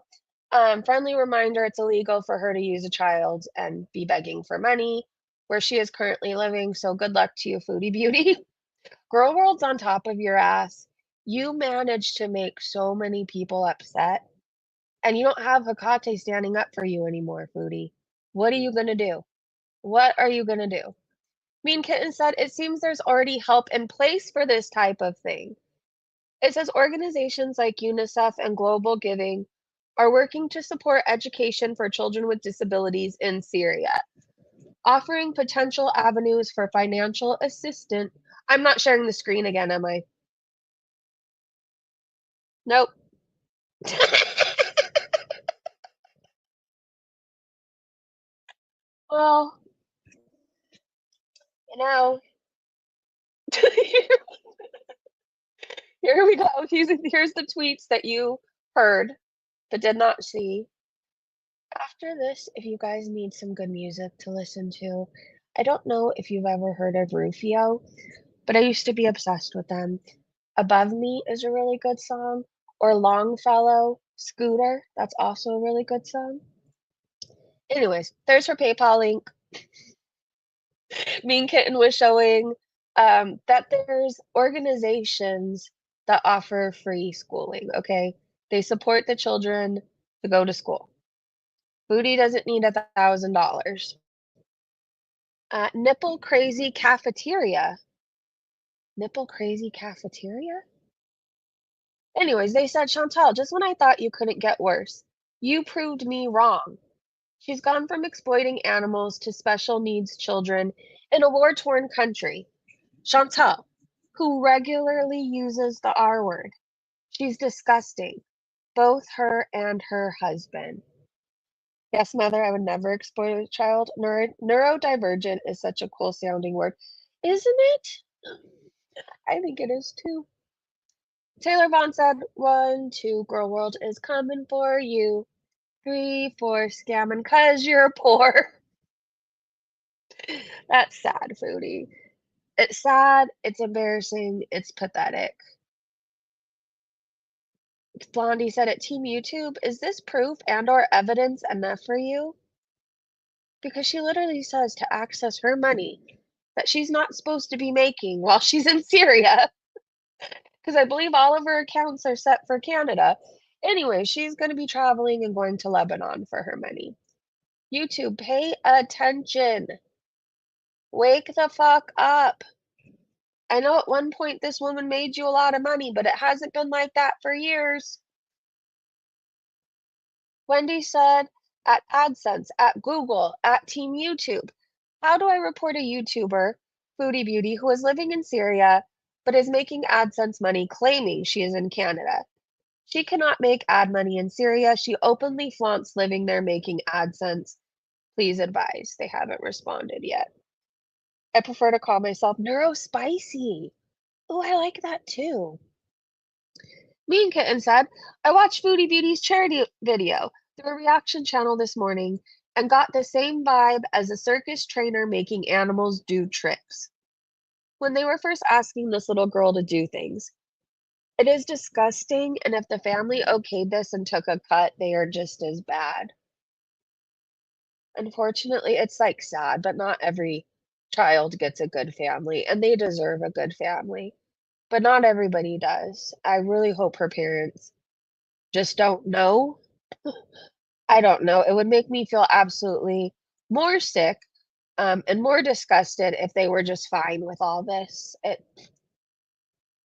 Friendly reminder, it's illegal for her to use a child and be begging for money where she is currently living. So good luck to you, Foodie Beauty." Girl World's on top of your ass. You managed to make so many people upset, and you don't have Hecate standing up for you anymore, Foodie. What are you gonna do? What are you gonna do? Mean Kitten said, "It seems there's already help in place for this type of thing." It says organizations like UNICEF and Global Giving are working to support education for children with disabilities in Syria, offering potential avenues for financial assistance. I'm not sharing the screen again, am I? Nope. Well, you know, here we go. Here's the tweets that you heard but did not see. After this, if you guys need some good music to listen to, I don't know if you've ever heard of Rufio, but I used to be obsessed with them. Above Me is a really good song, or Longfellow, Scooter, that's also a really good song. Anyways, there's her PayPal link. Mean Kitten was showing that there's organizations that offer free schooling, okay? They support the children to go to school. Foodie doesn't need $1,000. Nipple Crazy Cafeteria. Nipple Crazy Cafeteria? Anyways, they said, "Chantal, just when I thought you couldn't get worse, you proved me wrong." She's gone from exploiting animals to special needs children in a war-torn country. Chantal, who regularly uses the R word. She's disgusting, both her and her husband. Yes, mother, I would never exploit a child. Neurodivergent is such a cool sounding word, isn't it? I think it is too. Taylor Vaughn said, 1, 2, Girl World is coming for you. 3, 4, scamming 'cause you're poor. That's sad, Foodie. It's sad, it's embarrassing, it's pathetic. Blondie said at Team YouTube, "Is this proof and or evidence enough for you?" Because she literally says to access her money that she's not supposed to be making while she's in Syria. Because I believe all of her accounts are set for Canada. Anyway, she's going to be traveling and going to Lebanon for her money. YouTube, pay attention. Wake the fuck up. I know at one point this woman made you a lot of money, but it hasn't been like that for years. Wendy said, at AdSense, at Google, at Team YouTube, how do I report a YouTuber, Foodie Beauty, who is living in Syria but is making AdSense money claiming she is in Canada? She cannot make ad money in Syria. She openly flaunts living there making AdSense. Please advise. They haven't responded yet. I prefer to call myself Neurospicy. Oh, I like that too. Me and Kitten said, I watched Foodie Beauty's charity video through a reaction channel this morning and got the same vibe as a circus trainer making animals do tricks. When they were first asking this little girl to do things, it is disgusting, and if the family okayed this and took a cut, they are just as bad. Unfortunately, it's like sad, but not every child gets a good family, and they deserve a good family. But not everybody does. I really hope her parents just don't know. I don't know. It would make me feel absolutely more sick, and more disgusted if they were just fine with all this.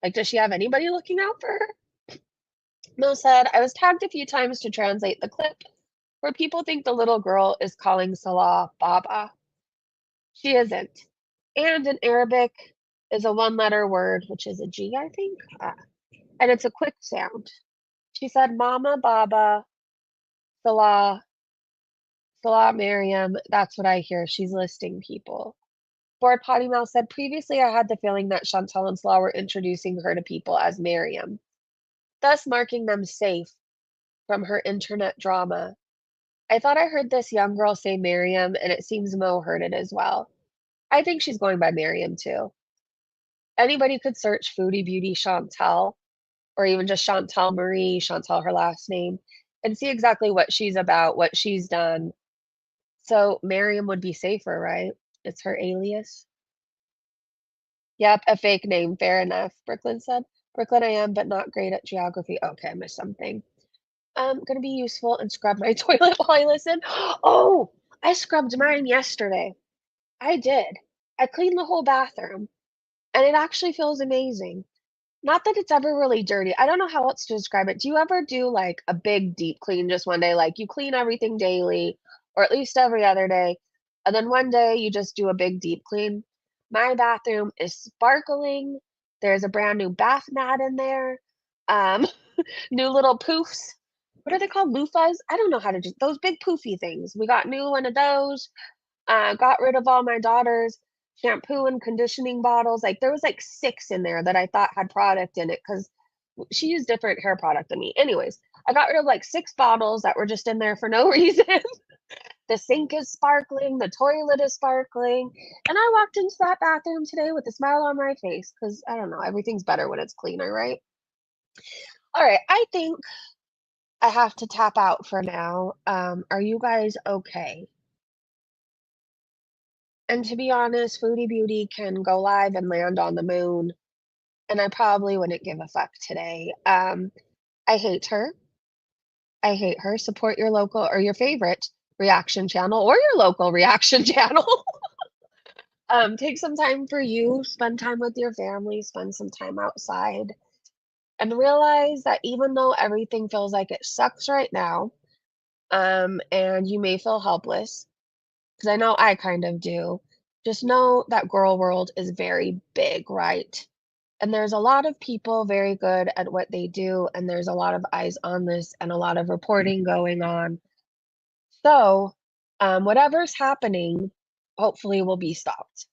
Like, does she have anybody looking out for her? Mo said, I was tagged a few times to translate the clip where people think the little girl is calling Salah Baba. She isn't. And in Arabic is a one-letter word, which is a G, I think, and it's a quick sound. She said, "Mama, Baba, Salah, Salah, Miriam." That's what I hear. She's listing people. Bored Potty Mouth said, "Previously, I had the feeling that Chantal and Salah were introducing her to people as Miriam, thus marking them safe from her internet drama. I thought I heard this young girl say Miriam, and it seems Mo heard it as well. I think she's going by Miriam too. Anybody could search Foodie Beauty Chantal, or even just Chantal Marie, Chantal, her last name, and see exactly what she's about, what she's done. So Miriam would be safer, right? It's her alias. Yep, a fake name. Fair enough, Brooklyn said. Brooklyn, I am, but not great at geography. Okay, I missed something. Gonna be useful and scrub my toilet while I listen. Oh, I scrubbed mine yesterday. I did. I cleaned the whole bathroom, and it actually feels amazing. Not that it's ever really dirty. I don't know how else to describe it. Do you ever do like a big deep clean just one day? Like you clean everything daily, or at least every other day, and then one day you just do a big deep clean? My bathroom is sparkling. There's a brand new bath mat in there. Um, new little poofs. What are they called? Loofahs? I don't know how to do those big poofy things. We got new one of those. Got rid of all my daughter's shampoo and conditioning bottles. Like there was like 6 in there that I thought had product in it because she used different hair product than me. Anyways, I got rid of like 6 bottles that were just in there for no reason. The sink is sparkling, the toilet is sparkling, and I walked into that bathroom today with a smile on my face because I don't know, everything's better when it's cleaner, right? All right, I think I have to tap out for now. Are you guys okay? And to be honest, Foodie Beauty can go live and land on the moon, and I probably wouldn't give a fuck today. I hate her. I hate her. Support your local or your favorite reaction channel or your local reaction channel. Take some time for you, spend time with your family, spend some time outside, and realize that even though everything feels like it sucks right now, and you may feel helpless, because I know I kind of do, just know that girl world is very big, right? And there's a lot of people very good at what they do, and there's a lot of eyes on this and a lot of reporting going on. So, whatever's happening, hopefully will be stopped.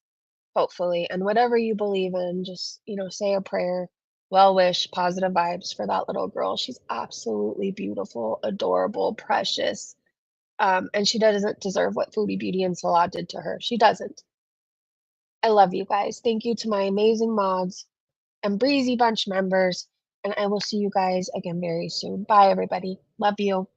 Hopefully. And whatever you believe in, just, say a prayer, well wish, positive vibes for that little girl. She's absolutely beautiful, adorable, precious. And she doesn't deserve what Foodie Beauty and Salah did to her. She doesn't. I love you guys. Thank you to my amazing mods and Breezy Bunch members. And I will see you guys again very soon. Bye, everybody. Love you.